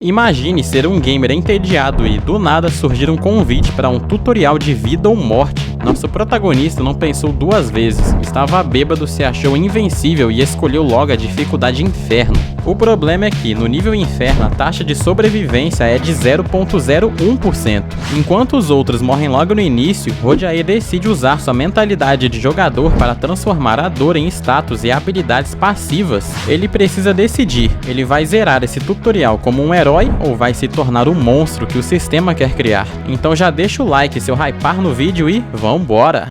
Imagine ser um gamer entediado e, do nada, surgir um convite para um tutorial de vida ou morte. Nosso protagonista não pensou duas vezes, estava bêbado, se achou invencível e escolheu logo a dificuldade Inferno. O problema é que, no nível Inferno, a taxa de sobrevivência é de 0,01%. Enquanto os outros morrem logo no início, Rojae decide usar sua mentalidade de jogador para transformar a dor em status e habilidades passivas. Ele precisa decidir, ele vai zerar esse tutorial como um herói ou vai se tornar o monstro que o sistema quer criar. Então já deixa o like se eu hypar no vídeo e vambora!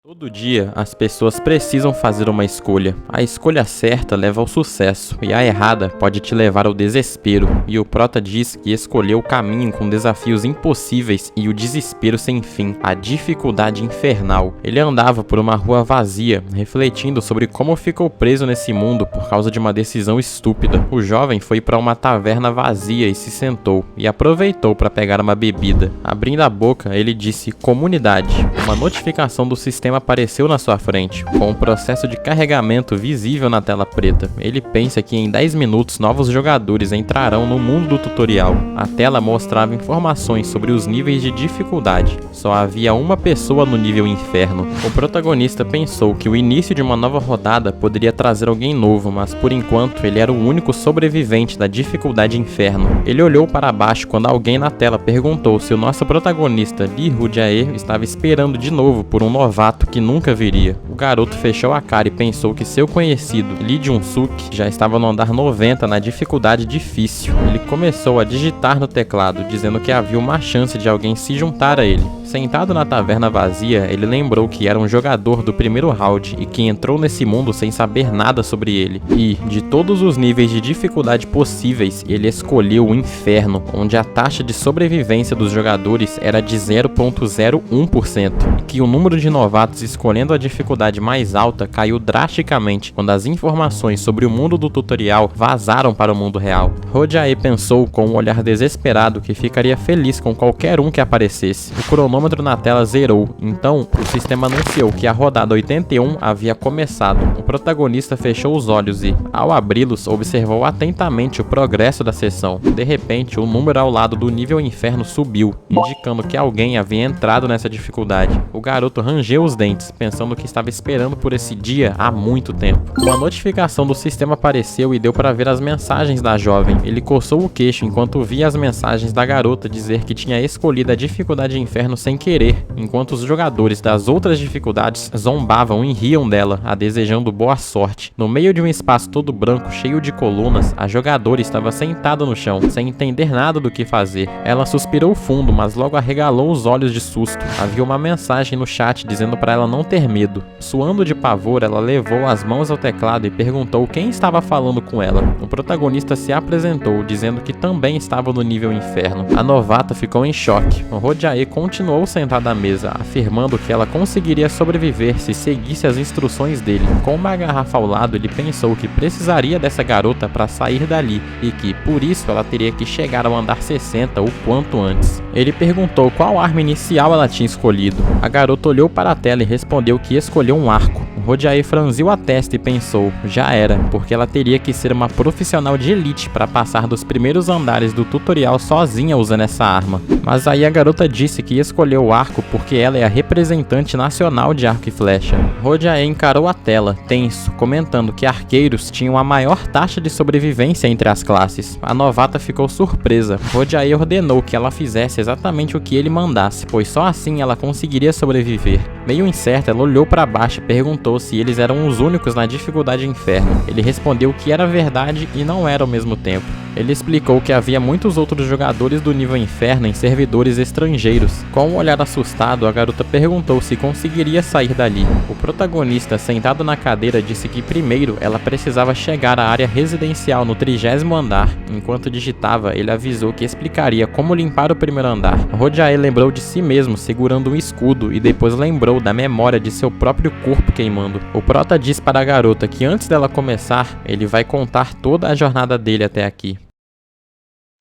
Todo dia, as pessoas precisam fazer uma escolha. A escolha certa leva ao sucesso, e a errada pode te levar ao desespero. E o prota diz que escolheu o caminho com desafios impossíveis e o desespero sem fim, a dificuldade infernal. Ele andava por uma rua vazia, refletindo sobre como ficou preso nesse mundo por causa de uma decisão estúpida. O jovem foi para uma taverna vazia e se sentou, e aproveitou para pegar uma bebida. Abrindo a boca, ele disse comunidade. Uma notificação do sistema apareceu na sua frente, com um processo de carregamento visível na tela preta. Ele pensa que em 10 minutos novos jogadores entrarão no mundo do tutorial. A tela mostrava informações sobre os níveis de dificuldade. Só havia uma pessoa no nível Inferno. O protagonista pensou que o início de uma nova rodada poderia trazer alguém novo, mas por enquanto ele era o único sobrevivente da dificuldade Inferno. Ele olhou para baixo quando alguém na tela perguntou se o nosso protagonista, Lee Rojae, estava esperando de novo por um novato que nunca viria. O garoto fechou a cara e pensou que seu conhecido, Lee Jun-suk, já estava no andar 90 na dificuldade difícil. Ele começou a digitar no teclado, dizendo que havia uma chance de alguém se juntar a ele. Sentado na taverna vazia, ele lembrou que era um jogador do primeiro round e que entrou nesse mundo sem saber nada sobre ele. E, de todos os níveis de dificuldade possíveis, ele escolheu o Inferno, onde a taxa de sobrevivência dos jogadores era de 0,01%, e que o número de novatos escolhendo a dificuldade mais alta caiu drasticamente quando as informações sobre o mundo do tutorial vazaram para o mundo real. Rojae pensou com um olhar desesperado que ficaria feliz com qualquer um que aparecesse. O cronômetro na tela zerou, então o sistema anunciou que a rodada 81 havia começado. O protagonista fechou os olhos e, ao abri-los, observou atentamente o progresso da sessão. De repente, o número ao lado do nível Inferno subiu, indicando que alguém havia entrado nessa dificuldade. O garoto rangeu os dentes, pensando que estava esperando por esse dia há muito tempo. Uma notificação do sistema apareceu e deu para ver as mensagens da jovem. Ele coçou o queixo enquanto via as mensagens da garota dizer que tinha escolhido a dificuldade Inferno sem querer, enquanto os jogadores das outras dificuldades zombavam e riam dela, a desejando boa sorte. No meio de um espaço todo branco, cheio de colunas, a jogadora estava sentada no chão, sem entender nada do que fazer. Ela suspirou fundo, mas logo arregalou os olhos de susto. Havia uma mensagem no chat dizendo para ela não ter medo. Suando de pavor, ela levou as mãos ao teclado e perguntou quem estava falando com ela. O protagonista se apresentou, dizendo que também estava no nível Inferno. A novata ficou em choque. O Rojae continuou sentada à mesa, afirmando que ela conseguiria sobreviver se seguisse as instruções dele. Com uma garrafa ao lado, ele pensou que precisaria dessa garota para sair dali e que, por isso, ela teria que chegar ao andar 60 o quanto antes. Ele perguntou qual arma inicial ela tinha escolhido. A garota olhou para a tela e respondeu que escolheu um arco. Rojae franziu a testa e pensou, já era, porque ela teria que ser uma profissional de elite para passar dos primeiros andares do tutorial sozinha usando essa arma. Mas aí a garota disse que escolheu o arco porque ela é a representante nacional de arco e flecha. Rojae encarou a tela, tenso, comentando que arqueiros tinham a maior taxa de sobrevivência entre as classes. A novata ficou surpresa. Rojae ordenou que ela fizesse exatamente o que ele mandasse, pois só assim ela conseguiria sobreviver. Meio incerta, ela olhou para baixo e perguntou se eles eram os únicos na dificuldade Inferno. Ele respondeu que era verdade e não era ao mesmo tempo. Ele explicou que havia muitos outros jogadores do nível Inferno em servidores estrangeiros. Com um olhar assustado, a garota perguntou se conseguiria sair dali. O protagonista, sentado na cadeira, disse que primeiro ela precisava chegar à área residencial no 30º andar. Enquanto digitava, ele avisou que explicaria como limpar o primeiro andar. Rojae lembrou de si mesmo segurando um escudo e depois lembrou da memória de seu próprio corpo queimando. O prota diz para a garota que antes dela começar, ele vai contar toda a jornada dele até aqui.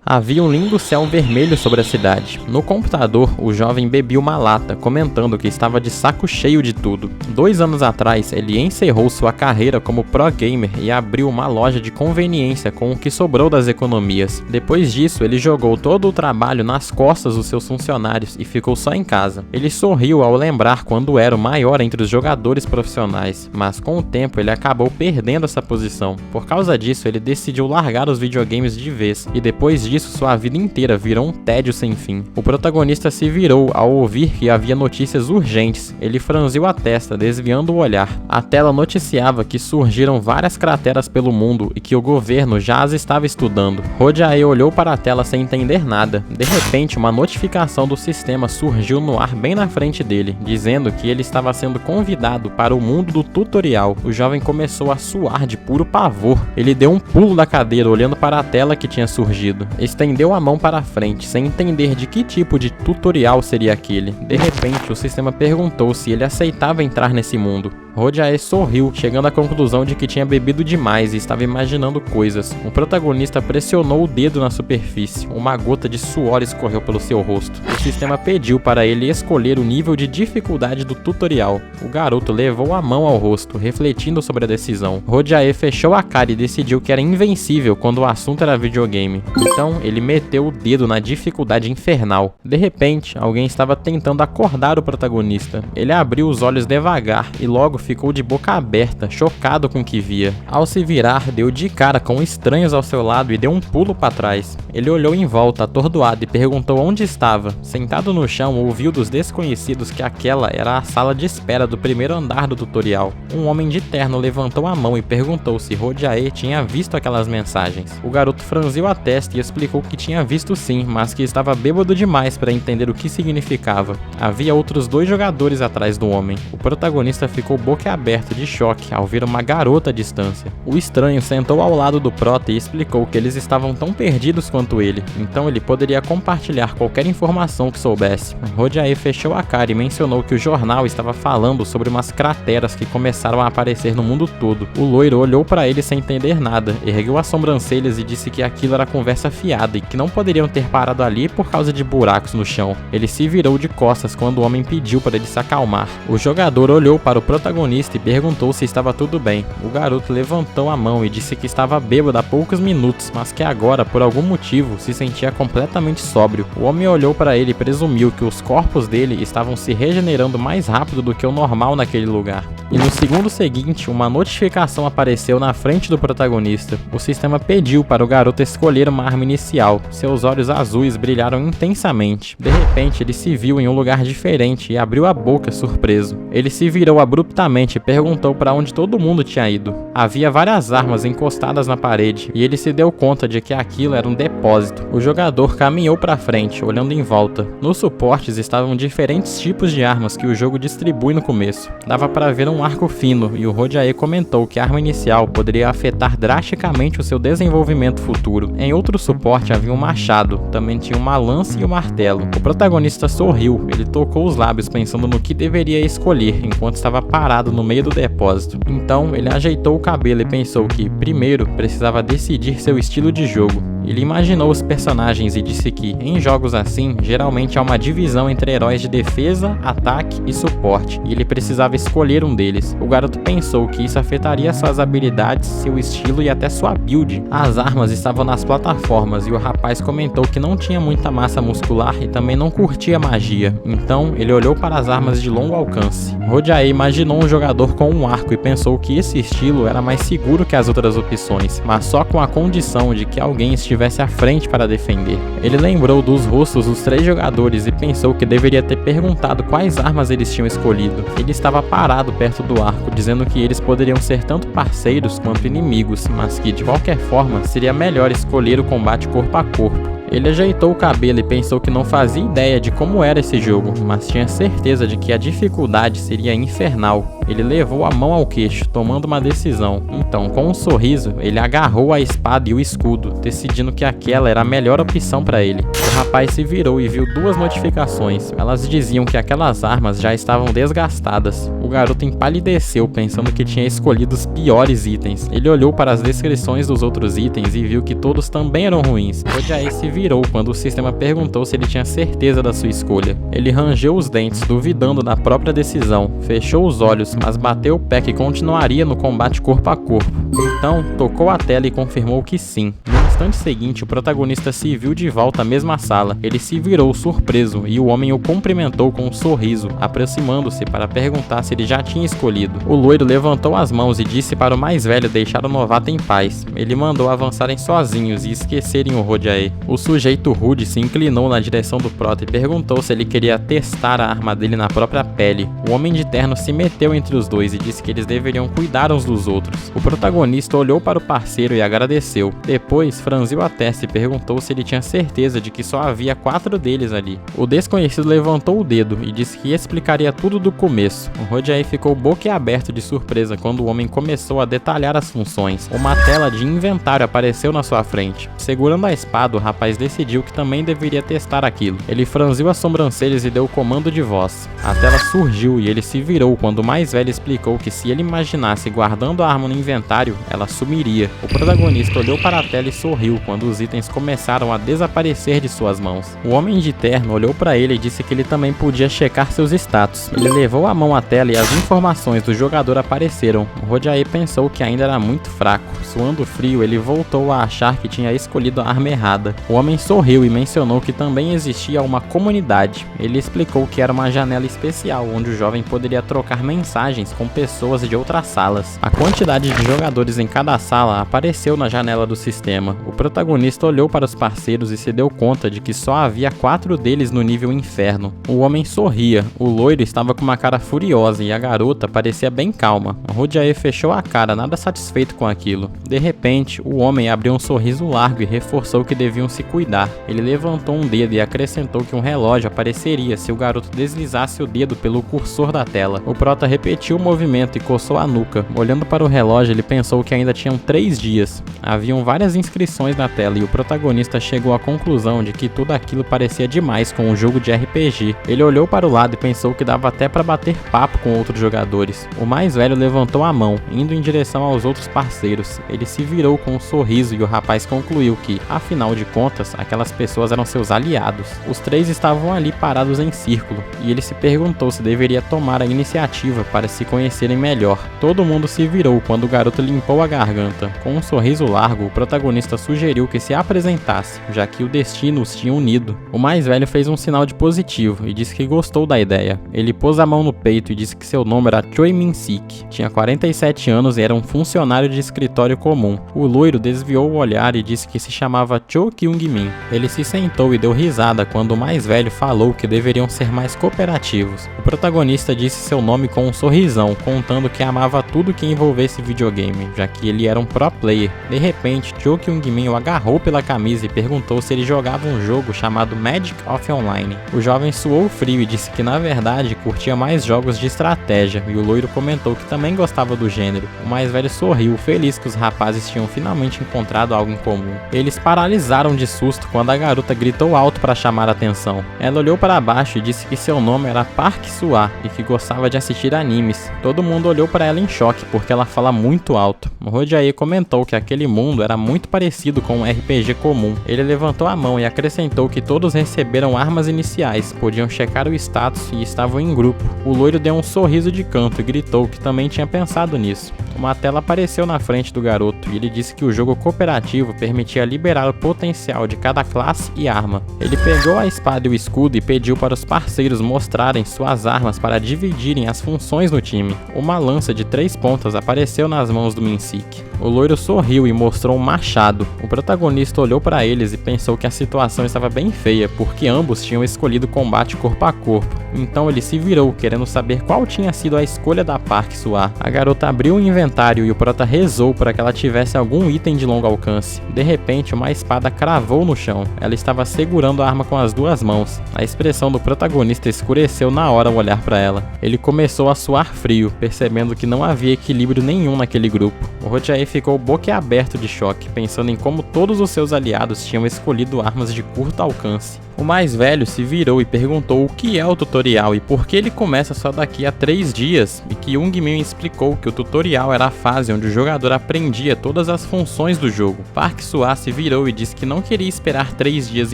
Havia um lindo céu vermelho sobre a cidade. No computador, o jovem bebia uma lata, comentando que estava de saco cheio de tudo. 2 anos atrás, ele encerrou sua carreira como pro gamer e abriu uma loja de conveniência com o que sobrou das economias. Depois disso, ele jogou todo o trabalho nas costas dos seus funcionários e ficou só em casa. Ele sorriu ao lembrar quando era o maior entre os jogadores profissionais, mas com o tempo ele acabou perdendo essa posição. Por causa disso, ele decidiu largar os videogames de vez, e depois disso sua vida inteira virou um tédio sem fim. O protagonista se virou ao ouvir que havia notícias urgentes. Ele franziu a testa, desviando o olhar. A tela noticiava que surgiram várias crateras pelo mundo e que o governo já as estava estudando. Rojae olhou para a tela sem entender nada. De repente, uma notificação do sistema surgiu no ar bem na frente dele, dizendo que ele estava sendo convidado para o mundo do tutorial. O jovem começou a suar de puro pavor. Ele deu um pulo da cadeira olhando para a tela que tinha surgido. Estendeu a mão para a frente, sem entender de que tipo de tutorial seria aquele. De repente, o sistema perguntou se ele aceitava entrar nesse mundo. Rojae sorriu, chegando à conclusão de que tinha bebido demais e estava imaginando coisas. O protagonista pressionou o dedo na superfície. Uma gota de suor escorreu pelo seu rosto. O sistema pediu para ele escolher o nível de dificuldade do tutorial. O garoto levou a mão ao rosto, refletindo sobre a decisão. Rojae fechou a cara e decidiu que era invencível quando o assunto era videogame. Então, ele meteu o dedo na dificuldade infernal. De repente, alguém estava tentando acordar o protagonista. Ele abriu os olhos devagar e logo ficou de boca aberta, chocado com o que via. Ao se virar, deu de cara com estranhos ao seu lado e deu um pulo para trás. Ele olhou em volta, atordoado, e perguntou onde estava. Sentado no chão, ouviu dos desconhecidos que aquela era a sala de espera do primeiro andar do tutorial. Um homem de terno levantou a mão e perguntou se Rojae tinha visto aquelas mensagens. O garoto franziu a testa e explicou que tinha visto sim, mas que estava bêbado demais para entender o que significava. Havia outros 2 jogadores atrás do homem. O protagonista ficou boquiaberto de choque ao ver uma garota à distância. O estranho sentou ao lado do prota e explicou que eles estavam tão perdidos quanto ele, então ele poderia compartilhar qualquer informação que soubesse. Rojae fechou a cara e mencionou que o jornal estava falando sobre umas crateras que começaram a aparecer no mundo todo. O loiro olhou para ele sem entender nada, ergueu as sobrancelhas e disse que aquilo era conversa fiada e que não poderiam ter parado ali por causa de buracos no chão. Ele se virou de costas quando o homem pediu para ele se acalmar. O jogador olhou para o protagonista e perguntou se estava tudo bem. O garoto levantou a mão e disse que estava bêbado há poucos minutos, mas que agora, por algum motivo, se sentia completamente sóbrio. O homem olhou para ele e presumiu que os corpos dele estavam se regenerando mais rápido do que o normal naquele lugar. E no segundo seguinte, uma notificação apareceu na frente do protagonista. O sistema pediu para o garoto escolher uma arma inicial. Seus olhos azuis brilharam intensamente. De repente, ele se viu em um lugar diferente e abriu a boca, surpreso. Ele se virou abruptamente e perguntou para onde todo mundo tinha ido. Havia várias armas encostadas na parede, e ele se deu conta de que aquilo era um depósito. O jogador caminhou para frente, olhando em volta. Nos suportes estavam diferentes tipos de armas que o jogo distribui no começo. Dava para ver um arco fino, e o Rojae comentou que a arma inicial poderia afetar drasticamente o seu desenvolvimento futuro. Em outro suporte havia um machado, também tinha uma lança e um martelo. O protagonista sorriu, ele tocou os lábios pensando no que deveria escolher, enquanto estava parado no meio do depósito. Então ele ajeitou o cabelo e pensou que, primeiro, precisava decidir seu estilo de jogo. Ele imaginou os personagens e disse que, em jogos assim, geralmente há uma divisão entre heróis de defesa, ataque e suporte, e ele precisava escolher um deles. O garoto pensou que isso afetaria suas habilidades, seu estilo e até sua build. As armas estavam nas plataformas e o rapaz comentou que não tinha muita massa muscular e também não curtia magia. Então ele olhou para as armas de longo alcance. Rojae imaginou um jogador com um arco e pensou que esse estilo era mais seguro que as outras opções, mas só com a condição de que alguém estivesse à frente para defender. Ele lembrou dos rostos dos 3 jogadores e pensou que deveria ter perguntado quais armas eles tinham escolhido. Ele estava parado perto do arco, dizendo que eles poderiam ser tanto parceiros quanto inimigos, mas que de qualquer forma seria melhor escolher o combate corpo a corpo. Ele ajeitou o cabelo e pensou que não fazia ideia de como era esse jogo, mas tinha certeza de que a dificuldade seria infernal. Ele levou a mão ao queixo, tomando uma decisão. Então, com um sorriso, ele agarrou a espada e o escudo, decidindo que aquela era a melhor opção para ele. O rapaz se virou e viu duas notificações. Elas diziam que aquelas armas já estavam desgastadas. O garoto empalideceu, pensando que tinha escolhido os piores itens. Ele olhou para as descrições dos outros itens e viu que todos também eram ruins. Rojae se virou quando o sistema perguntou se ele tinha certeza da sua escolha. Ele rangeu os dentes, duvidando da própria decisão. Fechou os olhos, mas bateu o pé que continuaria no combate corpo a corpo. Então, tocou a tela e confirmou que sim. No instante seguinte, o protagonista se viu de volta à mesma sala. Ele se virou surpreso e o homem o cumprimentou com um sorriso, aproximando-se para perguntar se ele já tinha escolhido. O loiro levantou as mãos e disse para o mais velho deixar o novato em paz. Ele mandou avançarem sozinhos e esquecerem o Rojae. O sujeito rude se inclinou na direção do prota e perguntou se ele queria testar a arma dele na própria pele. O homem de terno se meteu entre os dois e disse que eles deveriam cuidar uns dos outros. O protagonista olhou para o parceiro e agradeceu. Depois, franziu a testa e perguntou se ele tinha certeza de que só havia 4 deles ali. O desconhecido levantou o dedo e disse que explicaria tudo do começo. O Rojae ficou boquiaberto de surpresa quando o homem começou a detalhar as funções. Uma tela de inventário apareceu na sua frente. Segurando a espada, o rapaz decidiu que também deveria testar aquilo. Ele franziu as sobrancelhas e deu o comando de voz. A tela surgiu e ele se virou quando o mais velho explicou que se ele imaginasse guardando a arma no inventário, ela sumiria. O protagonista olhou para a tela e sorriu quando os itens começaram a desaparecer de suas mãos. O homem de terno olhou para ele e disse que ele também podia checar seus status. Ele levou a mão à tela e as informações do jogador apareceram. O Rojae pensou que ainda era muito fraco. Suando frio, ele voltou a achar que tinha escolhido a arma errada. O homem sorriu e mencionou que também existia uma comunidade. Ele explicou que era uma janela especial onde o jovem poderia trocar mensagens com pessoas de outras salas. A quantidade de jogadores em cada sala apareceu na janela do sistema. O protagonista olhou para os parceiros e se deu conta de que só havia 4 deles no nível inferno. O homem sorria. O loiro estava com uma cara furiosa e a garota parecia bem calma. O Rojae fechou a cara, nada satisfeito com aquilo. De repente, o homem abriu um sorriso largo e reforçou que deviam se cuidar. Ele levantou um dedo e acrescentou que um relógio apareceria se o garoto deslizasse o dedo pelo cursor da tela. O prota repetiu o movimento e coçou a nuca. Olhando para o relógio, ele pensou que ainda tinham 3 dias. Haviam várias inscrições na tela e o protagonista chegou à conclusão de que tudo aquilo parecia demais com um jogo de RPG. Ele olhou para o lado e pensou que dava até para bater papo com outros jogadores. O mais velho levantou a mão, indo em direção aos outros parceiros. Ele se virou com um sorriso e o rapaz concluiu que, afinal de contas, aquelas pessoas eram seus aliados. Os 3 estavam ali parados em círculo, e ele se perguntou se deveria tomar a iniciativa para se conhecerem melhor. Todo mundo se virou quando o garoto limpou a garganta. Com um sorriso largo, o protagonista sugeriu que se apresentasse, já que o destino os tinha unido. O mais velho fez um sinal de positivo e disse que gostou da ideia. Ele pôs a mão no peito e disse que seu nome era Choi Min-sik. Tinha 47 anos e era um funcionário de escritório comum. O loiro desviou o olhar e disse que se chamava Cho Kyung-min. Ele se sentou e deu risada quando o mais velho falou que deveriam ser mais cooperativos. O protagonista disse seu nome com um sorrisão, contando que amava tudo que envolvesse videogame, já que ele era um pro player. De repente, Cho Kyung-min o agarrou pela camisa e perguntou se ele jogava um jogo chamado Magic of Online. O jovem suou frio e disse que na verdade curtia mais jogos de estratégia, e o loiro comentou que também gostava do gênero. O mais velho sorriu, feliz que os rapazes tinham finalmente encontrado algo em comum. Eles paralisaram de susto quando a garota gritou alto para chamar a atenção. Ela olhou para baixo e disse que seu nome era Park Sua e que gostava de assistir animes. Todo mundo olhou para ela em choque porque ela fala muito alto. O Rojae comentou que aquele mundo era muito parecido com um RPG comum. Ele levantou a mão e acrescentou que todos receberam armas iniciais, podiam checar o status e estavam em grupo. O loiro deu um sorriso de canto e gritou que também tinha pensado nisso. Uma tela apareceu na frente do garoto e ele disse que o jogo cooperativo permitia liberar o potencial de cada classe e arma. Ele pegou a espada e o escudo e pediu para os parceiros mostrarem suas armas para dividirem as funções no time. Uma lança de 3 pontas apareceu nas mãos do Min-sik. O loiro sorriu e mostrou um machado. medo. O protagonista olhou para eles e pensou que a situação estava bem feia, porque ambos tinham escolhido combate corpo a corpo. Então ele se virou, querendo saber qual tinha sido a escolha da Park Soo-ah. A garota abriu o inventário e o prota rezou para que ela tivesse algum item de longo alcance. De repente, uma espada cravou no chão. Ela estava segurando a arma com as duas mãos. A expressão do protagonista escureceu na hora ao olhar para ela. Ele começou a suar frio, percebendo que não havia equilíbrio nenhum naquele grupo. O Rojae ficou boquiaberto de choque, pensando em como todos os seus aliados tinham escolhido armas de curto alcance. O mais velho se virou e perguntou o que é o tutorial e por que ele começa só daqui a 3 dias, e que Young-min explicou que o tutorial era a fase onde o jogador aprendia todas as funções do jogo. Park Soo-ah se virou e disse que não queria esperar 3 dias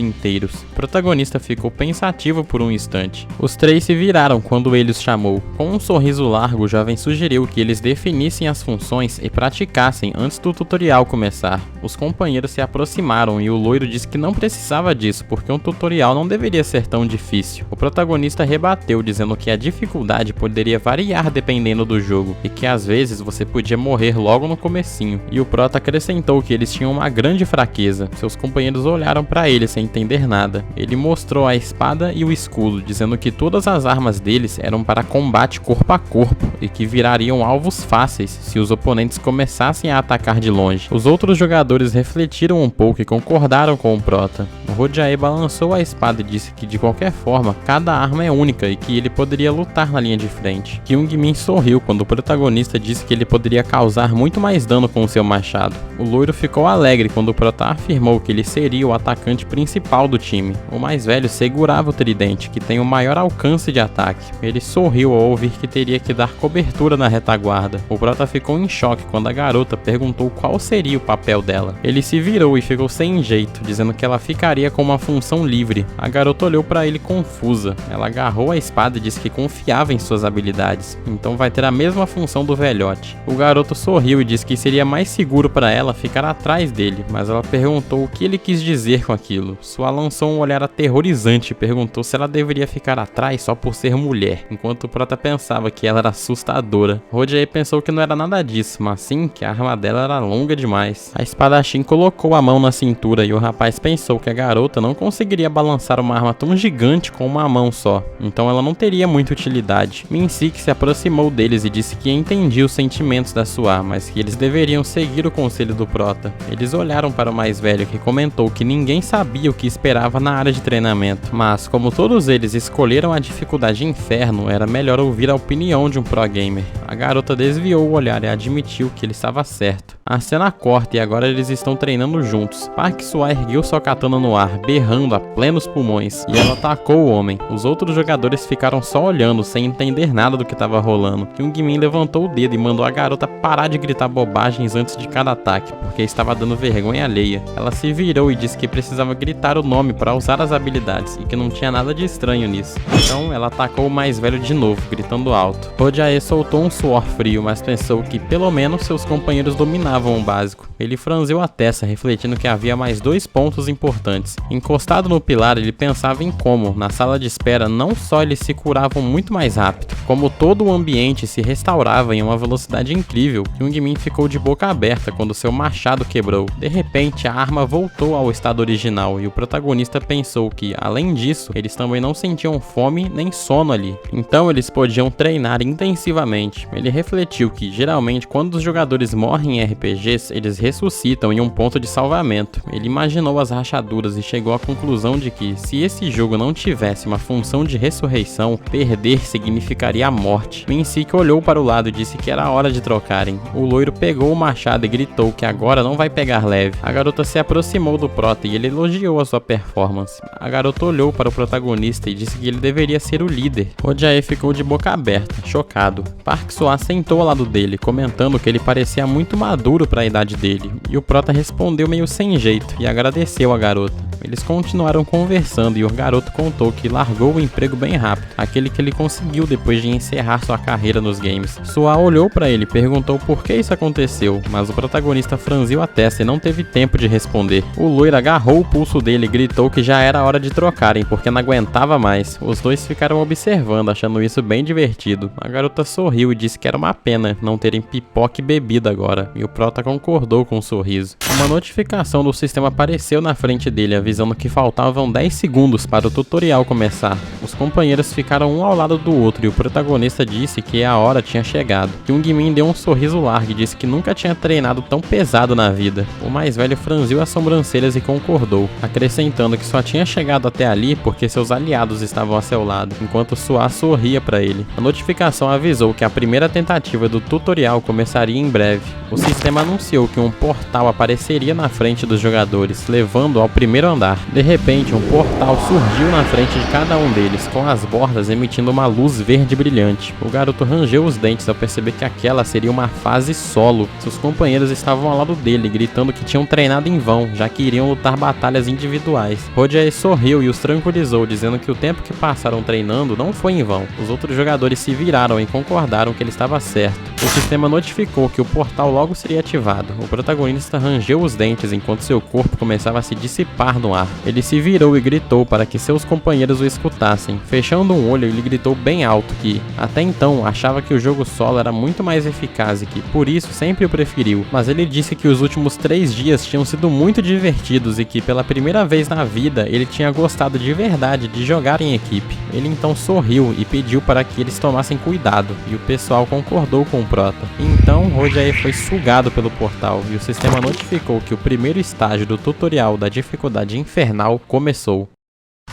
inteiros. O protagonista ficou pensativo por um instante. Os 3 se viraram quando ele os chamou. Com um sorriso largo, o jovem sugeriu que eles definissem as funções e praticassem antes do tutorial começar. Os companheiros se aproximaram e o loiro disse que não precisava disso, porque um tutorial não deveria ser tão difícil. O protagonista rebateu, dizendo que a dificuldade poderia variar dependendo do jogo, e que às vezes você podia morrer logo no comecinho. E o prota acrescentou que eles tinham uma grande fraqueza. Seus companheiros olharam para ele sem entender nada. Ele mostrou a espada e o escudo, dizendo que todas as armas deles eram para combate corpo a corpo, e que virariam alvos fáceis se os oponentes começassem a atacar de longe. Os outros jogadores refletiram um pouco e concordaram com o prota. O Rojae balançou a espada e disse que de qualquer forma, cada arma é única e que ele poderia lutar na linha de frente. Young-min sorriu quando o protagonista disse que ele poderia causar muito mais dano com o seu machado. O loiro ficou alegre quando o prota afirmou que ele seria o atacante principal do time. O mais velho segurava o tridente, que tem o maior alcance de ataque. Ele sorriu ao ouvir que teria que dar cobertura na retaguarda. O prota ficou em choque quando a garota perguntou qual seria o papel dela. Ele se virou e ficou sem jeito, dizendo que ela ficaria com uma função livre. A garota olhou para ele confusa. Ela agarrou a espada e disse que confiava em suas habilidades, então vai ter a mesma função do velhote. O garoto sorriu e disse que seria mais seguro para ela ficar atrás dele, mas ela perguntou o que ele quis dizer com aquilo. Sua lançou um olhar aterrorizante e perguntou se ela deveria ficar atrás só por ser mulher, enquanto o prota pensava que ela era assustadora. Rojae pensou que não era nada disso, mas sim que a arma dela era longa demais. A espadachim colocou a mão na cintura e o rapaz pensou que a garota não conseguiria balançar uma arma tão gigante com uma mão só, então ela não teria muita utilidade. Min-sik se aproximou deles e disse que entendia os sentimentos da Soo-ah, mas que eles deveriam seguir o conselho do prota. Eles olharam para o mais velho, que comentou que ninguém sabia o que esperava na área de treinamento, mas como todos eles escolheram a dificuldade inferno, era melhor ouvir a opinião de um pro gamer. A garota desviou o olhar e admitiu que ele estava certo. A cena corta e agora eles estão treinando juntos. Park Soo-ah ergueu sua katana no ar, berrando a plenos pulmões, e ela atacou o homem. Os outros jogadores ficaram só olhando, sem entender nada do que estava rolando. Young-min levantou o dedo e mandou a garota parar de gritar bobagens antes de cada ataque, porque estava dando vergonha alheia. Ela se virou e disse que precisava gritar o nome para usar as habilidades, e que não tinha nada de estranho nisso. Então ela atacou o mais velho de novo, gritando alto. Rojae soltou um suor frio, mas pensou que pelo menos seus companheiros dominavam o básico. Ele franziu a testa, refletindo que havia mais 2 pontos importantes. Encostado no pilar, ele pensava em como, na sala de espera, não só eles se curavam muito mais rápido, como todo o ambiente se restaurava em uma velocidade incrível. Young-min ficou de boca aberta quando seu machado quebrou. De repente, a arma voltou ao estado original e o protagonista pensou que, além disso, eles também não sentiam fome nem sono ali. Então eles podiam treinar intensivamente. Ele refletiu que, geralmente, quando os jogadores morrem em RPGs, eles ressuscitam em um ponto de salvamento. Ele imaginou as rachaduras e chegou à conclusão de que, se esse jogo não tivesse uma função de ressurreição, perder significaria a morte. Min-sik olhou para o lado e disse que era hora de trocarem. O loiro pegou o machado e gritou que agora não vai pegar leve. A garota se aproximou do prota e ele elogiou a sua performance. A garota olhou para o protagonista e disse que ele deveria ser o líder. Rojae ficou de boca aberta, chocado. Park Soo-ah sentou ao lado dele, comentando que ele parecia muito maduro para a idade dele, e o prota respondeu meio sem jeito e agradeceu a garota. Eles continuaram conversando e o garoto contou que largou o emprego bem rápido, aquele que ele conseguiu depois de encerrar sua carreira nos games. Soo-ah olhou para ele e perguntou por que isso aconteceu, mas o protagonista franziu a testa e não teve tempo de responder. O loiro agarrou o pulso dele e gritou que já era hora de trocarem, porque não aguentava mais. Os dois ficaram observando, achando isso bem divertido. A garota sorriu e disse que era uma pena não terem pipoca e bebida agora, e o prota concordou com um sorriso. Uma notificação do sistema apareceu na frente dele, avisando que faltavam 10 segundos para o tutorial começar. Os companheiros ficaram um ao lado do outro e o protagonista disse que a hora tinha chegado. Kyung-min deu um sorriso largo e disse que nunca tinha treinado tão pesado na vida. O mais velho franziu as sobrancelhas e concordou, acrescentando que só tinha chegado até ali porque seus aliados estavam a seu lado, enquanto Sua sorria para ele. A notificação avisou que a primeira tentativa do tutorial começaria em breve. O sistema anunciou que um portal apareceria na frente dos jogadores, levando ao primeiro andar. De repente, um portal surgiu na frente de cada um deles, com as bordas emitindo uma luz verde brilhante. O garoto rangeu os dentes ao perceber que aquela seria uma fase solo. Seus companheiros estavam ao lado dele, gritando que tinham treinado em vão, já que iriam lutar batalhas individuais. Rojae sorriu e os tranquilizou, dizendo que o tempo que passaram treinando não foi em vão. Os outros jogadores se viraram e concordaram que ele estava certo. O sistema notificou que o portal logo seria ativado. O protagonista rangeu os dentes enquanto seu corpo começava a se dissipar no ar. Ele se virou e gritou para que seus companheiros o escutassem. Fechando um olho, ele gritou bem alto que, até então, achava que o jogo solo era muito mais eficaz e que, por isso, sempre o preferiu. Mas ele disse que os últimos 3 dias tinham sido muito divertidos e que, pela primeira vez na vida, ele tinha gostado de verdade de jogar em equipe. Ele então sorriu e pediu para que eles tomassem cuidado, e o pessoal concordou com o prota. Então, Rojae foi sugado pelo portal e o sistema notificou que o primeiro estágio do tutorial da dificuldade infernal começou.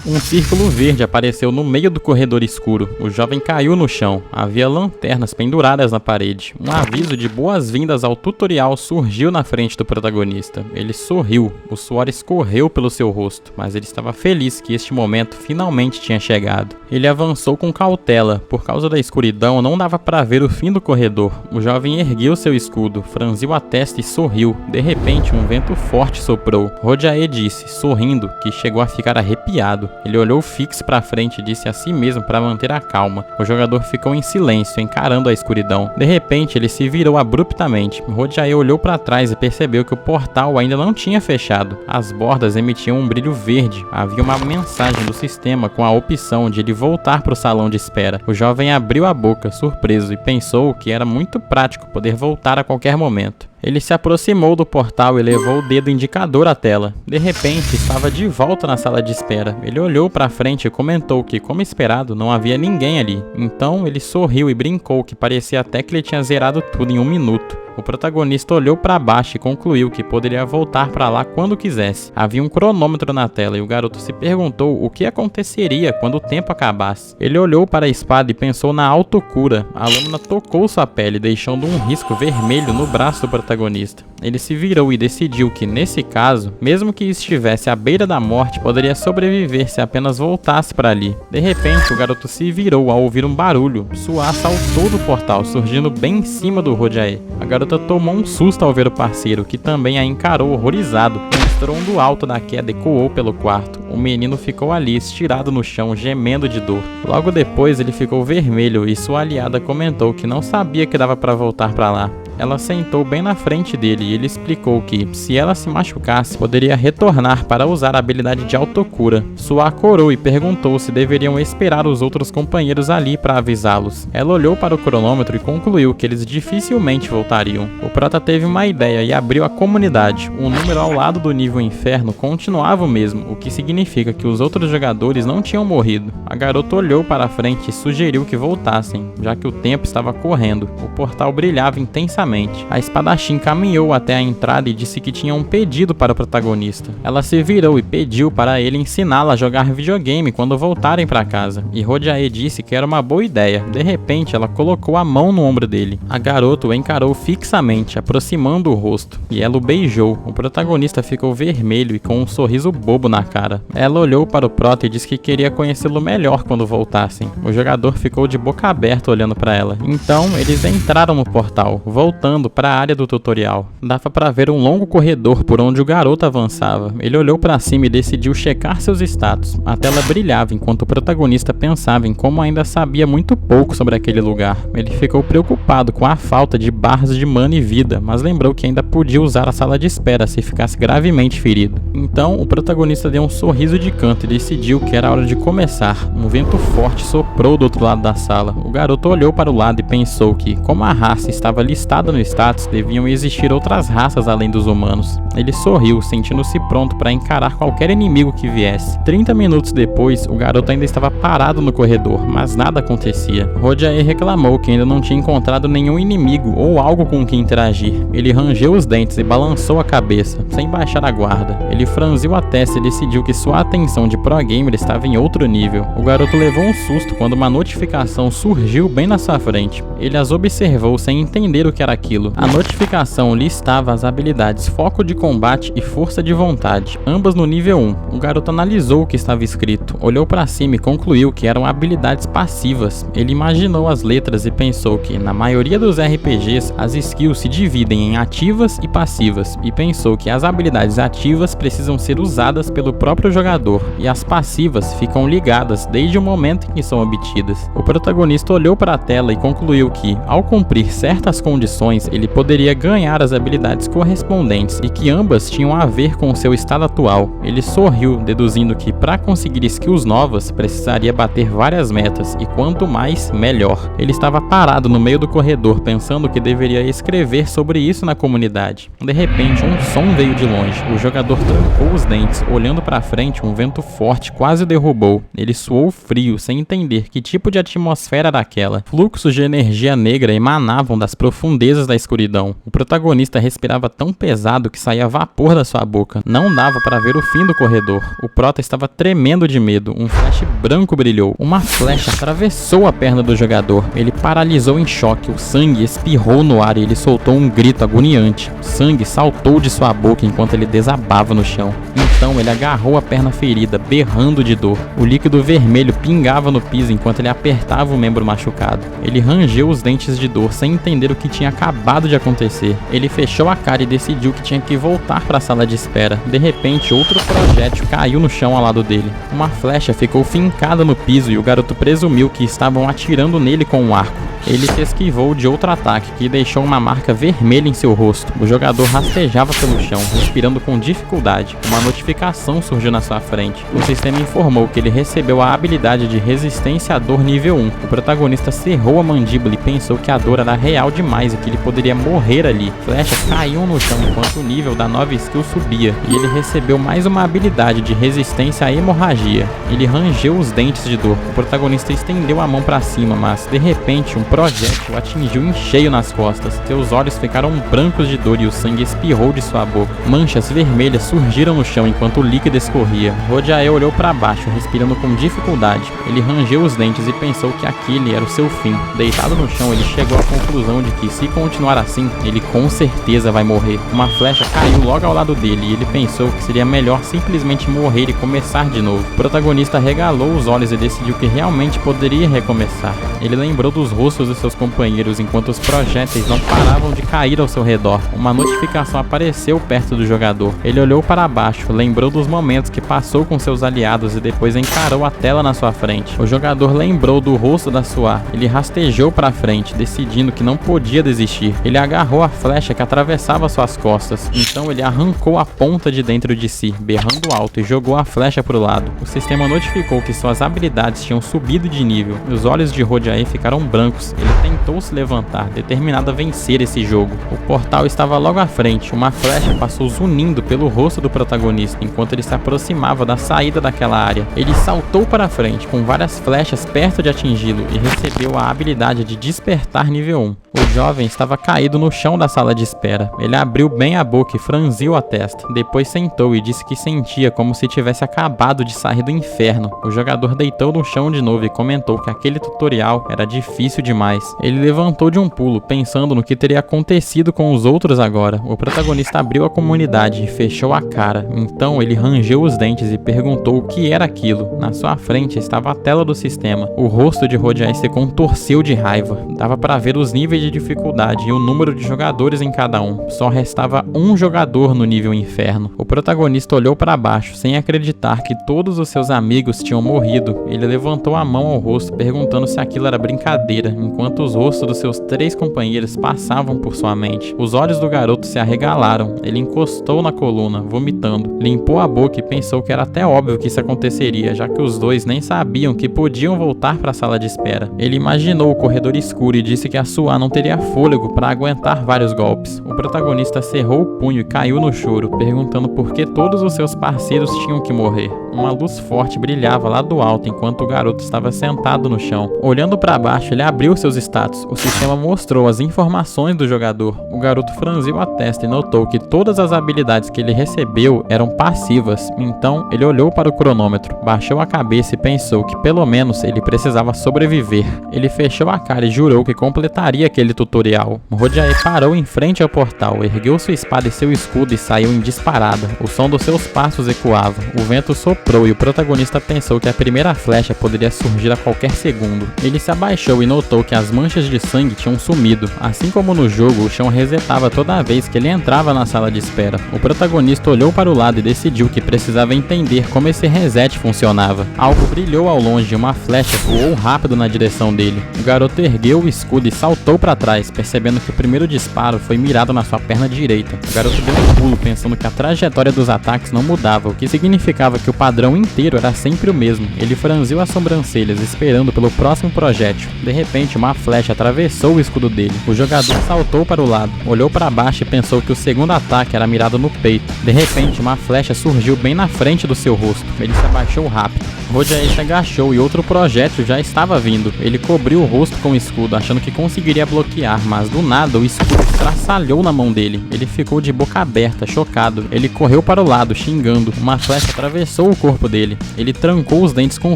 Um círculo verde apareceu no meio do corredor escuro. O jovem caiu no chão. Havia lanternas penduradas na parede. Um aviso de boas-vindas ao tutorial surgiu na frente do protagonista. Ele sorriu. O suor escorreu pelo seu rosto, mas ele estava feliz que este momento finalmente tinha chegado. Ele avançou com cautela. Por causa da escuridão, não dava para ver o fim do corredor. O jovem ergueu seu escudo, franziu a testa e sorriu. De repente, um vento forte soprou. Rojae disse, sorrindo, que chegou a ficar arrepiado. Ele olhou fixo para frente e disse a si mesmo para manter a calma. O jogador ficou em silêncio, encarando a escuridão. De repente, ele se virou abruptamente. Rojae olhou para trás e percebeu que o portal ainda não tinha fechado. As bordas emitiam um brilho verde. Havia uma mensagem do sistema com a opção de ele voltar para o salão de espera. O jovem abriu a boca, surpreso, e pensou que era muito prático poder voltar a qualquer momento. Ele se aproximou do portal e levou o dedo indicador à tela. De repente, estava de volta na sala de espera. Ele olhou para frente e comentou que, como esperado, não havia ninguém ali. Então, ele sorriu e brincou que parecia até que ele tinha zerado tudo em 1 minuto. O protagonista olhou para baixo e concluiu que poderia voltar para lá quando quisesse. Havia um cronômetro na tela e o garoto se perguntou o que aconteceria quando o tempo acabasse. Ele olhou para a espada e pensou na autocura. A lâmina tocou sua pele, deixando um risco vermelho no braço do protagonista. Ele se virou e decidiu que, nesse caso, mesmo que estivesse à beira da morte, poderia sobreviver se apenas voltasse para ali. De repente, o garoto se virou ao ouvir um barulho. Sua saltou do portal, surgindo bem em cima do Rojae. A garota tomou um susto ao ver o parceiro, que também a encarou horrorizado. Um estrondo alto da queda ecoou pelo quarto. O menino ficou ali, estirado no chão, gemendo de dor. Logo depois, ele ficou vermelho e sua aliada comentou que não sabia que dava para voltar para lá. Ela sentou bem na frente dele e ele explicou que, se ela se machucasse, poderia retornar para usar a habilidade de autocura. Sua corou e perguntou se deveriam esperar os outros companheiros ali para avisá-los. Ela olhou para o cronômetro e concluiu que eles dificilmente voltariam. O prota teve uma ideia e abriu a comunidade. O número ao lado do nível inferno continuava o mesmo, o que significa que os outros jogadores não tinham morrido. A garota olhou para a frente e sugeriu que voltassem, já que o tempo estava correndo. O portal brilhava intensamente. A espadachim caminhou até a entrada e disse que tinha um pedido para o protagonista. Ela se virou e pediu para ele ensiná-la a jogar videogame quando voltarem para casa. E Rojae disse que era uma boa ideia. De repente, ela colocou a mão no ombro dele. A garota o encarou fixamente, aproximando o rosto, e ela o beijou. O protagonista ficou vermelho e com um sorriso bobo na cara. Ela olhou para o prota e disse que queria conhecê-lo melhor quando voltassem. O jogador ficou de boca aberta olhando para ela. Então, eles entraram no portal, voltando para a área do tutorial. Dava para ver um longo corredor por onde o garoto avançava. Ele olhou para cima e decidiu checar seus status. A tela brilhava enquanto o protagonista pensava em como ainda sabia muito pouco sobre aquele lugar. Ele ficou preocupado com a falta de barras de mana e vida, mas lembrou que ainda podia usar a sala de espera se ficasse gravemente ferido. Então, o protagonista deu um sorriso de canto e decidiu que era hora de começar. Um vento forte soprou do outro lado da sala. O garoto olhou para o lado e pensou que, como a raça estava listada baseada no status, deviam existir outras raças além dos humanos. Ele sorriu, sentindo-se pronto para encarar qualquer inimigo que viesse. 30 minutos depois, o garoto ainda estava parado no corredor, mas nada acontecia. Rojae reclamou que ainda não tinha encontrado nenhum inimigo ou algo com que interagir. Ele rangeu os dentes e balançou a cabeça, sem baixar a guarda. Ele franziu a testa e decidiu que sua atenção de pro gamer estava em outro nível. O garoto levou um susto quando uma notificação surgiu bem na sua frente. Ele as observou sem entender o que era aquilo. A notificação listava as habilidades Foco de Combate e Força de Vontade, ambas no nível 1. O garoto analisou o que estava escrito, olhou para cima e concluiu que eram habilidades passivas. Ele imaginou as letras e pensou que, na maioria dos RPGs, as skills se dividem em ativas e passivas, e pensou que as habilidades ativas precisam ser usadas pelo próprio jogador, e as passivas ficam ligadas desde o momento em que são obtidas. O protagonista olhou para a tela e concluiu que, ao cumprir certas condições, ele poderia ganhar as habilidades correspondentes e que ambas tinham a ver com o seu estado atual. Ele sorriu, deduzindo que, para conseguir skills novas, precisaria bater várias metas, e quanto mais, melhor. Ele estava parado no meio do corredor, pensando que deveria escrever sobre isso na comunidade. De repente, um som veio de longe. O jogador trancou os dentes, olhando para frente, um vento forte quase o derrubou. Ele suou frio, sem entender que tipo de atmosfera era aquela. Fluxos de energia negra emanavam das profundezas da escuridão. O protagonista respirava tão pesado que saía vapor da sua boca. Não dava para ver o fim do corredor. O prota estava tremendo de medo. Um flash branco brilhou. Uma flecha atravessou a perna do jogador. Ele paralisou em choque. O sangue espirrou no ar e ele soltou um grito agoniante. O sangue saltou de sua boca enquanto ele desabava no chão. Então ele agarrou a perna ferida, berrando de dor. O líquido vermelho pingava no piso enquanto ele apertava o membro machucado. Ele rangeu os dentes de dor sem entender o que tinha acabado de acontecer. Ele fechou a cara e decidiu que tinha que voltar para a sala de espera. De repente, outro projétil caiu no chão ao lado dele. Uma flecha ficou fincada no piso e o garoto presumiu que estavam atirando nele com um arco. Ele se esquivou de outro ataque que deixou uma marca vermelha em seu rosto. O jogador rastejava pelo chão, respirando com dificuldade. Uma notificação surgiu na sua frente. O sistema informou que ele recebeu a habilidade de resistência à dor nível 1. O protagonista cerrou a mandíbula e pensou que a dor era real demais e que ele poderia morrer ali. Flechas caíam no chão enquanto o nível da nova skill subia, e ele recebeu mais uma habilidade de resistência à hemorragia. Ele rangeu os dentes de dor. O protagonista estendeu a mão para cima, mas, de repente, um projétil atingiu em cheio nas costas. Seus olhos ficaram brancos de dor e o sangue espirrou de sua boca. Manchas vermelhas surgiram no chão enquanto o líquido escorria. Rojae olhou para baixo, respirando com dificuldade. Ele rangeu os dentes e pensou que aquele era o seu fim. Deitado no chão, ele chegou à conclusão de que, se continuar assim, ele com certeza vai morrer. Uma flecha caiu logo ao lado dele e ele pensou que seria melhor simplesmente morrer e começar de novo. O protagonista regalou os olhos e decidiu que realmente poderia recomeçar. Ele lembrou dos rostos dos seus companheiros enquanto os projéteis não paravam de cair ao seu redor. Uma notificação apareceu perto do jogador. Ele olhou para baixo, lembrou dos momentos que passou com seus aliados e depois encarou a tela na sua frente. O jogador lembrou do rosto da Suá. Ele rastejou para frente, decidindo que não podia desistir. Ele agarrou a flecha que atravessava suas costas. Então ele arrancou a ponta de dentro de si, berrando alto, e jogou a flecha para o lado. O sistema notificou que suas habilidades tinham subido de nível. Os olhos de Rojae ficaram brancos. Ele tentou se levantar, determinado a vencer esse jogo. O portal estava logo à frente. Uma flecha passou zunindo pelo rosto do protagonista enquanto ele se aproximava da saída daquela área. Ele saltou para frente, com várias flechas perto de atingi-lo, e recebeu a habilidade de despertar nível 1. O jovem estava caído no chão da sala de espera. Ele abriu bem a boca e franziu a testa. Depois sentou e disse que sentia como se tivesse acabado de sair do inferno. O jogador deitou no chão de novo e comentou que aquele tutorial era difícil demais. Ele levantou de um pulo, pensando no que teria acontecido com os outros agora. O protagonista abriu a comunidade e fechou a cara. Então ele rangeu os dentes e perguntou o que era aquilo. Na sua frente estava a tela do sistema. O rosto de Rojae se contorceu de raiva. Dava para ver os níveis de dificuldade e o número de jogadores em cada um. Só restava um jogador no nível inferno. O protagonista olhou para baixo, sem acreditar que todos os seus amigos tinham morrido. Ele levantou a mão ao rosto, perguntando se aquilo era brincadeira. enquanto os rostos dos seus 3 companheiros passavam por sua mente. Os olhos do garoto se arregalaram. Ele encostou na coluna, vomitando. Limpou a boca e pensou que era até óbvio que isso aconteceria, já que os dois nem sabiam que podiam voltar para a sala de espera. Ele imaginou o corredor escuro e disse que a Sua não teria fôlego para aguentar vários golpes. O protagonista cerrou o punho e caiu no choro, perguntando por que todos os seus parceiros tinham que morrer. Uma luz forte brilhava lá do alto enquanto o garoto estava sentado no chão. Olhando para baixo, ele abriu seus status. O sistema mostrou as informações do jogador. O garoto franziu a testa e notou que todas as habilidades que ele recebeu eram passivas. Então, ele olhou para o cronômetro, baixou a cabeça e pensou que pelo menos ele precisava sobreviver. Ele fechou a cara e jurou que completaria aquele tutorial. Rodyae parou em frente ao portal, ergueu sua espada e seu escudo e saiu em disparada. O som dos seus passos ecoava. O vento soprou e o protagonista pensou que a primeira flecha poderia surgir a qualquer segundo. Ele se abaixou e notou que as manchas de sangue tinham sumido. Assim como no jogo, o chão resetava toda vez que ele entrava na sala de espera. O protagonista olhou para o lado e decidiu que precisava entender como esse reset funcionava. Algo brilhou ao longe e uma flecha voou rápido na direção dele. O garoto ergueu o escudo e saltou para trás, percebendo que o primeiro disparo foi mirado na sua perna direita. O garoto deu um pulo, pensando que a trajetória dos ataques não mudava, o que significava que o padrão inteiro era sempre o mesmo. Ele franziu as sobrancelhas, esperando pelo próximo projétil. De repente, uma flecha atravessou o escudo dele. O jogador saltou para o lado, olhou para baixo e pensou que o segundo ataque era mirado no peito. De repente, uma flecha surgiu bem na frente do seu rosto. Ele se abaixou rápido. Rodyae se agachou e outro projétil já estava vindo. Ele cobriu o rosto com o escudo, achando que conseguiria bloquear, mas do nada o escudo estraçalhou na mão dele. Ele ficou de boca aberta, chocado. Ele correu para o lado, xingando. Uma flecha atravessou o corpo dele. Ele trancou os dentes com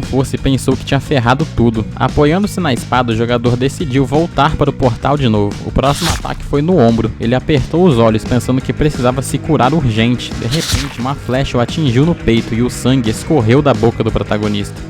força e pensou que tinha ferrado tudo. Apoiando-se na espada, o jogador decidiu voltar para o portal de novo. O próximo ataque foi no ombro. Ele apertou os olhos, pensando que precisava se curar urgente. De repente, uma flecha o atingiu no peito e o sangue escorreu da boca do protagonista.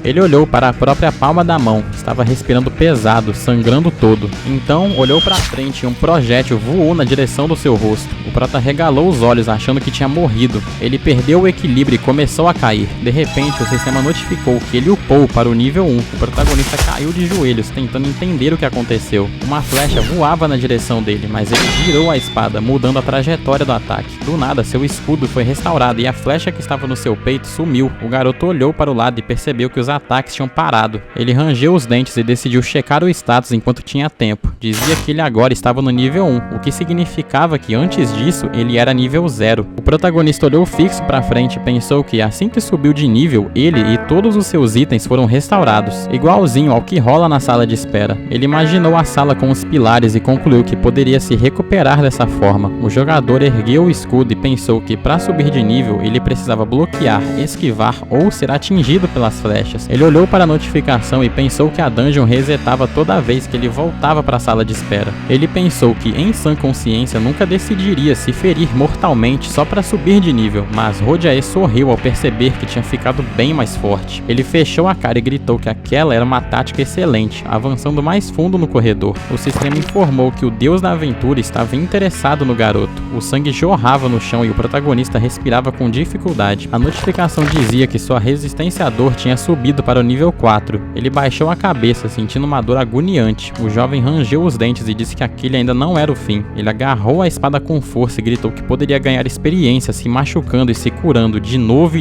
Ele olhou para a própria palma da mão. Estava respirando pesado, sangrando todo. Então, olhou para frente e um projétil voou na direção do seu rosto. O prota regalou os olhos, achando que tinha morrido. Ele perdeu o equilíbrio e começou a cair. De repente, o sistema notificou que ele upou para o nível 1. O protagonista caiu de joelhos, tentando entender o que aconteceu. Uma flecha voava na direção dele, mas ele girou a espada, mudando a trajetória do ataque. Do nada, seu escudo foi restaurado e a flecha que estava no seu peito sumiu. O garoto olhou para o lado e percebeu que os ataques tinham parado. Ele rangeu os dentes e decidiu checar o status enquanto tinha tempo. Dizia que ele agora estava no nível 1, o que significava que antes disso ele era nível 0. O protagonista olhou fixo para frente e pensou que assim que subiu de nível, ele e todos os seus itens foram restaurados, igualzinho ao que rola na sala de espera. Ele imaginou a sala com os pilares e concluiu que poderia se recuperar dessa forma. O jogador ergueu o escudo e pensou que para subir de nível ele precisava bloquear, esquivar ou ser atingido pelas flechas. Ele olhou para a notificação e pensou que a dungeon resetava toda vez que ele voltava para a sala de espera. Ele pensou que em sã consciência nunca decidiria se ferir mortalmente só para subir de nível, mas Rodyae sorriu ao perceber que tinha ficado bem mais forte. Ele fechou a cara e gritou que aquela era uma tática excelente, avançando mais fundo no corredor. O sistema informou que o deus da aventura estava interessado no garoto. O sangue jorrava no chão e o protagonista respirava com dificuldade. A notificação dizia que sua resistência à dor tinha subido para o nível 4. Ele baixou a cabeça, sentindo uma dor agoniante. O jovem rangeu os dentes e disse que aquele ainda não era o fim. Ele agarrou a espada com força e gritou que poderia ganhar experiência se machucando e se curando de novo,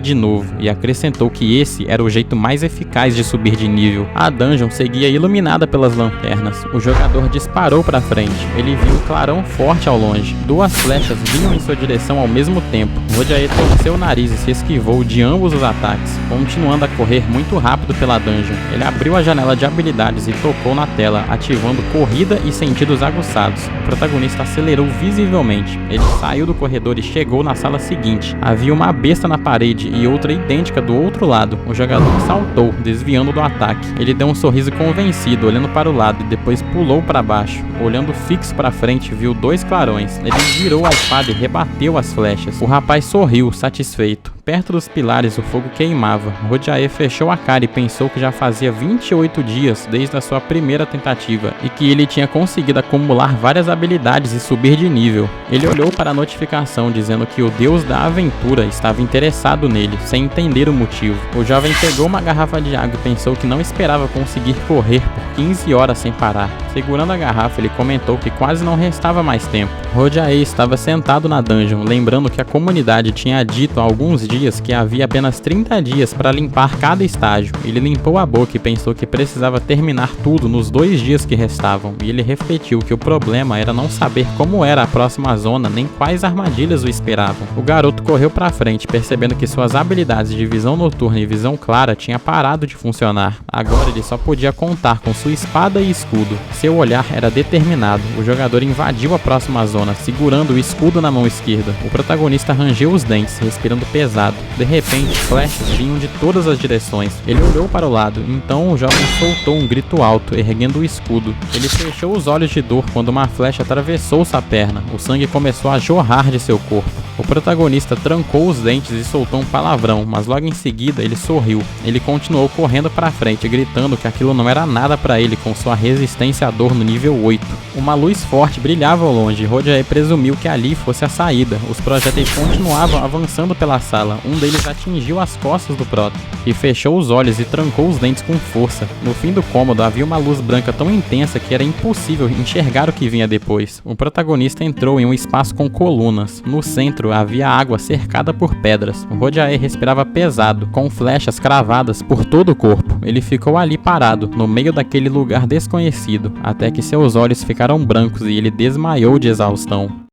e acrescentou que esse era o jeito mais eficaz de subir de nível. A dungeon seguia iluminada pelas lanternas. O jogador disparou para frente. Ele viu um clarão forte ao longe. 2 flechas vinham em sua direção ao mesmo tempo. Rodyae torceu o nariz e se esquivou de ambos os ataques, continuando a correr muito rápido pela dungeon. Ele abriu a janela de habilidades e tocou na tela, ativando corrida e sentidos aguçados. O protagonista acelerou visivelmente. Ele saiu do corredor e chegou na sala seguinte. Havia uma besta na parede e outra idêntica do outro lado. O jogador saltou, desviando do ataque. Ele deu um sorriso convencido, olhando para o lado e depois pulou para baixo. Olhando fixo para frente, viu 2 clarões. Ele girou a espada e rebateu as flechas. O rapaz sorriu, satisfeito. Perto dos pilares, o fogo queimava. Rodyae fechou a cara e pensou que já fazia 28 dias desde a sua primeira tentativa e que ele tinha conseguido acumular várias habilidades e subir de nível. Ele olhou para a notificação dizendo que o deus da aventura estava interessado nele, sem entender o motivo. O jovem pegou uma garrafa de água e pensou que não esperava conseguir correr por 15 horas sem parar. Segurando a garrafa, ele comentou que quase não restava mais tempo. Rojae estava sentado na dungeon, lembrando que a comunidade tinha dito há alguns dias que havia apenas 30 dias para limpar cada estágio. Ele limpou a boca e pensou que precisava terminar tudo nos 2 dias que restavam, e ele refletiu que o problema era não saber como era a próxima zona nem quais armadilhas o esperavam. O garoto correu para frente, percebendo que suas habilidades de visão noturna e visão clara tinham parado de funcionar. Agora ele só podia contar com sua espada e escudo. Seu olhar era determinado. O jogador invadiu a próxima zona, segurando o escudo na mão esquerda. O protagonista rangeu os dentes, respirando pesado. De repente, flashes vinham de todas as direções. Ele olhou para o lado, então o jovem soltou um grito alto, erguendo o escudo. Ele fechou os olhos de dor quando uma flecha atravessou sua perna. O sangue começou a jorrar de seu corpo. O protagonista trancou os dentes e soltou um palavrão, mas logo em seguida ele sorriu. Ele continuou correndo para frente, gritando que aquilo não era nada para ele com sua resistência à dor no nível 8. Uma luz forte brilhava ao longe e Rojae presumiu que ali fosse a saída. Os projéteis continuavam avançando pela sala. Um deles atingiu as costas do prota e fechou os olhos e trancou os dentes com força. No fim do cômodo havia uma luz branca tão intensa que era impossível enxergar o que vinha depois. O protagonista entrou em um espaço com colunas. No centro havia água cercada por pedras. O Rojae respirava pesado, com flechas cravadas por todo o corpo. Ele ficou ali parado, no meio daquele lugar desconhecido, até que seus olhos ficaram brancos e ele desmaiou de exaustão.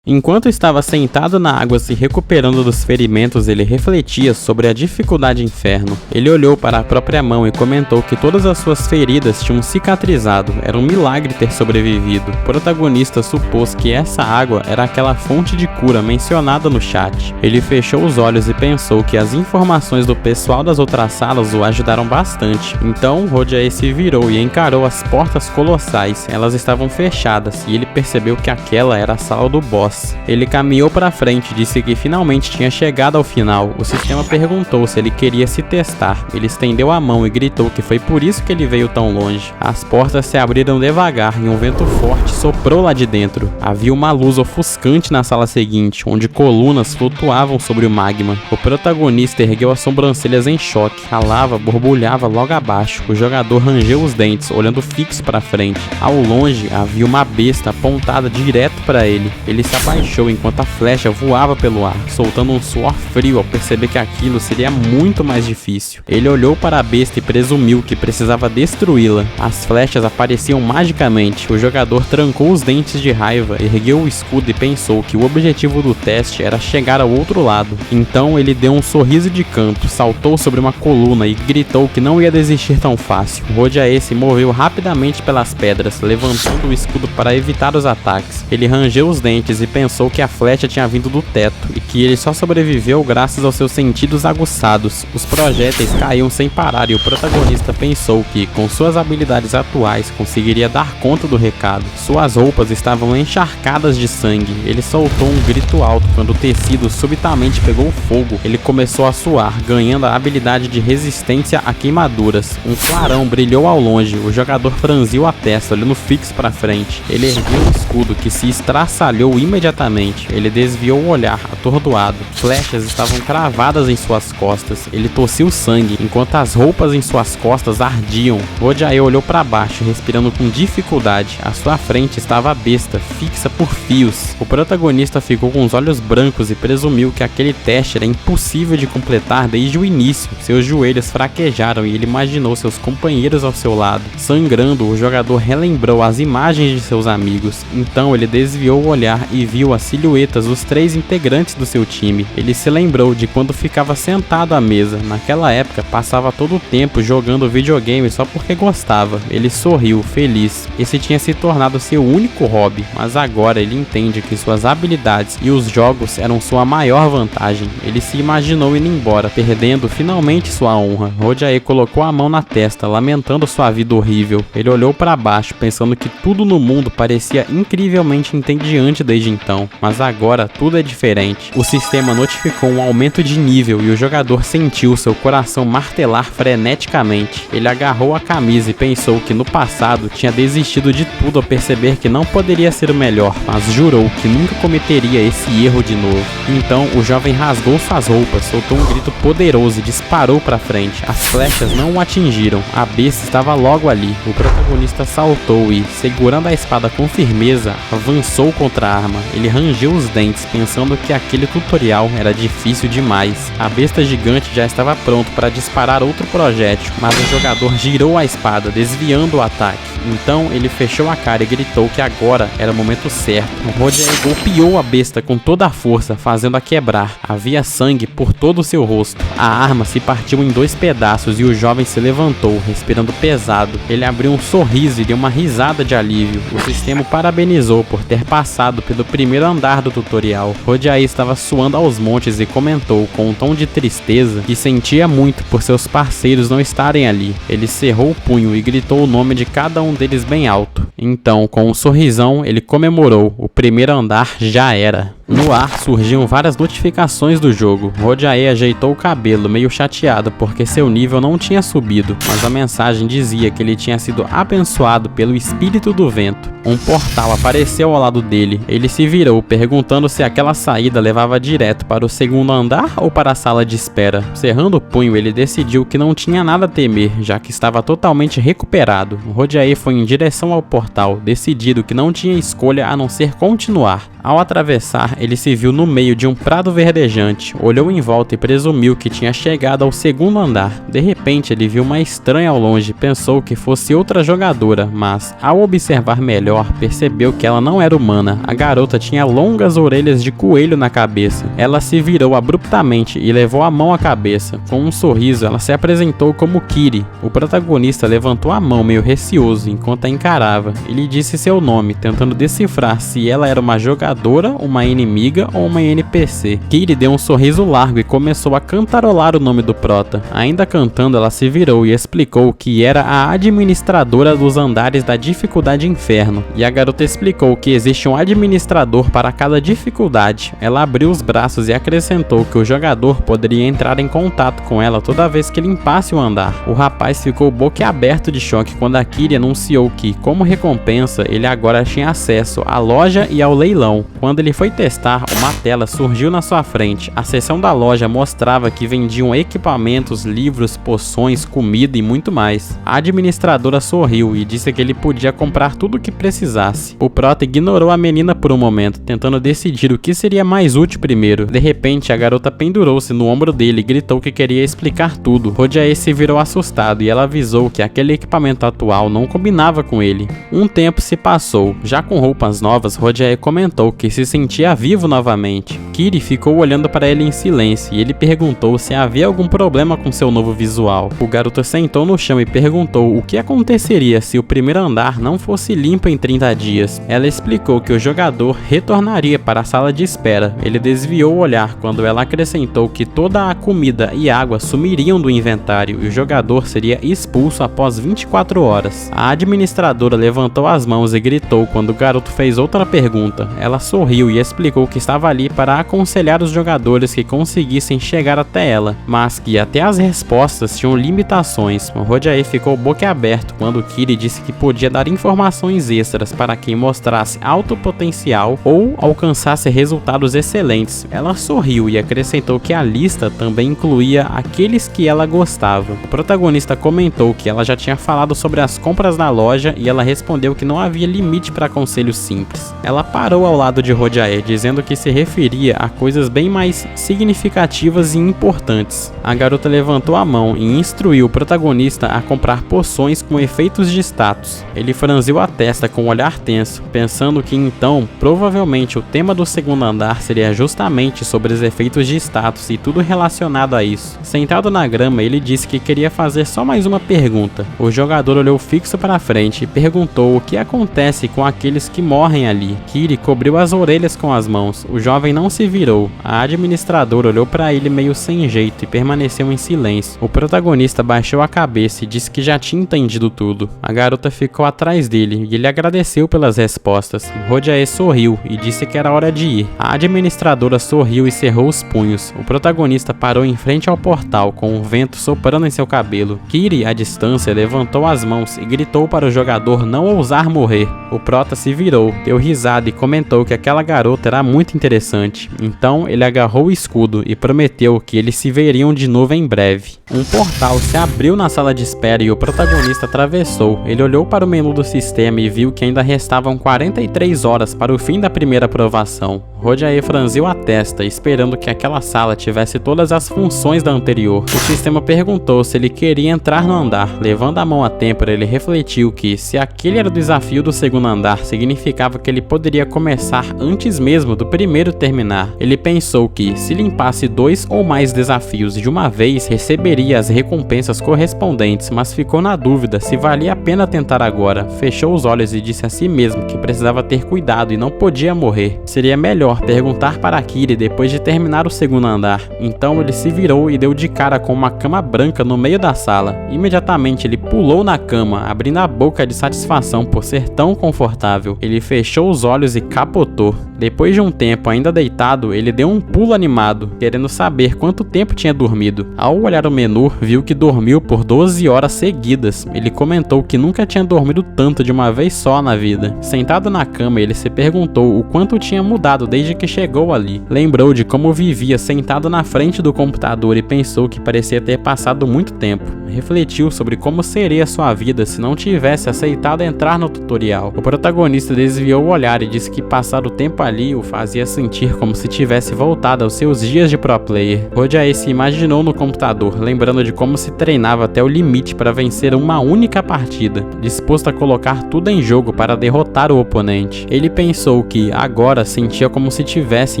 Enquanto estava sentado na água se recuperando dos ferimentos, ele refletia sobre a dificuldade inferno. Ele olhou para a própria mão e comentou que todas as suas feridas tinham cicatrizado. Era um milagre ter sobrevivido. O protagonista supôs que essa água era aquela fonte de cura mencionada no chat. Ele fechou os olhos e pensou que as informações do pessoal das outras salas o ajudaram bastante. Então, Rojae se virou e encarou as portas colossais. Elas estavam fechadas e ele percebeu que aquela era a sala do boss. Ele caminhou para frente e disse que finalmente tinha chegado ao final. O sistema perguntou se ele queria se testar. Ele estendeu a mão e gritou que foi por isso que ele veio tão longe. As portas se abriram devagar e um vento forte soprou lá de dentro. Havia uma luz ofuscante na sala seguinte, onde colunas flutuavam sobre o magma. O protagonista ergueu as sobrancelhas em choque. A lava borbulhava logo abaixo. O jogador rangeu os dentes, olhando fixo para frente. Ao longe havia uma besta apontada direto para ele. Ele se abaixou enquanto a flecha voava pelo ar, soltando um suor frio ao perceber que aquilo seria muito mais difícil. Ele olhou para a besta e presumiu que precisava destruí-la. As flechas apareciam magicamente. O jogador trancou os dentes de raiva, ergueu o escudo e pensou que o objetivo do teste era chegar ao outro lado. Então ele deu um sorriso de canto, saltou sobre uma coluna e gritou que não ia desistir tão fácil. Rojae se moveu rapidamente pelas pedras, levantando o escudo para evitar os ataques. Ele rangeu os dentes e pensou que a flecha tinha vindo do teto e que ele só sobreviveu graças aos seus sentidos aguçados. Os projéteis caíam sem parar e o protagonista pensou que, com suas habilidades atuais, conseguiria dar conta do recado. Suas roupas estavam encharcadas de sangue. Ele soltou um grito alto quando o tecido subitamente pegou fogo. Ele começou a suar, ganhando a habilidade de resistência a queimaduras. Um clarão brilhou ao longe. O jogador franziu a testa, olhando fixo para frente. Ele ergueu o escudo, que se estraçalhou imediatamente. Ele desviou o olhar, atordoado. Flechas estavam cravadas em suas costas. Ele tossiu sangue, enquanto as roupas em suas costas ardiam. Rojae olhou para baixo, respirando com dificuldade. À sua frente estava a besta, fixa por fios. O protagonista ficou com os olhos brancos e presumiu que aquele teste era impossível de completar desde o início. Seus joelhos fraquejaram e ele imaginou seus companheiros ao seu lado. Sangrando, o jogador relembrou as imagens de seus amigos. Então ele desviou o olhar e viu as silhuetas dos 3 integrantes do seu time. Ele se lembrou de quando ficava sentado à mesa. Naquela época, passava todo o tempo jogando videogame só porque gostava. Ele sorriu, feliz. Esse tinha se tornado seu único hobby, mas agora ele entende que suas habilidades e os jogos eram sua maior vantagem. Ele se imaginou indo embora, perdendo finalmente sua honra. Rojae colocou a mão na testa, lamentando sua vida horrível. Ele olhou para baixo, pensando que tudo no mundo parecia incrivelmente entediante desde então. então, mas agora tudo é diferente. O sistema notificou um aumento de nível e o jogador sentiu seu coração martelar freneticamente. Ele agarrou a camisa e pensou que no passado tinha desistido de tudo ao perceber que não poderia ser o melhor, mas jurou que nunca cometeria esse erro de novo. Então o jovem rasgou suas roupas, soltou um grito poderoso e disparou para frente. As flechas não o atingiram, a besta estava logo ali. O protagonista saltou e, segurando a espada com firmeza, avançou contra a arma. Ele rangeu os dentes, pensando que aquele tutorial era difícil demais. A besta gigante já estava pronto para disparar outro projétil, mas o jogador girou a espada, desviando o ataque. Então ele fechou a cara e gritou que agora era o momento certo. O Rodiae golpeou a besta com toda a força, fazendo-a quebrar. Havia sangue por todo o seu rosto. A arma se partiu em 2 pedaços e o jovem se levantou, respirando pesado. Ele abriu um sorriso e deu uma risada de alívio. O sistema o parabenizou por ter passado pelo primeiro andar do tutorial. Rodiae estava suando aos montes e comentou com um tom de tristeza que sentia muito por seus parceiros não estarem ali. Ele cerrou o punho e gritou o nome de cada um deles bem alto. Então, com um sorrisão, ele comemorou. O primeiro andar já era. No ar surgiam várias notificações do jogo. Rodiae ajeitou o cabelo, meio chateado porque seu nível não tinha subido, mas a mensagem dizia que ele tinha sido abençoado pelo espírito do vento. Um portal apareceu ao lado dele. Ele se virou, perguntando se aquela saída levava direto para o segundo andar ou para a sala de espera. Cerrando o punho, ele decidiu que não tinha nada a temer, já que estava totalmente recuperado. Rodiae foi em direção ao portal, decidido que não tinha escolha a não ser continuar. Ao atravessar, ele se viu no meio de um prado verdejante, olhou em volta e presumiu que tinha chegado ao segundo andar. De repente, ele viu uma estranha ao longe e pensou que fosse outra jogadora, mas, ao observar melhor, percebeu que ela não era humana. A garota tinha longas orelhas de coelho na cabeça. Ela se virou abruptamente e levou a mão à cabeça. Com um sorriso, ela se apresentou como Kiri. O protagonista levantou a mão meio receoso enquanto a encarava. Ele disse seu nome, tentando decifrar se ela era uma jogadora, uma inimiga ou uma NPC. Kiri deu um sorriso largo e começou a cantarolar o nome do prota. Ainda cantando, ela se virou e explicou que era a administradora dos andares da dificuldade inferno. E a garota explicou que existe um administrador para cada dificuldade. Ela abriu os braços e acrescentou que o jogador poderia entrar em contato com ela toda vez que limpasse o andar. O rapaz ficou boquiaberto de choque quando a Kiri anunciou que, como recompensa, ele agora tinha acesso à loja e ao leilão. Quando ele foi testar, uma tela surgiu na sua frente. A seção da loja mostrava que vendiam equipamentos, livros, poções, comida e muito mais. A administradora sorriu e disse que ele podia comprar tudo o que precisasse. O prota ignorou a menina por um momento, tentando decidir o que seria mais útil primeiro. De repente, a garota pendurou-se no ombro dele e gritou que queria explicar tudo. Rodiae se virou assustado e ela avisou que aquele equipamento atual não combinava com ele. Um tempo se passou. Já com roupas novas, Rodiae comentou que se sentia vivo novamente. Kiri ficou olhando para ele em silêncio e ele perguntou se havia algum problema com seu novo visual. O garoto sentou no chão e perguntou o que aconteceria se o primeiro andar não fosse limpo em 30 dias. Ela explicou que o jogador retornaria para a sala de espera. Ele desviou o olhar quando ela acrescentou que toda a comida e água sumiriam do inventário e o jogador seria expulso após 24 horas. A administradora levantou as mãos e gritou quando o garoto fez outra pergunta. Ela sorriu e explicou que estava ali para aconselhar os jogadores que conseguissem chegar até ela, mas que até as respostas tinham limitações. O Rodiae ficou boquiaberto quando Kiri disse que podia dar informações extras para quem mostrasse alto potencial ou alcançasse resultados excelentes. Ela sorriu e acrescentou que a lista também incluía aqueles que ela gostava. O protagonista comentou que ela já tinha falado sobre as compras na loja e ela respondeu que não havia limite para conselhos simples. Ela parou ao lado de Rodiae, dizendo que se referia a coisas bem mais significativas e importantes. A garota levantou a mão e instruiu o protagonista a comprar poções com efeitos de status. Ele franziu a testa com um olhar tenso, pensando que então, provavelmente o tema do segundo andar seria justamente sobre os efeitos de status e tudo relacionado a isso. Sentado na grama, ele disse que queria fazer só mais uma pergunta. O jogador olhou fixo para frente e perguntou o que acontece com aqueles que morrem ali. Kiri cobriu as orelhas com as mãos. O jovem não se virou. A administradora olhou para ele meio sem jeito e permaneceu em silêncio. O protagonista baixou a cabeça e disse que já tinha entendido tudo. A garota ficou atrás dele e ele agradeceu pelas respostas. Rojae sorriu e disse que era hora de ir. A administradora sorriu e cerrou os punhos. O protagonista parou em frente ao portal, com o vento soprando em seu cabelo. Kiri, à distância, levantou as mãos e gritou para o jogador não ousar morrer. O prota se virou, deu risada e comentou que aquela garota era muito interessante. Então ele agarrou o escudo e prometeu que eles se veriam de novo em breve. Um portal se abriu na sala de espera e o protagonista atravessou. Ele olhou para o menu do sistema e viu que ainda restavam 43 horas para o fim da primeira aprovação. Rojae franziu a testa, esperando que aquela sala tivesse todas as funções da anterior. O sistema perguntou se ele queria entrar no andar. Levando a mão à têmpora, ele refletiu que, se aquele era o desafio do segundo andar, significava que ele poderia começar antes mesmo do primeiro terminar. Ele pensou que, se limpasse 2 ou mais desafios de uma vez, receberia as recompensas correspondentes, mas ficou na dúvida se valia a pena tentar agora. Fechou os olhos e disse a si mesmo que precisava ter cuidado e não podia morrer. Seria melhor perguntar para Kiri depois de terminar o segundo andar. Então ele se virou e deu de cara com uma cama branca no meio da sala. Imediatamente ele pulou na cama, abrindo a boca de satisfação por ser tão confortável. Ele fechou os olhos e capotou. Depois de um tempo ainda deitado, ele deu um pulo animado, querendo saber quanto tempo tinha dormido. Ao olhar o menu, viu que dormiu por 12 horas seguidas. Ele comentou que nunca tinha dormido tanto de uma vez só na vida. Sentado na cama, ele se perguntou o quanto tinha mudado desde que chegou ali. Lembrou de como vivia sentado na frente do computador e pensou que parecia ter passado muito tempo. Refletiu sobre como seria sua vida se não tivesse aceitado entrar no tutorial. O protagonista desviou o olhar e disse que passar o tempo ali o fazia sentir como se tivesse voltado aos seus dias de pro player. Rojae se imaginou no computador, lembrando de como se treinava até o limite para vencer uma única partida, disposto a colocar tudo em jogo para derrotar o oponente. Ele pensou que agora sentia como se estivesse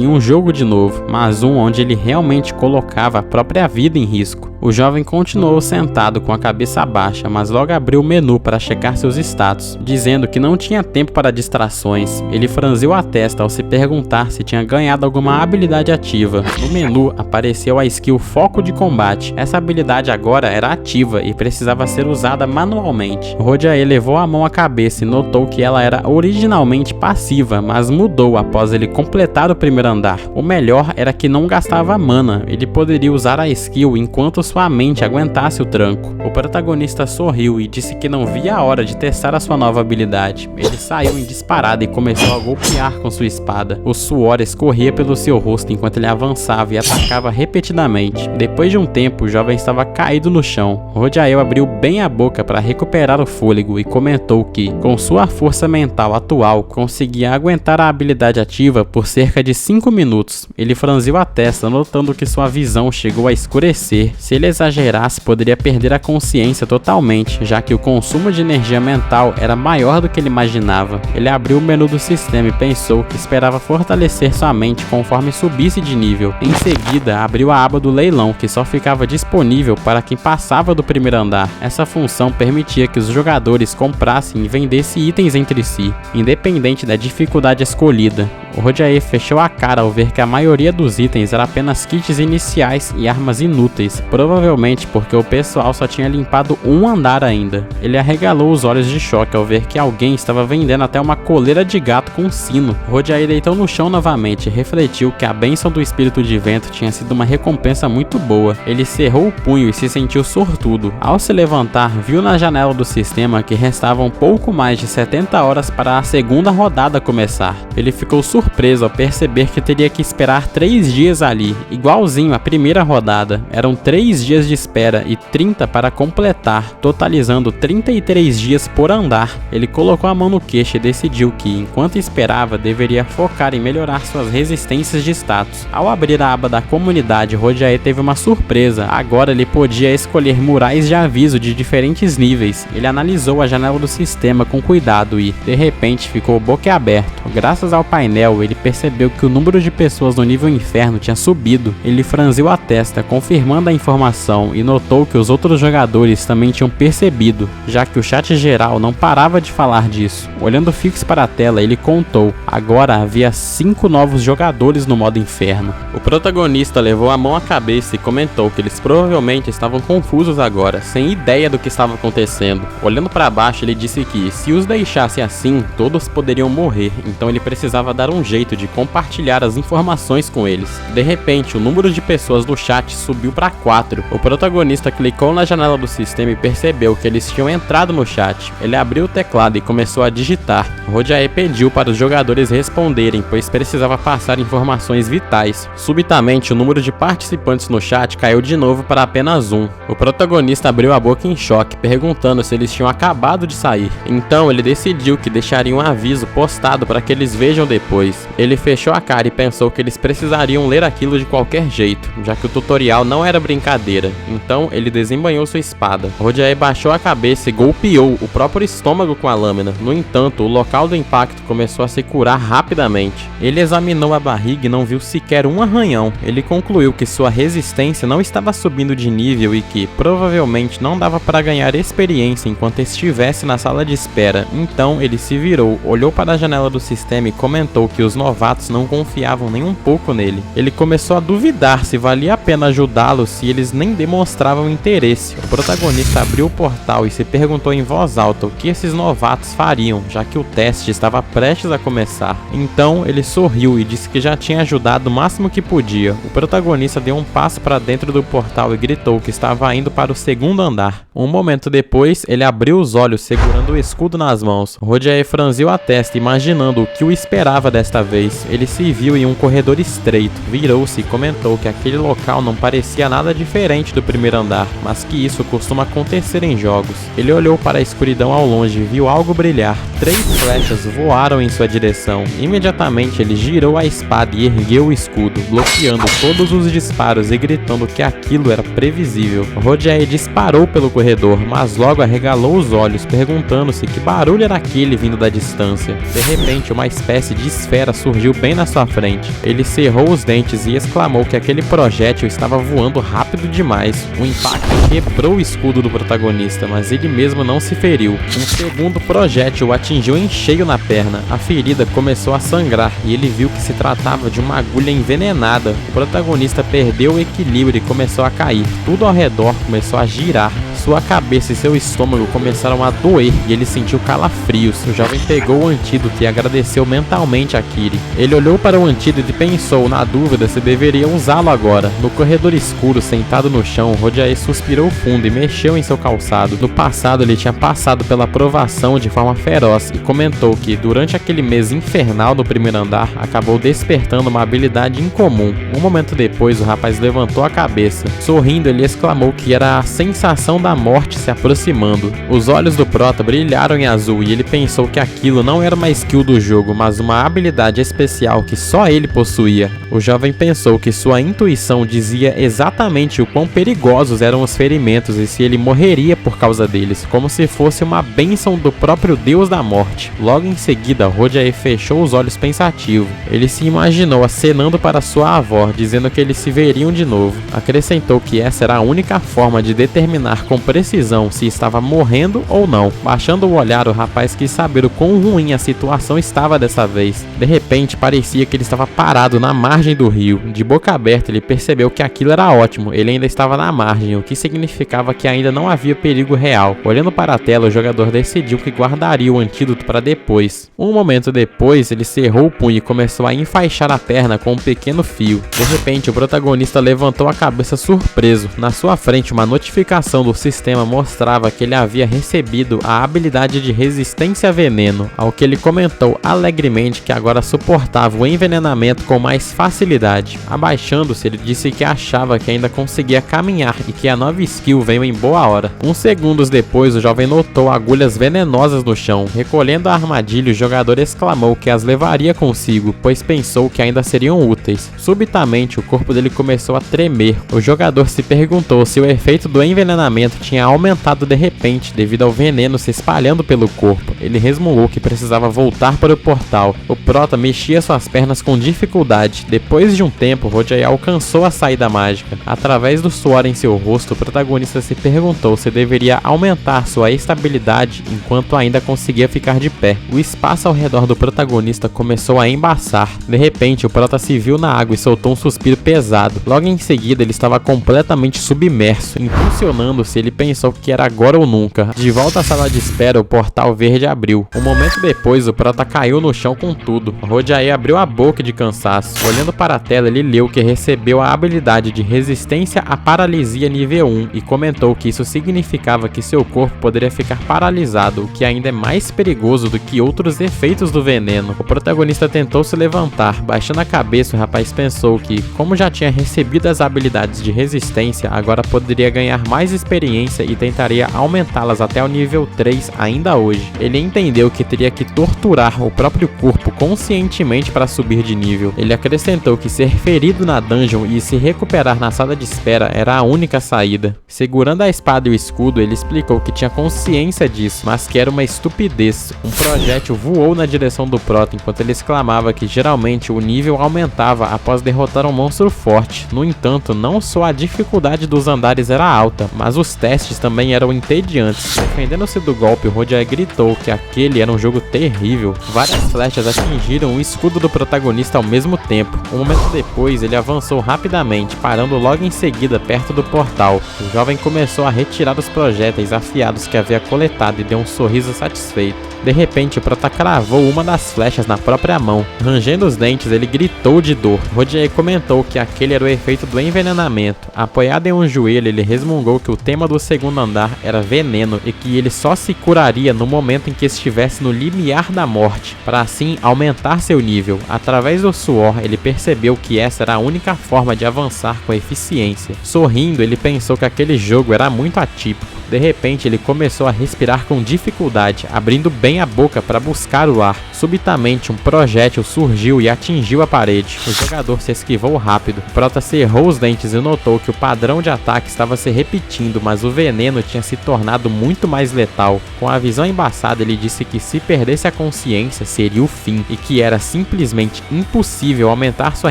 em um jogo de novo, mas um onde ele realmente colocava a própria vida em risco. O jovem continuou sentado com a cabeça baixa, mas logo abriu o menu para checar seus status, dizendo que não tinha tempo para distrações. Ele franziu a testa ao se perguntar se tinha ganhado alguma habilidade ativa. No menu apareceu a skill Foco de Combate. Essa habilidade agora era ativa e precisava ser usada manualmente. Rojae levou a mão à cabeça e notou que ela era originalmente passiva, mas mudou após ele completar o primeiro andar. O melhor era que não gastava mana, ele poderia usar a skill enquanto sua mente aguentasse o tranco. O protagonista sorriu e disse que não via a hora de testar a sua nova habilidade. Ele saiu em disparada e começou a golpear com sua espada. O suor escorria pelo seu rosto enquanto ele avançava e atacava repetidamente. Depois de um tempo, o jovem estava caído no chão. Rojae abriu bem a boca para recuperar o fôlego e comentou que, com sua força mental atual, conseguia aguentar a habilidade ativa por cerca de 5 minutos. Ele franziu a testa, notando que sua visão chegou a escurecer. Se ele exagerasse, poderia perder a consciência totalmente, já que o consumo de energia mental era maior do que ele imaginava. Ele abriu o menu do sistema e pensou que esperava fortalecer sua mente conforme subisse de nível. Em seguida, abriu a aba do leilão, que só ficava disponível para quem passava do primeiro andar. Essa função permitia que os jogadores comprassem e vendessem itens entre si, independente da dificuldade escolhida. O Rojae fechou a cara ao ver que a maioria dos itens era apenas kits iniciais e armas inúteis, provavelmente porque o pessoal só tinha limpado um andar ainda. Ele arregalou os olhos de choque ao ver que alguém estava vendendo até uma coleira de gato com sino. Rojae deitou no chão novamente e refletiu que a bênção do espírito de vento tinha sido uma recompensa muito boa. Ele cerrou o punho e se sentiu sortudo. Ao se levantar, viu na janela do sistema que restavam pouco mais de 70 horas para a segunda rodada começar. Ele ficou surpreso ao perceber que teria que esperar 3 dias ali, igualzinho à primeira rodada. Eram 3 dias de espera e 30 para completar, totalizando 33 dias por andar. Ele colocou a mão no queixo e decidiu que, enquanto esperava, deveria focar em melhorar suas resistências de status. Ao abrir a aba da comunidade, Rojae teve uma surpresa. Agora ele podia escolher murais de aviso de diferentes níveis. Ele analisou a janela do sistema com cuidado e, de repente, ficou boquiaberto. Graças ao painel, céu, ele percebeu que o número de pessoas no nível inferno tinha subido. Ele franziu a testa, confirmando a informação, e notou que os outros jogadores também tinham percebido, já que o chat geral não parava de falar disso. Olhando fixo para a tela, ele contou. Agora havia 5 novos jogadores no modo inferno. O protagonista levou a mão à cabeça e comentou que eles provavelmente estavam confusos agora, sem ideia do que estava acontecendo. Olhando para baixo, ele disse que, se os deixasse assim, todos poderiam morrer, então ele precisava dar um jeito de compartilhar as informações com eles. De repente, o número de pessoas no chat subiu para 4. O protagonista clicou na janela do sistema e percebeu que eles tinham entrado no chat. Ele abriu o teclado e começou a digitar. Rojae pediu para os jogadores responderem, pois precisava passar informações vitais. Subitamente, o número de participantes no chat caiu de novo para apenas 1. O protagonista abriu a boca em choque, perguntando se eles tinham acabado de sair. Então ele decidiu que deixaria um aviso postado para que eles vejam depois. Ele fechou a cara e pensou que eles precisariam ler aquilo de qualquer jeito, já que o tutorial não era brincadeira. Então ele desembanhou sua espada. Rojae baixou a cabeça e golpeou o próprio estômago com a lâmina. No entanto, o local do impacto começou a se curar rapidamente. Ele examinou a barriga e não viu sequer um arranhão. Ele concluiu que sua resistência não estava subindo de nível e que, provavelmente, não dava para ganhar experiência enquanto estivesse na sala de espera. Então ele se virou, olhou para a janela do sistema e comentou que os novatos não confiavam nem um pouco nele. Ele começou a duvidar se valia a pena ajudá-los se eles nem demonstravam interesse. O protagonista abriu o portal e se perguntou em voz alta o que esses novatos fariam, já que o teste estava prestes a começar. Então ele sorriu e disse que já tinha ajudado o máximo que podia. O protagonista deu um passo para dentro do portal e gritou que estava indo para o segundo andar. Um momento depois, ele abriu os olhos segurando o escudo nas mãos. Rojae franziu a testa imaginando o que o esperava desta vez. Ele se viu em um corredor estreito, virou-se e comentou que aquele local não parecia nada diferente do primeiro andar, mas que isso costuma acontecer em jogos. Ele olhou para a escuridão ao longe e viu algo brilhar. 3 flechas voaram em sua direção. Imediatamente ele girou a espada e ergueu o escudo, bloqueando todos os disparos e gritando que aquilo era previsível. Rojae disparou pelo corredor, mas logo arregalou os olhos, perguntando-se que barulho era aquele vindo da distância. De repente, uma espécie de esfera surgiu bem na sua frente. Ele cerrou os dentes e exclamou que aquele projétil estava voando rápido demais. O impacto quebrou o escudo do protagonista, mas ele mesmo não se feriu. Um segundo projétil o atingiu em cheio na perna. A ferida começou a sangrar e ele viu que se tratava de uma agulha envenenada. O protagonista perdeu o equilíbrio e começou a cair. Tudo ao redor começou a girar. Sua cabeça e seu estômago começaram a doer e ele sentiu calafrios. O jovem pegou o antídoto e agradeceu mentalmente a Kiri. Ele olhou para o antídoto e pensou, na dúvida, se deveria usá-lo agora. No corredor escuro, sentado no chão, Rojae suspirou fundo e mexeu em seu calçado. No passado, ele tinha passado pela provação de forma feroz e comentou que, durante aquele mês infernal no primeiro andar, acabou despertando uma habilidade incomum. Um momento depois, o rapaz levantou a cabeça. Sorrindo, ele exclamou que era a sensação da morte se aproximando. Os olhos do prota brilharam em azul e ele pensou que aquilo não era uma skill do jogo, mas uma habilidade especial que só ele possuía. O jovem pensou que sua intuição dizia exatamente o quão perigosos eram os ferimentos e se ele morreria por causa deles, como se fosse uma bênção do próprio deus da morte. Logo em seguida, Rojae fechou os olhos pensativo. Ele se imaginou acenando para sua avó, dizendo que eles se veriam de novo. Acrescentou que essa era a única forma de determinar com precisão se estava morrendo ou não. Baixando o olhar, o rapaz quis saber o quão ruim a situação estava dessa vez. De repente, parecia que ele estava parado na margem do rio. De boca aberta, ele percebeu que aquilo era ótimo. Ele ainda estava na margem, o que significava que ainda não havia perigo real. Olhando para a tela, o jogador decidiu que guardaria o antídoto para depois. Um momento depois, ele cerrou o punho e começou a enfaixar a perna com um pequeno fio. De repente, o protagonista levantou a cabeça surpreso. Na sua frente, uma notificação do sistema mostrava que ele havia recebido a habilidade de resistência a veneno, ao que ele comentou alegremente que agora suportava o envenenamento com mais facilidade. Abaixando-se, ele disse que achava que ainda conseguia caminhar e que a nova skill veio em boa hora. Uns segundos depois, o jovem notou agulhas venenosas no chão. Recolhendo a armadilha, o jogador exclamou que as levaria consigo, pois pensou que ainda seriam úteis. Subitamente, o corpo dele começou a tremer. O jogador se perguntou se o efeito do envenenamento tinha aumentado de repente devido ao veneno se espalhando pelo corpo. Ele resmungou que precisava voltar para o portal. O prota mexia suas pernas com dificuldade. Depois de um tempo, Roger alcançou a saída mágica. Através do suor em seu rosto, o protagonista se perguntou se deveria aumentar sua estabilidade enquanto ainda conseguia ficar de pé. O espaço ao redor do protagonista começou a embaçar. De repente, o prota se viu na água e soltou um suspiro pesado. Logo em seguida, ele estava completamente submerso. Impulsionando-se, ele pensou que era agora ou nunca. De volta à sala de espera, o portal verde abriu. Um momento depois, o prota caiu no chão com tudo. Roger abriu a boca de cansaço. Olhando para a tela, ele leu que recebeu a habilidade de resistência à paralisia nível 1 e comentou que isso significava que seu corpo poderia ficar paralisado, o que ainda é mais perigoso do que outros efeitos do veneno. O protagonista tentou se levantar. Baixando a cabeça, o rapaz pensou que, como já tinha recebido as habilidades de resistência, agora poderia ganhar mais experiência e tentaria aumentá-las até o nível 3 ainda hoje. Ele entendeu que teria que torturar o próprio corpo conscientemente para subir de nível. Ele acrescentou que ser ferido na dungeon e se recuperar na sala de espera era a única saída. Segurando a espada e o escudo, ele explicou que tinha consciência disso, mas que era uma estupidez. Um projétil voou na direção do prota enquanto ele exclamava que geralmente o nível aumentava após derrotar um monstro forte. No entanto, não só a dificuldade dos andares era alta, mas os testes também eram entediantes. Defendendo-se do golpe, o Roger gritou que aquele era um jogo terrível. Várias flechas atingiram o escudo do protagonista ao mesmo tempo. Um momento depois, ele avançou rapidamente, parando logo em seguida perto do portal. O jovem começou a retirar os projéteis afiados que havia coletado e deu um sorriso satisfeito. De repente, o prota cravou uma das flechas na própria mão. Rangendo os dentes, ele gritou de dor. Roger comentou que aquele era o efeito do envenenamento. Apoiado em um joelho, ele resmungou que o tema do segundo andar era veneno e que ele só se curaria no momento em que estivesse no limiar da morte, para assim aumentar seu nível. Através do suor, ele percebeu que essa era a única forma de avançar com eficiência. Sorrindo, ele pensou que aquele jogo era muito atípico. De repente, ele começou a respirar com dificuldade, abrindo bem a boca para buscar o ar. Subitamente, um projétil surgiu e atingiu a parede. O jogador se esquivou rápido. O prota cerrou os dentes e notou que o padrão de ataque estava se repetindo, mas o veneno tinha se tornado muito mais letal. Com a visão embaçada, ele disse que se perdesse a consciência, seria o fim, e que era simplesmente impossível aumentar sua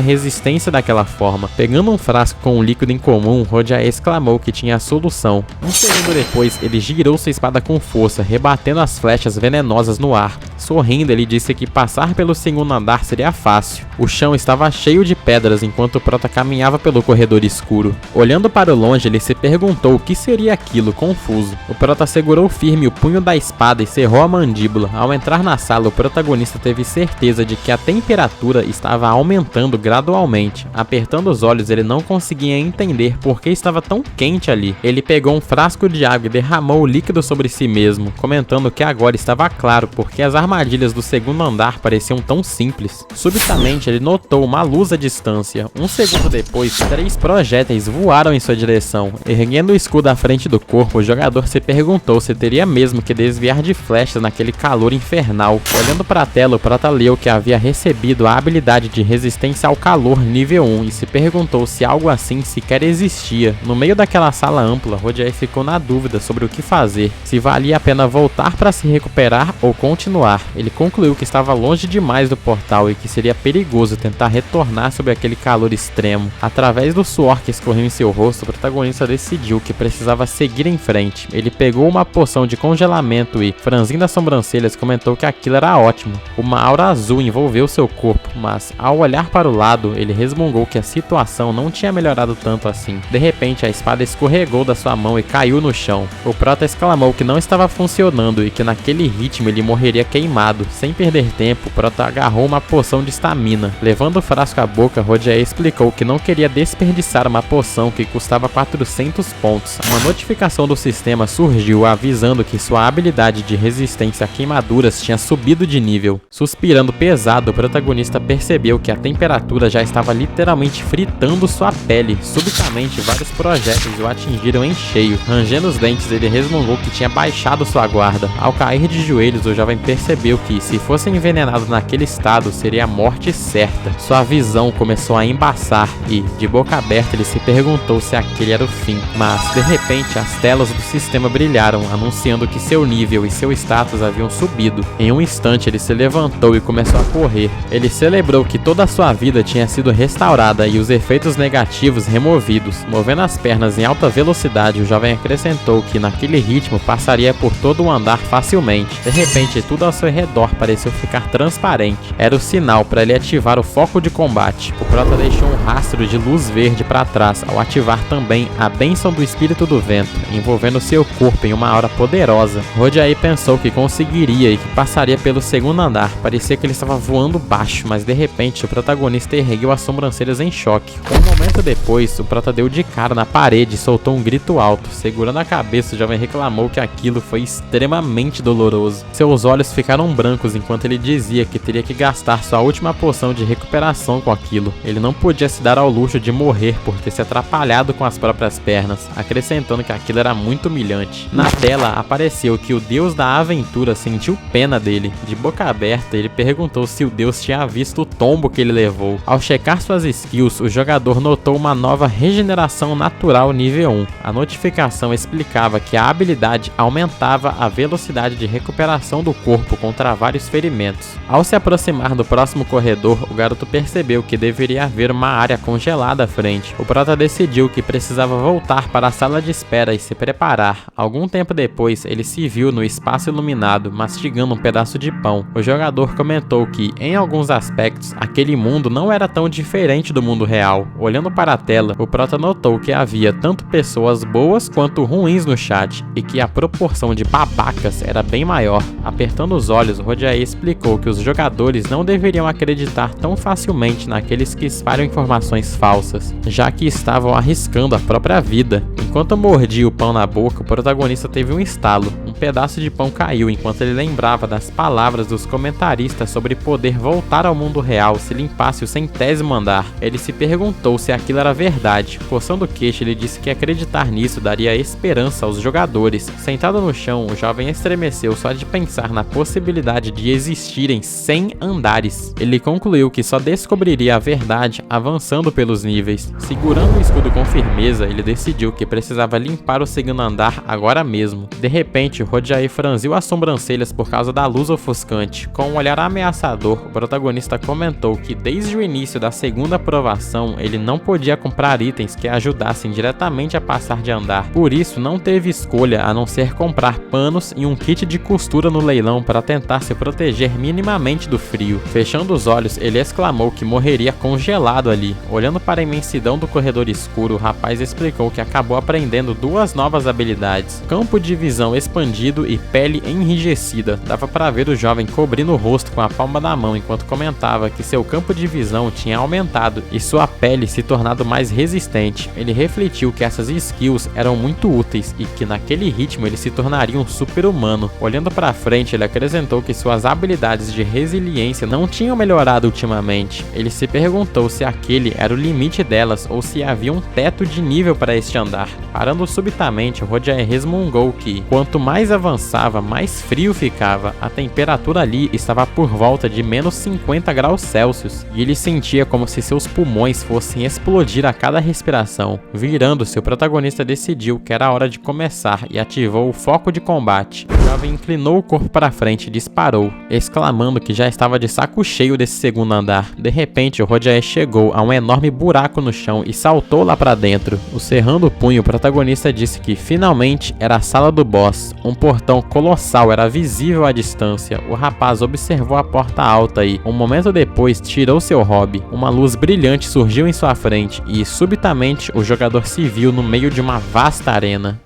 resistência daquela forma. Pegando um frasco com um líquido incomum, Roger exclamou que tinha a solução. Um segundo depois, ele girou sua espada com força, rebatendo as flechas venenosas no ar. Sorrindo, ele disse que passar pelo segundo andar seria fácil. O chão estava cheio de pedras enquanto o prota caminhava pelo corredor escuro. Olhando para o longe, ele se perguntou o que seria aquilo, confuso. O prota segurou firme o punho da espada e cerrou a mandíbula. Ao entrar na sala, o protagonista teve certeza de que a temperatura estava aumentando gradualmente. Apertando os olhos, ele não conseguia entender por que estava tão quente ali. Ele pegou um frasco de água e derramou o líquido sobre si mesmo, comentando que agora estava claro porque as armadilhas do segundo andar pareciam tão simples. Subitamente, ele notou uma luz à distância. Um segundo depois, 3 projéteis voaram em sua direção. Erguendo o escudo à frente do corpo, o jogador se perguntou se teria mesmo que desviar de flechas naquele calor infernal. Olhando para a tela, o prota leu que havia recebido a habilidade de resistência ao calor nível 1 e se perguntou se algo assim sequer existia. No meio daquela sala ampla, Roger ficou na dúvida sobre o que fazer, se valia a pena voltar para se recuperar ou continuar. Ele concluiu que estava longe demais do portal e que seria perigoso tentar retornar sob aquele calor extremo. Através do suor que escorreu em seu rosto, o protagonista decidiu que precisava seguir em frente. Ele pegou uma poção de congelamento e, franzindo as sobrancelhas, comentou que aquilo era ótimo. Uma aura azul envolveu seu corpo, mas ao olhar para o lado, ele resmungou que a situação não tinha melhorado tanto assim. De repente, a espada escorregou da sua mão e caiu no chão. O prota exclamou que não estava funcionando e que naquele ritmo ele morreria queimado. queimado. Sem perder tempo, o prota agarrou uma poção de estamina. Levando o frasco à boca, Roger explicou que não queria desperdiçar uma poção que custava 400 pontos. Uma notificação do sistema surgiu avisando que sua habilidade de resistência a queimaduras tinha subido de nível. Suspirando pesado, o protagonista percebeu que a temperatura já estava literalmente fritando sua pele. Subitamente, vários projéteis o atingiram em cheio. Rangendo os dentes, ele resmungou que tinha baixado sua guarda. Ao cair de joelhos, o jovem percebeu que, se fosse envenenado naquele estado, seria a morte certa. Sua visão começou a embaçar e, de boca aberta, ele se perguntou se aquele era o fim. Mas, de repente, as telas do sistema brilharam, anunciando que seu nível e seu status haviam subido. Em um instante, ele se levantou e começou a correr. Ele celebrou que toda a sua vida tinha sido restaurada e os efeitos negativos removidos. Movendo as pernas em alta velocidade, o jovem acrescentou que naquele ritmo passaria por todo o andar facilmente. De repente, tudo ao seu redor pareceu ficar transparente. Era o sinal para ele ativar o foco de combate. O prota deixou um rastro de luz verde para trás ao ativar também a bênção do espírito do vento, envolvendo seu corpo em uma aura poderosa. Roger pensou que conseguiria e que passaria pelo segundo andar. Parecia que ele estava voando baixo, mas de repente o protagonista ergueu as sobrancelhas em choque. Um momento depois, o prota deu de cara na parede e soltou um grito alto. Segurando a cabeça, o jovem reclamou que aquilo foi extremamente doloroso. Seus olhos ficaram brancos enquanto ele dizia que teria que gastar sua última poção de recuperação com aquilo. Ele não podia se dar ao luxo de morrer por ter se atrapalhado com as próprias pernas, acrescentando que aquilo era muito humilhante. Na tela apareceu que o deus da aventura sentiu pena dele. De boca aberta, ele perguntou se o deus tinha visto o tombo que ele levou. Ao checar suas skills, o jogador notou uma nova regeneração natural nível 1. A notificação explicava que a habilidade aumentava a velocidade de recuperação do corpo contra vários ferimentos. Ao se aproximar do próximo corredor, o garoto percebeu que deveria haver uma área congelada à frente. O prota decidiu que precisava voltar para a sala de espera e se preparar. Algum tempo depois, ele se viu no espaço iluminado, mastigando um pedaço de pão. O jogador comentou que, em alguns aspectos, aquele mundo não era tão diferente do mundo real. Olhando para a tela, o prota notou que havia tanto pessoas boas quanto ruins no chat, e que a proporção de babacas era bem maior. Apertando os olhos, Roger explicou que os jogadores não deveriam acreditar tão facilmente naqueles que espalham informações falsas, já que estavam arriscando a própria vida. Enquanto mordia o pão na boca, o protagonista teve um estalo. Um pedaço de pão caiu enquanto ele lembrava das palavras dos comentaristas sobre poder voltar ao mundo real se limpasse o 100º andar. Ele se perguntou se aquilo era verdade. Coçando o queixo, ele disse que acreditar nisso daria esperança aos jogadores. Sentado no chão, o jovem estremeceu só de pensar na possibilidade de existirem 100 andares. Ele concluiu que só descobriria a verdade avançando pelos níveis. Segurando o escudo com firmeza, ele decidiu que precisava limpar o segundo andar agora mesmo. De repente, Roger franziu as sobrancelhas por causa da luz ofuscante. Com um olhar ameaçador, o protagonista comentou que desde o início da segunda provação, ele não podia comprar itens que ajudassem diretamente a passar de andar. Por isso, não teve escolha a não ser comprar panos e um kit de costura no leilão para tentar se proteger minimamente do frio. Fechando os olhos, ele exclamou que morreria congelado ali. Olhando para a imensidão do corredor escuro, o rapaz explicou que acabou aprendendo duas novas habilidades: campo de visão expandido e pele enrijecida. Dava para ver o jovem cobrindo o rosto com a palma da mão enquanto comentava que seu campo de visão tinha aumentado e sua pele se tornado mais resistente. Ele refletiu que essas skills eram muito úteis e que naquele ritmo ele se tornaria um super-humano. Olhando para frente, ele acrescentou que suas habilidades de resiliência não tinham melhorado ultimamente. Ele se perguntou se aquele era o limite delas ou se havia um teto de nível para este andar. Parando subitamente, Roger resmungou que, quanto mais avançava, mais frio ficava. A temperatura ali estava por volta de menos 50 graus Celsius, e ele sentia como se seus pulmões fossem explodir a cada respiração. Virando-se, o protagonista decidiu que era a hora de começar e ativou o foco de combate. O jovem inclinou o corpo para frente e disparou, exclamando que já estava de saco cheio desse segundo andar. De repente, o Roger chegou a um enorme buraco no chão e saltou lá para dentro. Cerrando o punho, o protagonista disse que finalmente era a sala do boss. Um portão colossal era visível à distância. O rapaz observou a porta alta e, um momento depois, tirou seu hobby. Uma luz brilhante surgiu em sua frente e, subitamente, o jogador se viu no meio de uma vasta arena.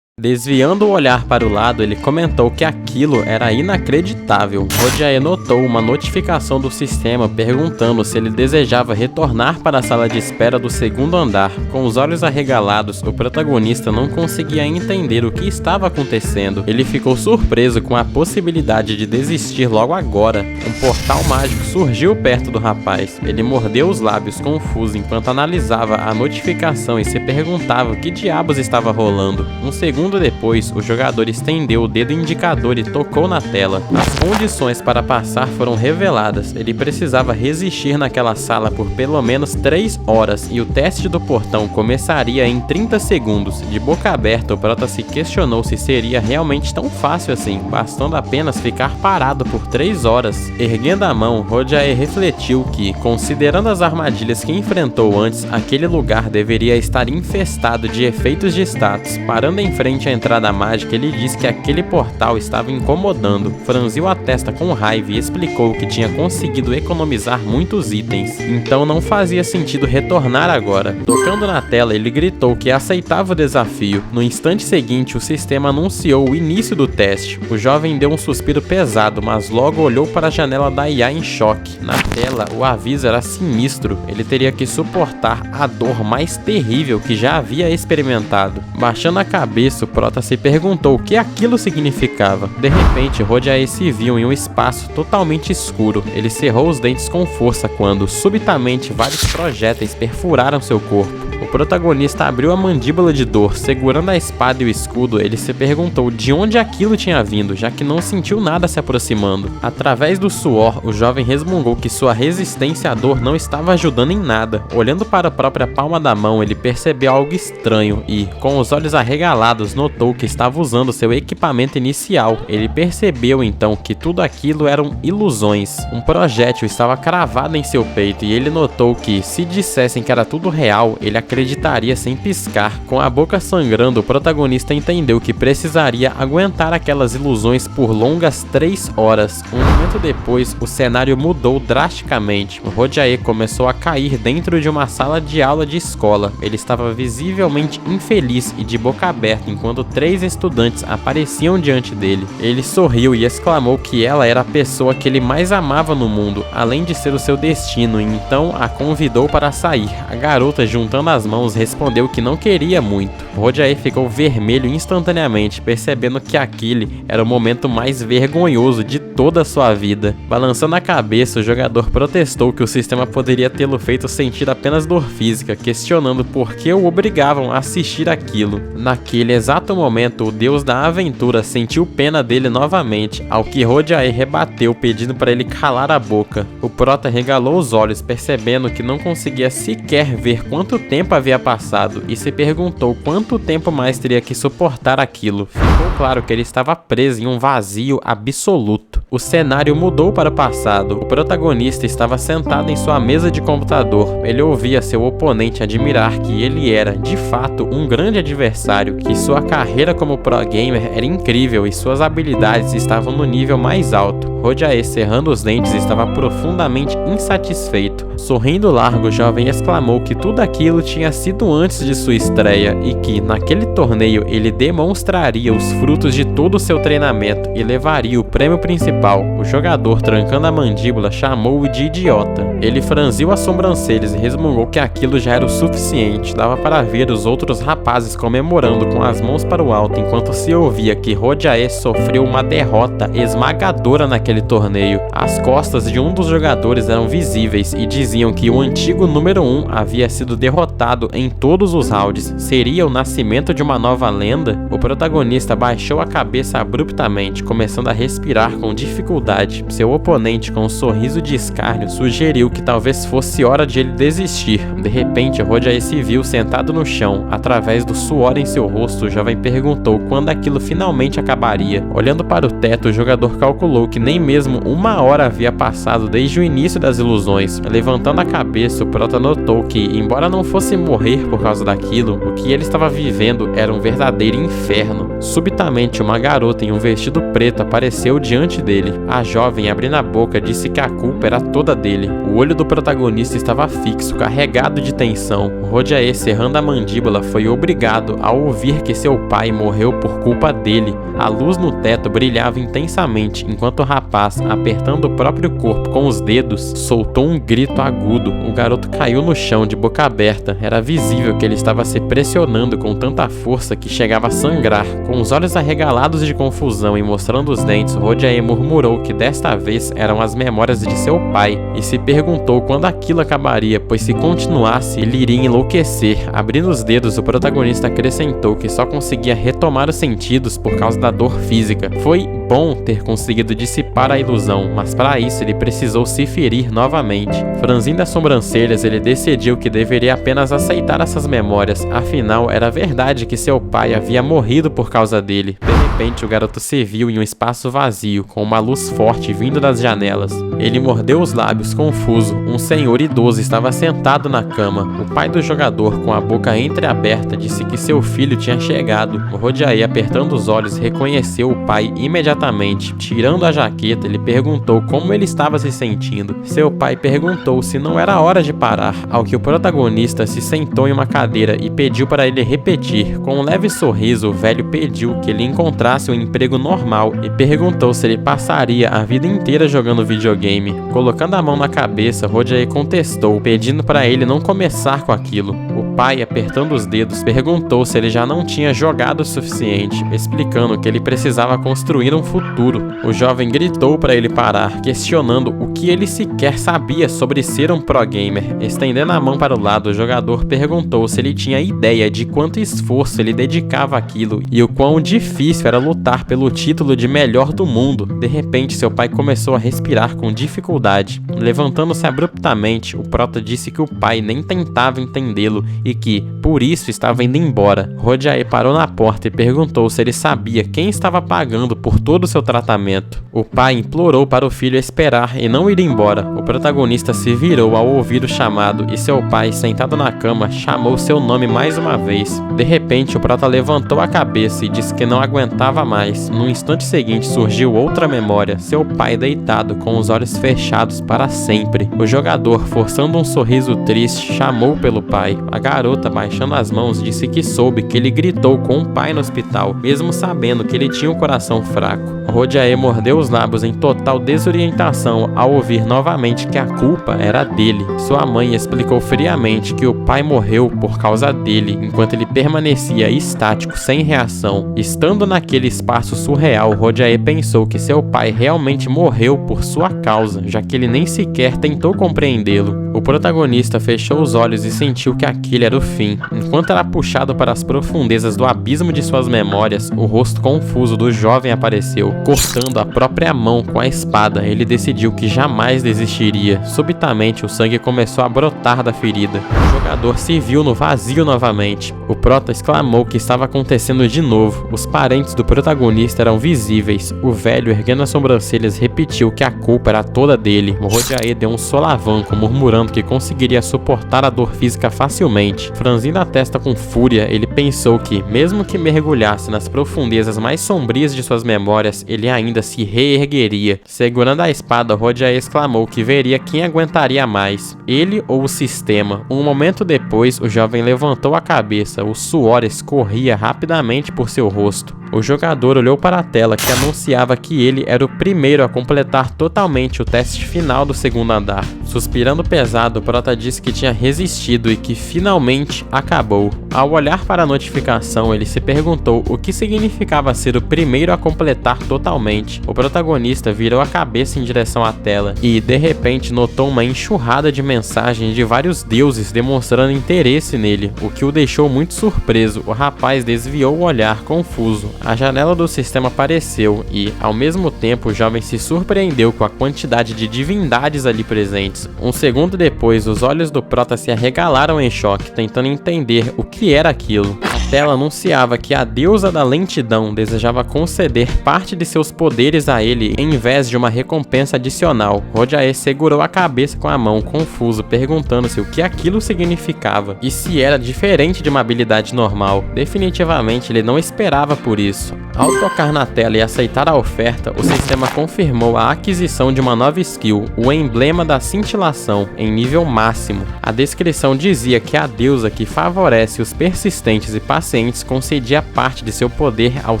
Desviando o olhar para o lado, ele comentou que aquilo era inacreditável. Rojae notou uma notificação do sistema perguntando se ele desejava retornar para a sala de espera do segundo andar. Com os olhos arregalados, o protagonista não conseguia entender o que estava acontecendo. Ele ficou surpreso com a possibilidade de desistir logo agora. Um portal mágico surgiu perto do rapaz. Ele mordeu os lábios confuso enquanto analisava a notificação e se perguntava o que diabos estava rolando. Um segundo depois, o jogador estendeu o dedo indicador e tocou na tela. As condições para passar foram reveladas. Ele precisava resistir naquela sala por pelo menos 3 horas e o teste do portão começaria em 30 segundos. De boca aberta, o prota se questionou se seria realmente tão fácil assim, bastando apenas ficar parado por 3 horas. Erguendo a mão, Rojae refletiu que, considerando as armadilhas que enfrentou antes, aquele lugar deveria estar infestado de efeitos de status. Parando em frente à entrada mágica, ele disse que aquele portal estava incomodando, franziu a testa com raiva e explicou que tinha conseguido economizar muitos itens, então não fazia sentido retornar agora. Tocando na tela, ele gritou que aceitava o desafio. No instante seguinte, o sistema anunciou o início do teste. O jovem deu um suspiro pesado, mas logo olhou para a janela da IA em choque. Na tela, o aviso era sinistro. Ele teria que suportar a dor mais terrível que já havia experimentado. Baixando a cabeça, o prota se perguntou o que aquilo significava. De repente, Rojae se viu em um espaço totalmente escuro. Ele cerrou os dentes com força quando, subitamente, vários projéteis perfuraram seu corpo. O protagonista abriu a mandíbula de dor. Segurando a espada e o escudo, ele se perguntou de onde aquilo tinha vindo, já que não sentiu nada se aproximando. Através do suor, o jovem resmungou que sua resistência à dor não estava ajudando em nada. Olhando para a própria palma da mão, ele percebeu algo estranho e, com os olhos arregalados, notou que estava usando seu equipamento inicial. Ele percebeu então que tudo aquilo eram ilusões. Um projétil estava cravado em seu peito e ele notou que, se dissessem que era tudo real, ele acreditaria sem piscar. Com a boca sangrando, o protagonista entendeu que precisaria aguentar aquelas ilusões por longas 3 horas. Um momento depois, o cenário mudou drasticamente. Rojae começou a cair dentro de uma sala de aula de escola. Ele estava visivelmente infeliz e de boca aberta enquanto 3 estudantes apareciam diante dele. Ele sorriu e exclamou que ela era a pessoa que ele mais amava no mundo, além de ser o seu destino, e então a convidou para sair. A garota, juntando as mãos, respondeu que não queria muito. Rojae ficou vermelho instantaneamente, percebendo que aquele era o momento mais vergonhoso de toda a sua vida. Balançando a cabeça, o jogador protestou que o sistema poderia tê-lo feito sentir apenas dor física, questionando por que o obrigavam a assistir aquilo. Naquele exato momento, o deus da aventura sentiu pena dele novamente, ao que Rojae rebateu, pedindo para ele calar a boca. O prota regalou os olhos, percebendo que não conseguia sequer ver quanto tempo havia passado, e se perguntou quanto tempo mais teria que suportar aquilo. Ficou claro que ele estava preso em um vazio absoluto. O cenário mudou para o passado. O protagonista estava sentado em sua mesa de computador. Ele ouvia seu oponente admirar que ele era, de fato, um grande adversário, que sua carreira como pro gamer era incrível e suas habilidades estavam no nível mais alto. Rojae, cerrando os dentes, estava profundamente insatisfeito. Sorrindo largo, o jovem exclamou que tudo aquilo tinha sido antes de sua estreia e que, naquele torneio, ele demonstraria os frutos de todo o seu treinamento e levaria o prêmio principal. O jogador, trancando a mandíbula, chamou-o de idiota. Ele franziu as sobrancelhas e resmungou que aquilo já era o suficiente. Dava para ver os outros rapazes comemorando com as mãos para o alto, enquanto se ouvia que Rojae sofreu uma derrota esmagadora naquele torneio. As costas de um dos jogadores eram visíveis e diziam que o antigo número 1 havia sido derrotado em todos os rounds. Seria o nascimento de uma nova lenda? O protagonista baixou a cabeça abruptamente, começando a respirar com dificuldade. Seu oponente, com um sorriso de escárnio, sugeriu que talvez fosse hora de ele desistir. De repente, Rojae se viu sentado no chão. Através do suor em seu rosto, o jovem perguntou quando aquilo finalmente acabaria. Olhando para o teto, o jogador calculou que nem Nem mesmo 1 hora havia passado desde o início das ilusões. Levantando a cabeça, o Prota notou que, embora não fosse morrer por causa daquilo, o que ele estava vivendo era um verdadeiro inferno. Subitamente, uma garota em um vestido preto apareceu diante dele. A jovem, abrindo a boca, disse que a culpa era toda dele. O olho do protagonista estava fixo, carregado de tensão. Rojae, cerrando a mandíbula, foi obrigado a ouvir que seu pai morreu por culpa dele. A luz no teto brilhava intensamente, enquanto o rapaz, apertando o próprio corpo com os dedos, soltou um grito agudo. O garoto caiu no chão de boca aberta. Era visível que ele estava se pressionando com tanta força que chegava a sangrar. Com os olhos arregalados de confusão e mostrando os dentes, Rojae murmurou que desta vez eram as memórias de seu pai e se perguntou quando aquilo acabaria, pois se continuasse, ele iria enlouquecer. Abrindo os dedos, o protagonista acrescentou que só conseguia retomar os sentidos por causa da dor física. Foi bom ter conseguido dissipar a ilusão, mas para isso ele precisou se ferir novamente. Franzindo as sobrancelhas, ele decidiu que deveria apenas aceitar essas memórias, afinal era verdade que seu pai havia morrido por causa dele. De repente, o garoto se viu em um espaço vazio, com uma luz forte vindo das janelas. Ele mordeu os lábios, confuso. Um senhor idoso estava sentado na cama. O pai do jogador, com a boca entreaberta, disse que seu filho tinha chegado. Rojae, apertando os olhos, reconheceu o pai imediatamente. Tirando a jaqueta, ele perguntou como ele estava se sentindo. Seu pai perguntou se não era hora de parar, ao que o protagonista se sentou em uma cadeira e pediu para ele repetir. Com um leve sorriso, o velho pediu que ele encontrasse um emprego normal e perguntou se ele passaria a vida inteira jogando videogame. Colocando a mão na cabeça, Rojae contestou, pedindo para ele não começar com aquilo. O pai, apertando os dedos, perguntou se ele já não tinha jogado o suficiente, explicando que ele precisava construir um futuro. O jovem gritou para ele parar, questionando o que ele sequer sabia sobre ser um pro gamer. Estendendo a mão para o lado, o jogador perguntou se ele tinha ideia de quanto esforço ele dedicava àquilo e o quão difícil era lutar pelo título de melhor do mundo. De repente, seu pai começou a respirar com dificuldade. Levantando-se abruptamente, o prota disse que o pai nem tentava entendê-lo e que, por isso, estava indo embora. Rojae parou na porta e perguntou se ele sabia quem estava pagando por todo o seu tratamento. O pai implorou para o filho esperar e não ir embora. O protagonista se virou ao ouvir o chamado e seu pai, sentado na cama, chamou seu nome mais uma vez. De repente, o prota levantou a cabeça e disse que não aguentava mais. No instante seguinte, surgiu outra memória, seu pai deitado, com os olhos fechados para sempre. O jogador, forçando um sorriso triste, chamou pelo pai. A garota, baixando as mãos, disse que soube que ele gritou com o pai no hospital, mesmo sabendo que ele tinha um coração fraco. Rojae mordeu os lábios em total desorientação ao ouvir novamente que a culpa era dele. Sua mãe explicou friamente que o pai morreu por causa dele, enquanto ele permanecia estático, sem reação. Estando naquele espaço surreal, Rojae pensou que seu pai realmente morreu por sua causa, já que ele nem sequer tentou compreendê-lo. O protagonista fechou os olhos e sentiu que aquele era o fim. Enquanto era puxado para as profundezas do abismo de suas memórias, o rosto confuso do jovem apareceu, cortando a própria mão com a espada. Ele decidiu que jamais desistiria. Subitamente, o sangue começou a brotar da ferida. O jogador se viu no vazio novamente. O prota exclamou que estava acontecendo de novo. Os parentes do protagonista eram visíveis. O velho, erguendo as sobrancelhas, repetiu que a culpa era toda dele. Rojae deu um solavanco, murmurando que conseguiria suportar a dor física facilmente. Franzindo a testa com fúria, ele pensou que, mesmo que mergulhasse nas profundezas mais sombrias de suas memórias, ele ainda se reergueria. Segurando a espada, Rojae exclamou que veria quem aguentaria mais, ele ou o sistema. Um momento depois, o jovem levantou a cabeça. O suor escorria rapidamente por seu rosto. O jogador olhou para a tela que anunciava que ele era o primeiro a completar totalmente o teste final do segundo andar. Suspirando pesado, o prota disse que tinha resistido e que finalmente acabou. Ao olhar para a notificação, ele se perguntou o que significava ser o primeiro a completar totalmente. O protagonista virou a cabeça em direção à tela e, de repente, notou uma enxurrada de mensagens de vários deuses demonstrando interesse nele, o que o deixou muito surpreso. O rapaz desviou o olhar confuso. A janela do sistema apareceu e, ao mesmo tempo, o jovem se surpreendeu com a quantidade de divindades ali presentes. Um segundo depois, os olhos do prota se arregalaram em choque, tentando entender o que era aquilo. tela anunciava que a deusa da lentidão desejava conceder parte de seus poderes a ele em vez de uma recompensa adicional. Rojae segurou a cabeça com a mão, confuso, perguntando-se o que aquilo significava e se era diferente de uma habilidade normal. Definitivamente ele não esperava por isso. Ao tocar na tela e aceitar a oferta, o sistema confirmou a aquisição de uma nova skill, o emblema da cintilação, em nível máximo. A descrição dizia que a deusa que favorece os persistentes e pacientes concedia parte de seu poder ao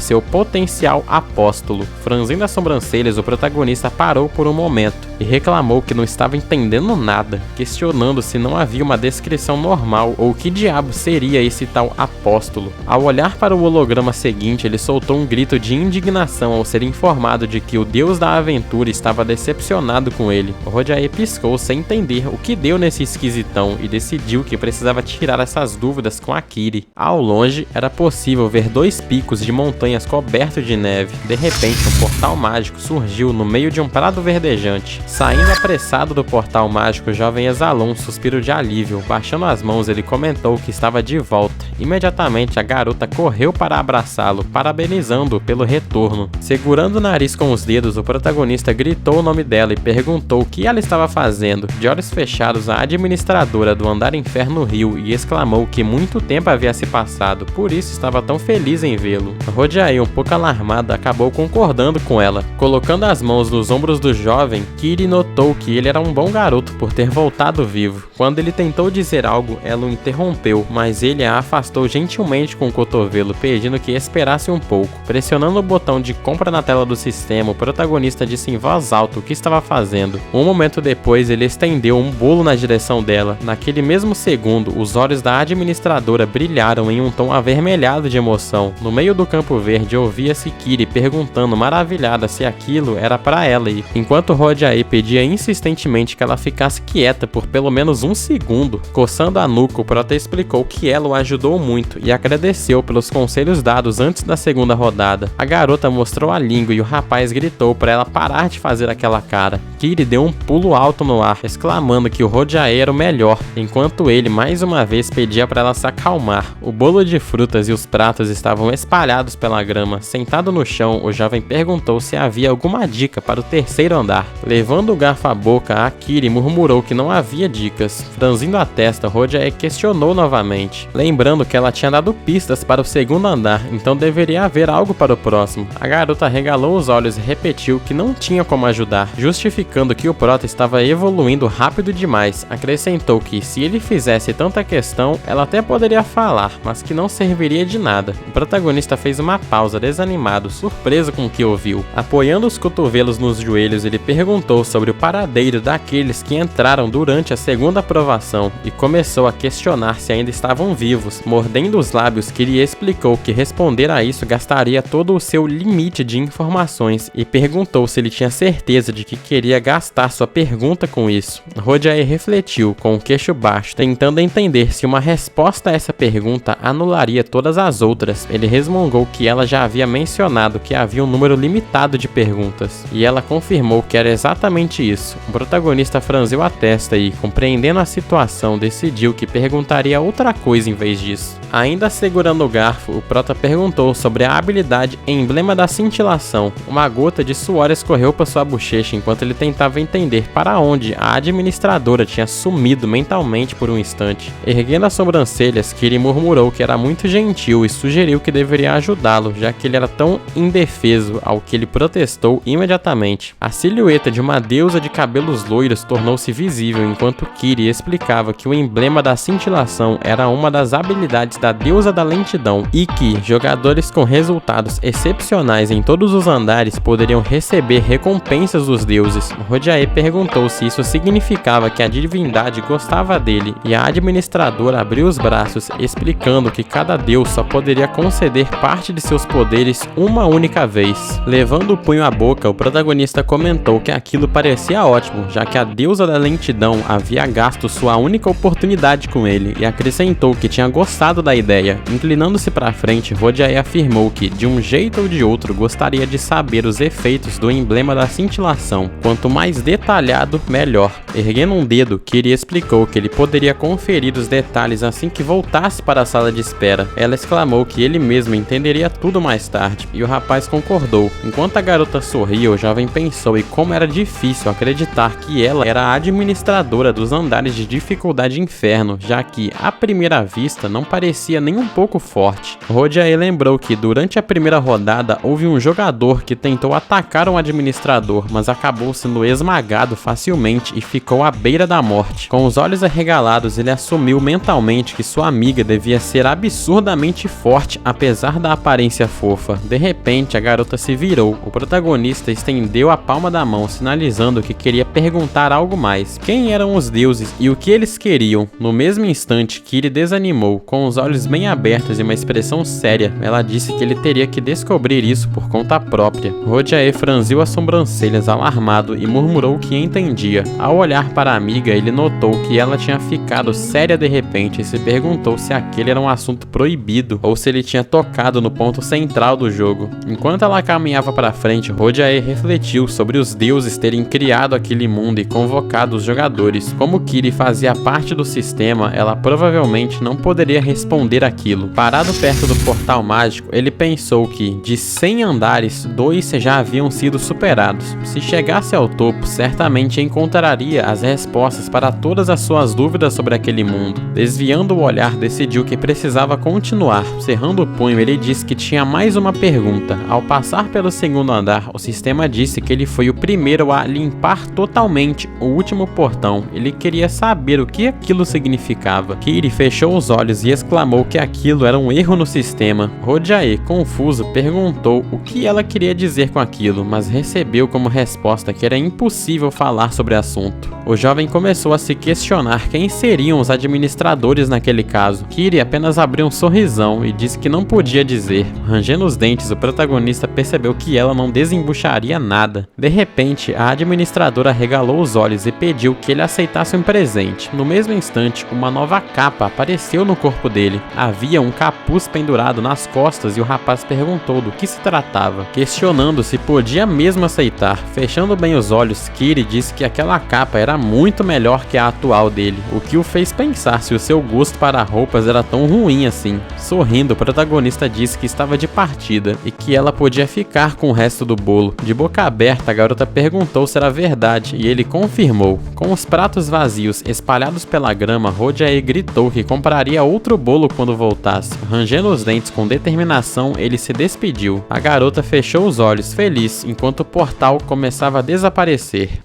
seu potencial apóstolo. Franzindo as sobrancelhas, o protagonista parou por um momento e reclamou que não estava entendendo nada, questionando se não havia uma descrição normal ou que diabo seria esse tal apóstolo. Ao olhar para o holograma seguinte, ele soltou um grito de indignação ao ser informado de que o deus da aventura estava decepcionado com ele. Rojae piscou sem entender o que deu nesse esquisitão e decidiu que precisava tirar essas dúvidas com Akiri. Ao longe, era possível ver dois picos de montanhas cobertos de neve. De repente, um portal mágico surgiu no meio de um prado verdejante. Saindo apressado do portal mágico, o jovem exalou um suspiro de alívio. Baixando as mãos, ele comentou que estava de volta. Imediatamente, a garota correu para abraçá-lo, parabenizando-o pelo retorno. Segurando o nariz com os dedos, o protagonista gritou o nome dela e perguntou o que ela estava fazendo. De olhos fechados, a administradora do andar inferno riu e exclamou que muito tempo havia se passado, por isso estava tão feliz em vê-lo. Rojae, um pouco alarmada, acabou concordando com ela. Colocando as mãos nos ombros do jovem, Kiri notou que ele era um bom garoto por ter voltado vivo. Quando ele tentou dizer algo, ela o interrompeu, mas ele a afastou gentilmente com o cotovelo, pedindo que esperasse um pouco. Pressionando o botão de compra na tela do sistema, o protagonista disse em voz alta o que estava fazendo. Um momento depois, ele estendeu um bolo na direção dela. Naquele mesmo segundo, os olhos da administradora brilharam em um tom avermelhado de emoção. No meio do campo verde, ouvia-se Kiri perguntando maravilhada se aquilo era para ela ir. Enquanto Rojae pedia insistentemente que ela ficasse quieta por pelo menos um segundo. Coçando a nuca, o prota explicou que ela o ajudou muito e agradeceu pelos conselhos dados antes da segunda rodada. A garota mostrou a língua e o rapaz gritou para ela parar de fazer aquela cara. Kiri deu um pulo alto no ar, exclamando que o Rojae era o melhor, enquanto ele mais uma vez pedia para ela se acalmar. O bolo de frutas e os pratos estavam espalhados pela grama. Sentado no chão, o jovem perguntou se havia alguma dica para o terceiro andar. Levando o garfo à boca, Akiri murmurou que não havia dicas. Franzindo a testa, Rojae questionou novamente, lembrando que ela tinha dado pistas para o segundo andar, então deveria haver algo para o próximo. A garota regalou os olhos e repetiu que não tinha como ajudar, justificando que o prota estava evoluindo rápido demais. Acrescentou que, se ele fizesse tanta questão, ela até poderia falar, mas que não serviria de nada. O protagonista fez uma pausa, desanimado, surpreso com o que ouviu. Apoiando os cotovelos nos joelhos, ele perguntou sobre o paradeiro daqueles que entraram durante a segunda aprovação e começou a questionar se ainda estavam vivos. Mordendo os lábios, Kiri explicou que responder a isso gastaria todo o seu limite de informações e perguntou se ele tinha certeza de que queria gastar sua pergunta com isso. Rojae refletiu, com o queixo baixo, tentando entender se uma resposta a essa pergunta anularia todas as outras. Ele resmungou que ela já havia mencionado que havia um número limitado de perguntas, e ela confirmou que era exatamente isso. O protagonista franziu a testa e, compreendendo a situação, decidiu que perguntaria outra coisa em vez disso. Ainda segurando o garfo, o prota perguntou sobre a habilidade Emblema da Cintilação. Uma gota de suor escorreu por sua bochecha enquanto ele tentava entender para onde a administradora tinha sumido mentalmente por um instante. Erguendo as sobrancelhas, Kiri murmurou que era muito gentil e sugeriu que deveria ajudá-lo, já que ele era tão indefeso, ao que ele protestou imediatamente. A silhueta de uma deusa de cabelos loiros tornou-se visível enquanto Kiri explicava que o Emblema da Cintilação era uma das habilidades da deusa da lentidão e que jogadores com resultados excepcionais em todos os andares poderiam receber recompensas dos deuses. Rojae perguntou se isso significava que a divindade gostava dele e a administradora abriu os braços, explicando que cada deus só poderia conceder parte de seus poderes uma única vez. Levando o punho à boca, o protagonista comentou que aquilo parecia ótimo, já que a deusa da lentidão havia gasto sua única oportunidade com ele, e acrescentou que tinha gostado da ideia. Inclinando-se para frente, Rojae afirmou que, de um jeito ou de outro, gostaria de saber os efeitos do emblema da cintilação. Quanto mais detalhado, melhor. Erguendo um dedo, Kiri explicou que ele poderia conferir os detalhes assim que voltasse para a sala de espera. Ela exclamou que ele mesmo entenderia tudo mais tarde, e o rapaz concordou. Enquanto a garota sorria, o jovem pensou em como era difícil acreditar que ela era a administradora dos andares de dificuldade inferno, já que, à primeira vista, não parecia nem um pouco forte. Rodiae lembrou que durante a primeira rodada houve um jogador que tentou atacar um administrador, mas acabou sendo esmagado facilmente e ficou à beira da morte. Com os olhos arregalados, ele assumiu mentalmente que sua amiga devia ser absurdamente forte, apesar da aparência fofa. De repente, a garota se virou. O protagonista estendeu a palma da mão, sinalizando que queria perguntar algo mais. Quem eram os deuses e o que eles queriam? No mesmo instante, Kiri desanimou. Com os olhos bem abertos e uma expressão séria, ela disse que ele teria que descobrir isso por conta própria. Rodiae franziu as sobrancelhas alarmado e murmurou que entendia. Ao olhar para a amiga, ele notou que ela tinha ficado séria de repente e se perguntou se aquele era um assunto proibido ou se ele tinha tocado no ponto central do jogo. Enquanto ela caminhava para frente, Rodiae refletiu sobre os deuses terem criado aquele mundo e convocado os jogadores. Como Kiri fazia parte do sistema, ela provavelmente não poderia responder aquilo. Parado perto do portal mágico, ele pensou que, de 100 andares, 2 já haviam sido superados. Se chegasse ao topo, certamente encontraria as respostas para todas as suas dúvidas sobre aquele mundo. Desviando o olhar, decidiu que precisava continuar. Cerrando o punho, ele disse que tinha mais uma pergunta. Ao passar pelo segundo andar, o sistema disse que ele foi o primeiro a limpar totalmente o último portão. Ele queria saber o que aquilo significava. Kiri fechou os olhos e exclamou que aquilo era um erro no sistema. Rodiae, confuso, perguntou o que ela queria dizer com aquilo, mas recebeu como resposta que era impossível falar sobre o assunto. O jovem começou a se questionar quem seriam os administradores naquele caso. Kiri apenas abriu um sorrisão e disse que não podia dizer. Rangendo os dentes, o protagonista percebeu que ela não desembucharia nada. De repente, a administradora arregalou os olhos e pediu que ele aceitasse um presente. No mesmo instante, uma nova capa apareceu no corpo dele. Havia um capuz pendurado nas costas e o rapaz perguntou do que se tratava, questionando se podia mesmo aceitar. Fechando bem os olhos, Kiri disse que aquela capa era muito melhor que a atual dele, o que o fez pensar se o seu gosto para roupas era tão ruim assim. Sorrindo, o protagonista disse que estava de partida e que ela podia ficar com o resto do bolo. De boca aberta, a garota perguntou se era verdade e ele confirmou. Com os pratos vazios espalhados pela grama, Rodiae gritou que compraria outro bolo quando voltasse. Rangendo os dentes com determinação, ele se despediu. A garota fechou os olhos, feliz, enquanto o portal começava a desaparecer.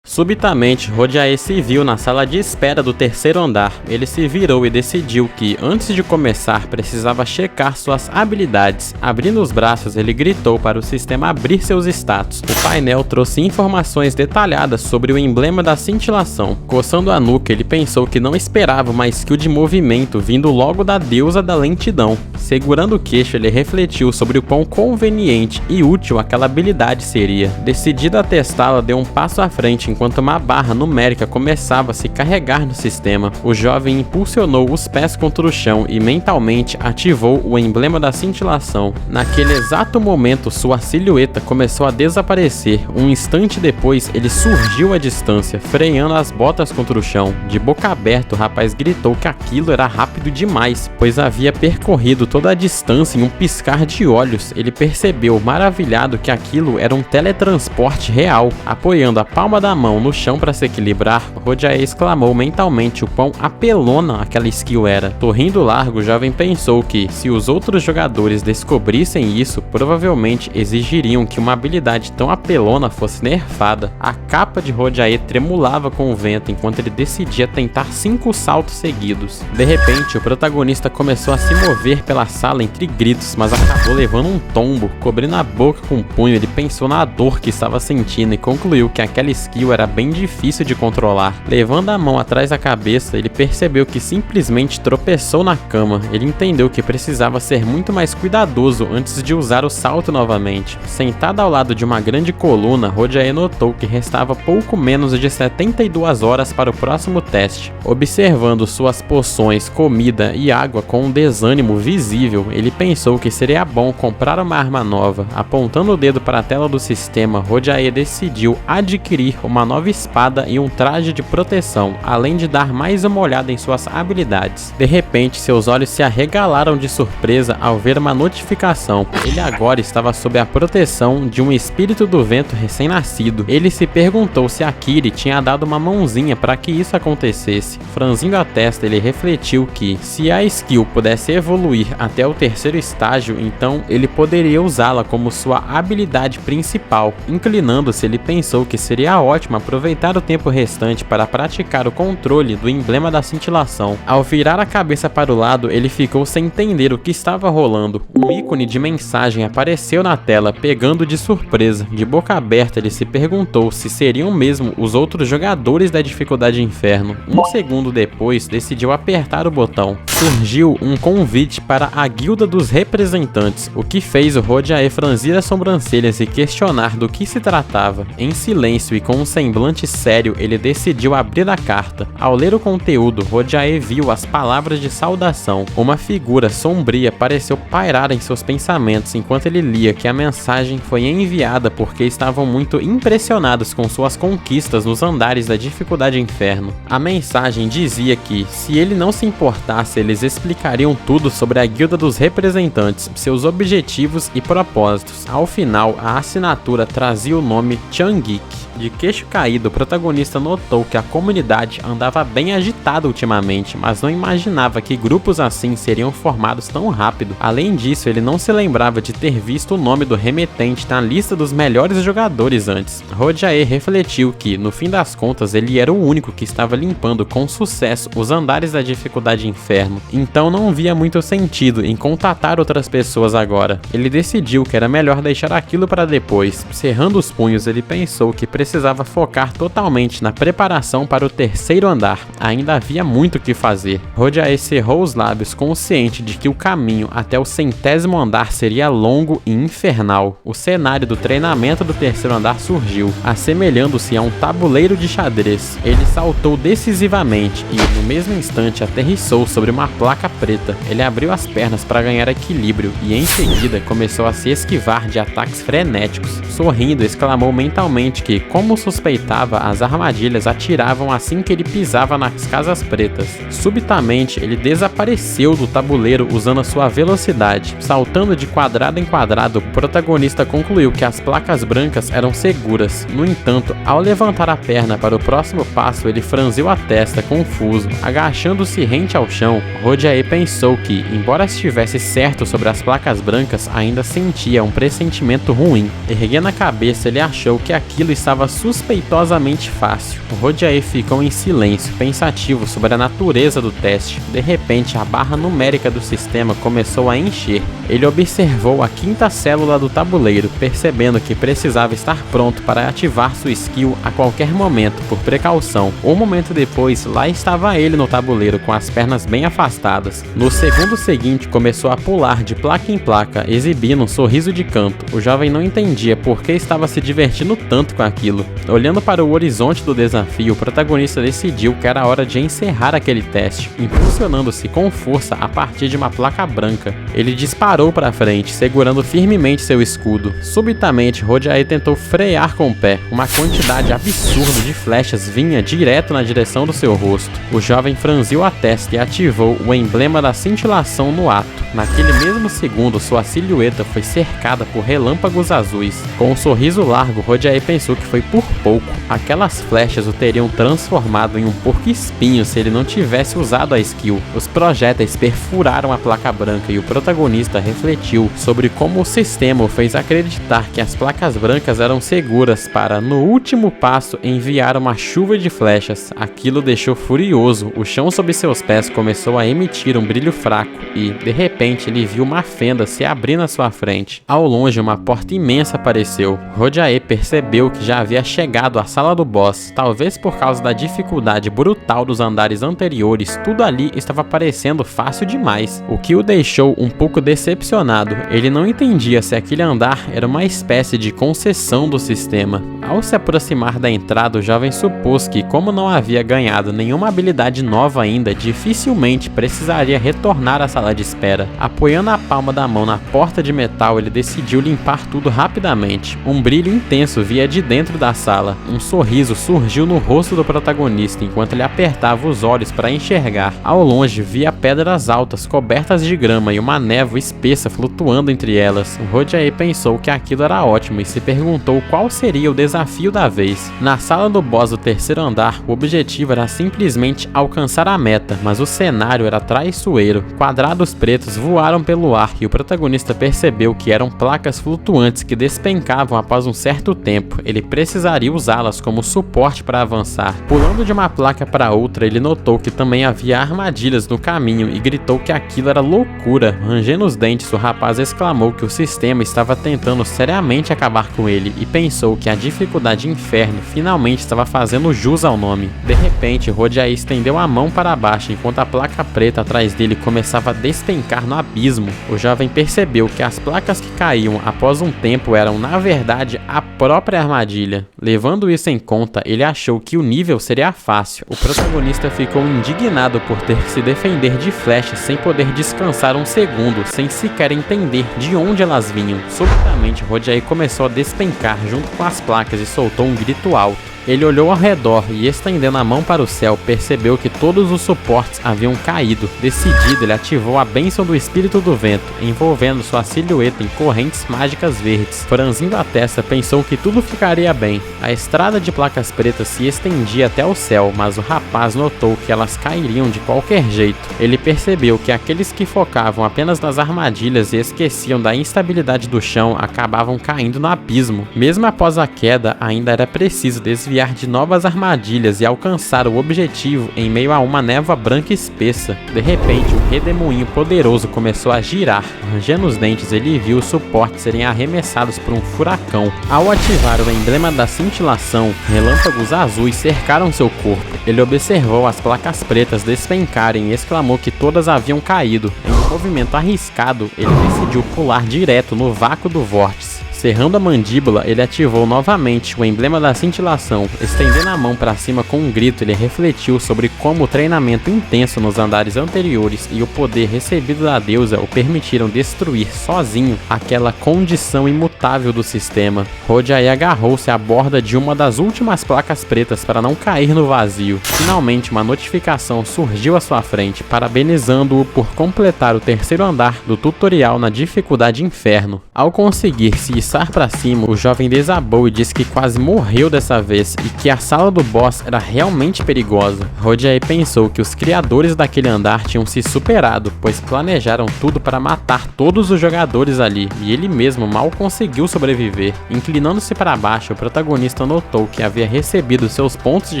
Subitamente, Rodiae se viu na sala de espera do terceiro andar. Ele se virou e decidiu que, antes de começar, precisava checar suas habilidades. Abrindo os braços, ele gritou para o sistema abrir seus status. O painel trouxe informações detalhadas sobre o emblema da cintilação. Coçando a nuca, ele pensou que não esperava uma skill de movimento vindo logo da deusa da lentidão. Segurando o queixo, ele refletiu sobre o quão conveniente e útil aquela habilidade seria. Decidido a testá-la, deu um passo à frente enquanto uma barra numérica começava a se carregar no sistema. O jovem impulsionou os pés contra o chão e mentalmente ativou o emblema da cintilação. Naquele exato momento, sua silhueta começou a desaparecer. Um instante depois, ele surgiu à distância, freando as botas contra o chão. De boca aberta, o rapaz gritou que aquilo era rápido demais, pois havia percorrido toda a distância em um piscar de olhos. Ele percebeu, maravilhado, que aquilo era um teletransporte real. Apoiando a palma da mão no chão para se equilibrar, Rodiae exclamou mentalmente o quão apelona aquela skill era. Sorrindo largo, o jovem pensou que, se os outros jogadores descobrissem isso, provavelmente exigiriam que uma habilidade tão apelona fosse nerfada. A capa de Rodiae tremulava com o vento enquanto ele decidia tentar 5 saltos seguidos. De repente, o protagonista começou a se mover pela sala entre gritos, mas acabou levando um tombo. Cobrindo a boca com o punho, ele pensou na dor que estava sentindo e concluiu que aquela skill skill era bem difícil de controlar. Levando a mão atrás da cabeça, ele percebeu que simplesmente tropeçou na cama. Ele entendeu que precisava ser muito mais cuidadoso antes de usar o salto novamente. Sentado ao lado de uma grande coluna, Rojae notou que restava pouco menos de 72 horas para o próximo teste. Observando suas poções, comida e água com um desânimo visível, ele pensou que seria bom comprar uma arma nova. Apontando o dedo para a tela do sistema, Rojae decidiu adquirir uma nova espada e um traje de proteção, além de dar mais uma olhada em suas habilidades. De repente, seus olhos se arregalaram de surpresa ao ver uma notificação. Ele agora estava sob a proteção de um espírito do vento recém-nascido. Ele se perguntou se Akiri tinha dado uma mãozinha para que isso acontecesse. Franzindo a testa, ele refletiu que, se a skill pudesse evoluir até o terceiro estágio, então ele poderia usá-la como sua habilidade principal. Inclinando-se, ele pensou que seria ótimo aproveitar o tempo restante para praticar o controle do emblema da cintilação. Ao virar a cabeça para o lado, ele ficou sem entender o que estava rolando. Um ícone de mensagem apareceu na tela, pegando de surpresa. De boca aberta, ele se perguntou se seriam mesmo os outros jogadores da dificuldade inferno. Um segundo depois, decidiu apertar o botão. Surgiu um convite para a Guilda dos Representantes, o que fez o Rojae franzir as sobrancelhas e questionar do que se tratava. Em silêncio e com um semblante sério, ele decidiu abrir a carta. Ao ler o conteúdo, Rojae viu as palavras de saudação. Uma figura sombria pareceu pairar em seus pensamentos enquanto ele lia que a mensagem foi enviada porque estavam muito impressionados com suas conquistas nos andares da dificuldade inferno. A mensagem dizia que, se ele não se importasse, eles explicariam tudo sobre a Guilda dos Representantes, seus objetivos e propósitos. Ao final, a assinatura trazia o nome Changik. De queixo caído, o protagonista notou que a comunidade andava bem agitada ultimamente, mas não imaginava que grupos assim seriam formados tão rápido. Além disso, ele não se lembrava de ter visto o nome do remetente na lista dos melhores jogadores antes. Rojae refletiu que, no fim das contas, ele era o único que estava limpando com sucesso os andares da dificuldade inferno, então não via muito sentido em contatar outras pessoas agora. Ele decidiu que era melhor deixar aquilo para depois. Cerrando os punhos, ele pensou que precisava focar totalmente na preparação para o terceiro andar. Ainda havia muito o que fazer. Rojae cerrou os lábios, consciente de que o caminho até o 100º andar seria longo e infernal. O cenário do treinamento do terceiro andar surgiu, assemelhando-se a um tabuleiro de xadrez. Ele saltou decisivamente e, no mesmo instante, aterrissou sobre uma placa preta. Ele abriu as pernas para ganhar equilíbrio e, em seguida, começou a se esquivar de ataques frenéticos. Sorrindo, exclamou mentalmente que, como suspeitava, as armadilhas atiravam assim que ele pisava nas casas pretas. Subitamente, ele desapareceu do tabuleiro usando a sua velocidade. Saltando de quadrado em quadrado, o protagonista concluiu que as placas brancas eram seguras. No entanto, ao levantar a perna para o próximo passo, ele franziu a testa, confuso. Agachando-se rente ao chão, Rojae pensou que, embora estivesse certo sobre as placas brancas, ainda sentia um pressentimento ruim. Erguendo a cabeça, ele achou que aquilo estava suspeitosamente fácil. Rojae ficou em silêncio, pensativo sobre a natureza do teste. De repente, a barra numérica do sistema começou a encher. Ele observou a 5ª célula do tabuleiro, percebendo que precisava estar pronto para ativar sua skill a qualquer momento, por precaução. Um momento depois, lá estava ele no tabuleiro, com as pernas bem afastadas. No segundo seguinte, começou a pular de placa em placa, exibindo um sorriso de canto. O jovem não entendia por que estava se divertindo tanto com aquilo. Olhando para o horizonte do desafio, o protagonista decidiu que era hora de encerrar aquele teste, impulsionando-se com força a partir de uma placa branca. Ele disparou para frente, segurando firmemente seu escudo. Subitamente, Rojae tentou frear com o pé. Uma quantidade absurda de flechas vinha direto na direção do seu rosto. O jovem franziu a testa e ativou o emblema da cintilação no ato. Naquele mesmo segundo, sua silhueta foi cercada por relâmpagos azuis. Com um sorriso largo, Rojae pensou que foi por pouco. Aquelas flechas o teriam transformado em um porco-espinho se ele não tivesse usado a skill. Os projéteis perfuraram a placa branca e o protagonista refletiu sobre como o sistema o fez acreditar que as placas brancas eram seguras para, no último passo, enviar uma chuva de flechas. Aquilo deixou furioso. O chão sob seus pés começou a emitir um brilho fraco e, de repente, ele viu uma fenda se abrir na sua frente. Ao longe, uma porta imensa apareceu. Rojae percebeu que já havia chegado chegado à sala do boss. Talvez por causa da dificuldade brutal dos andares anteriores, tudo ali estava parecendo fácil demais, o que o deixou um pouco decepcionado. Ele não entendia se aquele andar era uma espécie de concessão do sistema. Ao se aproximar da entrada, o jovem supôs que, como não havia ganhado nenhuma habilidade nova ainda, dificilmente precisaria retornar à sala de espera. Apoiando a palma da mão na porta de metal, ele decidiu limpar tudo rapidamente. Um brilho intenso via de dentro da sala. Um sorriso surgiu no rosto do protagonista enquanto ele apertava os olhos para enxergar. Ao longe, via pedras altas cobertas de grama e uma névoa espessa flutuando entre elas. Rojae pensou que aquilo era ótimo e se perguntou qual seria o desafio da vez. Na sala do boss do terceiro andar, o objetivo era simplesmente alcançar a meta, mas o cenário era traiçoeiro. Quadrados pretos voaram pelo ar e o protagonista percebeu que eram placas flutuantes que despencavam após um certo tempo. Ele precisaria usá-las como suporte para avançar. Pulando de uma placa para outra, ele notou que também havia armadilhas no caminho e gritou que aquilo era loucura. Rangendo os dentes, o rapaz exclamou que o sistema estava tentando seriamente acabar com ele e pensou que a dificuldade inferno finalmente estava fazendo jus ao nome. De repente, Rojae estendeu a mão para baixo enquanto a placa preta atrás dele começava a despencar no abismo. O jovem percebeu que as placas que caíam após um tempo eram, na verdade, a própria armadilha. Levando isso em conta, ele achou que o nível seria fácil. O protagonista ficou indignado por ter que se defender de flechas sem poder descansar um segundo, sem sequer entender de onde elas vinham. Subitamente, Rojae começou a despencar junto com as placas e soltou um grito alto. Ele olhou ao redor e, estendendo a mão para o céu, percebeu que todos os suportes haviam caído. Decidido, ele ativou a bênção do espírito do vento, envolvendo sua silhueta em correntes mágicas verdes. Franzindo a testa, pensou que tudo ficaria bem. A estrada de placas pretas se estendia até o céu, mas o rapaz notou que elas cairiam de qualquer jeito. Ele percebeu que aqueles que focavam apenas nas armadilhas e esqueciam da instabilidade do chão acabavam caindo no abismo. Mesmo após a queda, ainda era preciso desviar de novas armadilhas e alcançar o objetivo em meio a uma névoa branca espessa. De repente, um redemoinho poderoso começou a girar. Rangendo os dentes, ele viu os suportes serem arremessados por um furacão. Ao ativar o emblema da cintilação, relâmpagos azuis cercaram seu corpo. Ele observou as placas pretas despencarem e exclamou que todas haviam caído. Em um movimento arriscado, ele decidiu pular direto no vácuo do vórtice. Cerrando a mandíbula, ele ativou novamente o emblema da cintilação. Estendendo a mão para cima com um grito, ele refletiu sobre como o treinamento intenso nos andares anteriores e o poder recebido da deusa o permitiram destruir sozinho aquela condição imutável do sistema. Rojae agarrou-se à borda de uma das últimas placas pretas para não cair no vazio. Finalmente, uma notificação surgiu à sua frente, parabenizando-o por completar o terceiro andar do tutorial na dificuldade inferno. Ao conseguir se para cima, o jovem desabou e disse que quase morreu dessa vez e que a sala do boss era realmente perigosa. Rojae pensou que os criadores daquele andar tinham se superado, pois planejaram tudo para matar todos os jogadores ali, e ele mesmo mal conseguiu sobreviver. Inclinando-se para baixo, o protagonista notou que havia recebido seus pontos de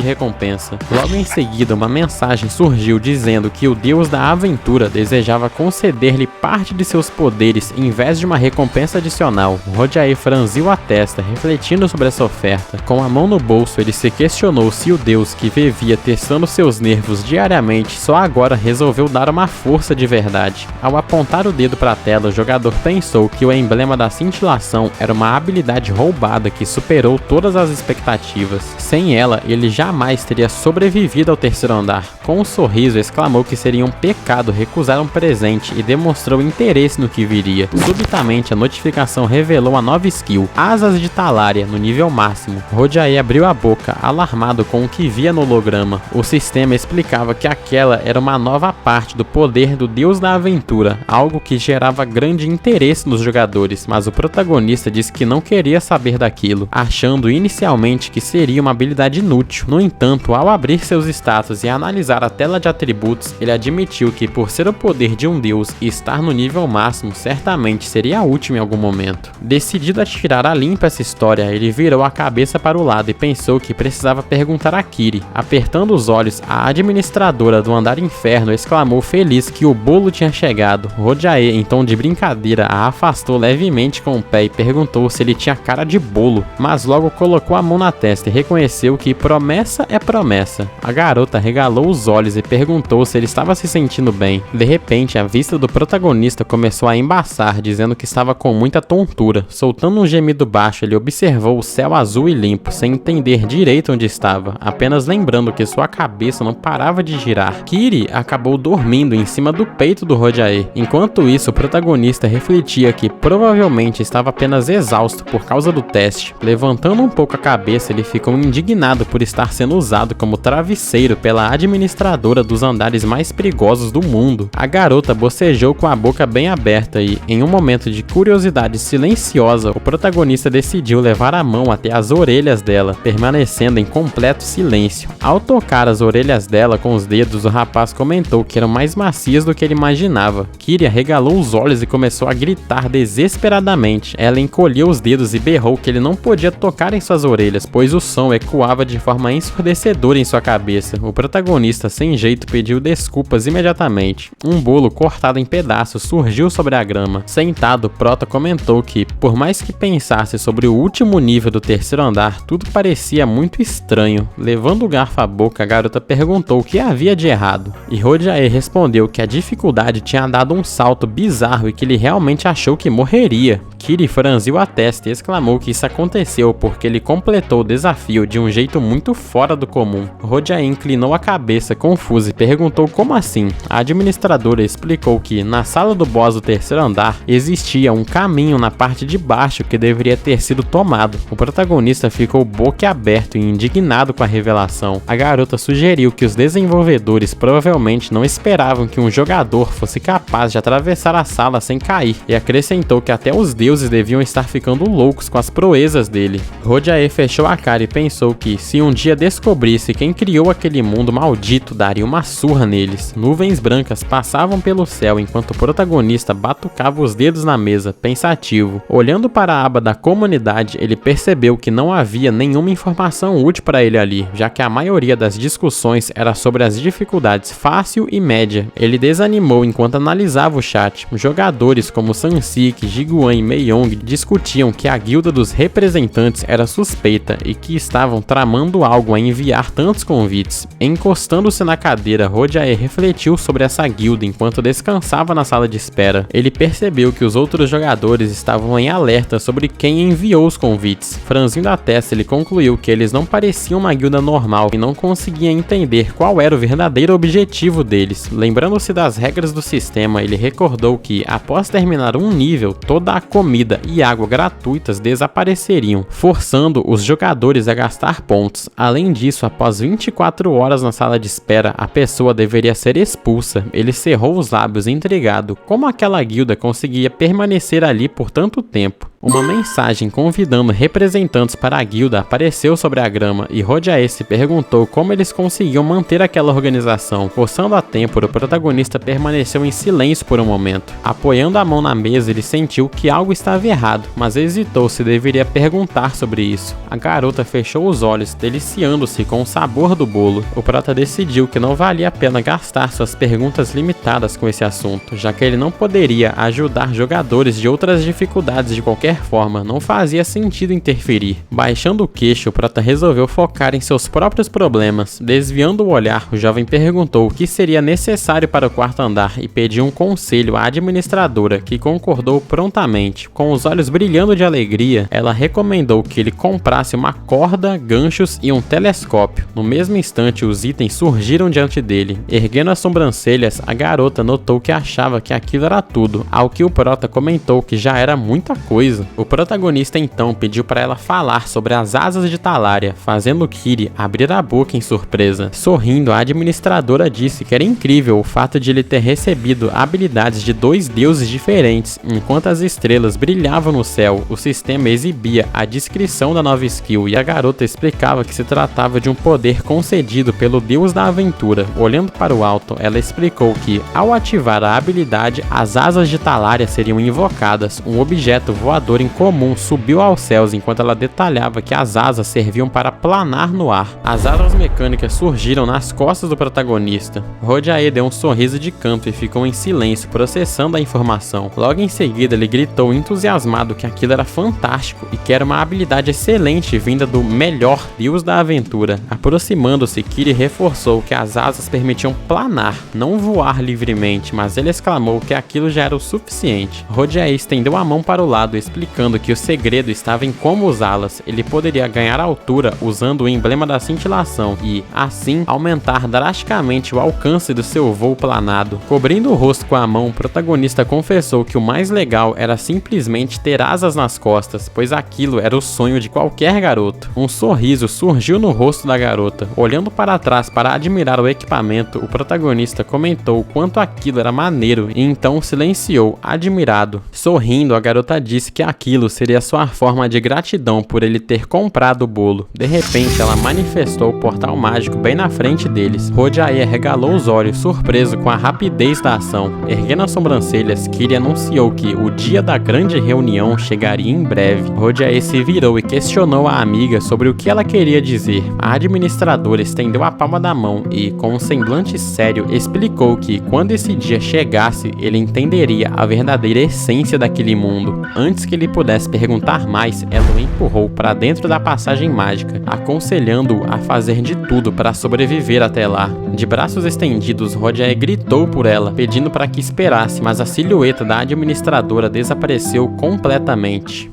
recompensa. Logo em seguida, uma mensagem surgiu dizendo que o deus da aventura desejava conceder-lhe parte de seus poderes em vez de uma recompensa adicional. Rojae franziu a testa, refletindo sobre essa oferta. Com a mão no bolso, ele se questionou se o deus que vivia testando seus nervos diariamente só agora resolveu dar uma força de verdade. Ao apontar o dedo para a tela, o jogador pensou que o emblema da cintilação era uma habilidade roubada que superou todas as expectativas. Sem ela, ele jamais teria sobrevivido ao terceiro andar. Com um sorriso, exclamou que seria um pecado recusar um presente e demonstrou interesse no que viria. Subitamente, a notificação revelou a nova skill, Asas de Talaria, no nível máximo. Rojae abriu a boca, alarmado com o que via no holograma. O sistema explicava que aquela era uma nova parte do poder do deus da aventura, algo que gerava grande interesse nos jogadores, mas o protagonista disse que não queria saber daquilo, achando inicialmente que seria uma habilidade inútil. No entanto, ao abrir seus status e analisar a tela de atributos, ele admitiu que, por ser o poder de um deus e estar no nível máximo, certamente seria útil em algum momento. Decidiu Decidido a tirar a limpo essa história, ele virou a cabeça para o lado e pensou que precisava perguntar a Kiri. Apertando os olhos, a administradora do andar inferno exclamou feliz que o bolo tinha chegado. Rojae, em tom de brincadeira, a afastou levemente com o pé e perguntou se ele tinha cara de bolo, mas logo colocou a mão na testa e reconheceu que promessa é promessa. A garota regalou os olhos e perguntou se ele estava se sentindo bem. De repente, a vista do protagonista começou a embaçar, dizendo que estava com muita tontura. Soltando um gemido baixo, ele observou o céu azul e limpo, sem entender direito onde estava, apenas lembrando que sua cabeça não parava de girar. Kiri acabou dormindo em cima do peito do Rojae. Enquanto isso, o protagonista refletia que provavelmente estava apenas exausto por causa do teste. Levantando um pouco a cabeça, ele ficou indignado por estar sendo usado como travesseiro pela administradora dos andares mais perigosos do mundo. A garota bocejou com a boca bem aberta e, em um momento de curiosidade silenciosa, o protagonista decidiu levar a mão até as orelhas dela, permanecendo em completo silêncio. Ao tocar as orelhas dela com os dedos, o rapaz comentou que eram mais macias do que ele imaginava. Kiri arregalou os olhos e começou a gritar desesperadamente. Ela encolheu os dedos e berrou que ele não podia tocar em suas orelhas, pois o som ecoava de forma ensurdecedora em sua cabeça. O protagonista, sem jeito, pediu desculpas imediatamente. Um bolo cortado em pedaços surgiu sobre a grama. Sentado, Prota comentou que, por mais que pensasse sobre o último nível do terceiro andar, tudo parecia muito estranho. Levando o garfo à boca, a garota perguntou o que havia de errado. E Rojae respondeu que a dificuldade tinha dado um salto bizarro e que ele realmente achou que morreria. Kiri franziu a testa e exclamou que isso aconteceu porque ele completou o desafio de um jeito muito fora do comum. Rojae inclinou a cabeça confusa e perguntou como assim. A administradora explicou que, na sala do boss do terceiro andar, existia um caminho na parte de baixo que deveria ter sido tomado. O protagonista ficou boquiaberto e indignado com a revelação. A garota sugeriu que os desenvolvedores provavelmente não esperavam que um jogador fosse capaz de atravessar a sala sem cair, e acrescentou que até os deuses deviam estar ficando loucos com as proezas dele. Rojae fechou a cara e pensou que, se um dia descobrisse quem criou aquele mundo maldito, daria uma surra neles. Nuvens brancas passavam pelo céu enquanto o protagonista batucava os dedos na mesa, pensativo. Olhando para a aba da comunidade, ele percebeu que não havia nenhuma informação útil para ele ali, já que a maioria das discussões era sobre as dificuldades fácil e média. Ele desanimou enquanto analisava o chat. Jogadores como Sansik, Jiguan e Meiyong discutiam que a guilda dos representantes era suspeita e que estavam tramando algo a enviar tantos convites. Encostando-se na cadeira, Rojae refletiu sobre essa guilda enquanto descansava na sala de espera. Ele percebeu que os outros jogadores estavam em alerta sobre quem enviou os convites. Franzindo a testa, ele concluiu que eles não pareciam uma guilda normal e não conseguia entender qual era o verdadeiro objetivo deles. Lembrando-se das regras do sistema, ele recordou que, após terminar um nível, toda a comida e água gratuitas desapareceriam, forçando os jogadores a gastar pontos. Além disso, após 24 horas na sala de espera, a pessoa deveria ser expulsa. Ele cerrou os lábios intrigado. Como aquela guilda conseguia permanecer ali por tanto tempo? Uma mensagem convidando representantes para a guilda apareceu sobre a grama e Rojae se perguntou como eles conseguiam manter aquela organização. Forçando a têmpora, o protagonista permaneceu em silêncio por um momento. Apoiando a mão na mesa, ele sentiu que algo estava errado, mas hesitou se deveria perguntar sobre isso. A garota fechou os olhos, deliciando-se com o sabor do bolo. O prota decidiu que não valia a pena gastar suas perguntas limitadas com esse assunto, já que ele não poderia ajudar jogadores de outras dificuldades de qualquer forma, não fazia sentido interferir. Baixando o queixo, o prota resolveu focar em seus próprios problemas. Desviando o olhar, o jovem perguntou o que seria necessário para o quarto andar e pediu um conselho à administradora, que concordou prontamente. Com os olhos brilhando de alegria, ela recomendou que ele comprasse uma corda, ganchos e um telescópio. No mesmo instante, os itens surgiram diante dele. Erguendo as sobrancelhas, a garota notou que achava que aquilo era tudo, ao que o prota comentou que já era muita coisa. O protagonista então pediu para ela falar sobre as asas de Talaria, fazendo Kiri abrir a boca em surpresa. Sorrindo, a administradora disse que era incrível o fato de ele ter recebido habilidades de 2 deuses diferentes. Enquanto as estrelas brilhavam no céu, o sistema exibia a descrição da nova skill e a garota explicava que se tratava de um poder concedido pelo deus da aventura. Olhando para o alto, ela explicou que, ao ativar a habilidade, as asas de Talaria seriam invocadas, um objeto voador criatura incomum subiu aos céus enquanto ela detalhava que as asas serviam para planar no ar. As asas mecânicas surgiram nas costas do protagonista. Rojae deu um sorriso de canto e ficou em silêncio, processando a informação. Logo em seguida, ele gritou entusiasmado que aquilo era fantástico e que era uma habilidade excelente vinda do melhor deus da aventura. Aproximando-se, Kiri reforçou que as asas permitiam planar, não voar livremente, mas ele exclamou que aquilo já era o suficiente. Rojae estendeu a mão para o lado, explicando que o segredo estava em como usá-las. Ele poderia ganhar altura usando o emblema da cintilação e, assim, aumentar drasticamente o alcance do seu voo planado. Cobrindo o rosto com a mão, o protagonista confessou que o mais legal era simplesmente ter asas nas costas, pois aquilo era o sonho de qualquer garoto. Um sorriso surgiu no rosto da garota. Olhando para trás para admirar o equipamento, o protagonista comentou o quanto aquilo era maneiro e então silenciou, admirado. Sorrindo, a garota disse que aquilo seria sua forma de gratidão por ele ter comprado o bolo. De repente, ela manifestou o portal mágico bem na frente deles. Rojae regalou os olhos, surpreso com a rapidez da ação. Erguendo as sobrancelhas, Kiri anunciou que o dia da grande reunião chegaria em breve. Rojae se virou e questionou a amiga sobre o que ela queria dizer. A administradora estendeu a palma da mão e, com um semblante sério, explicou que, quando esse dia chegasse, ele entenderia a verdadeira essência daquele mundo. Antes que ele pudesse perguntar mais, ela o empurrou para dentro da passagem mágica, aconselhando-o a fazer de tudo para sobreviver até lá. De braços estendidos, Rojae gritou por ela, pedindo para que esperasse, mas a silhueta da administradora desapareceu completamente.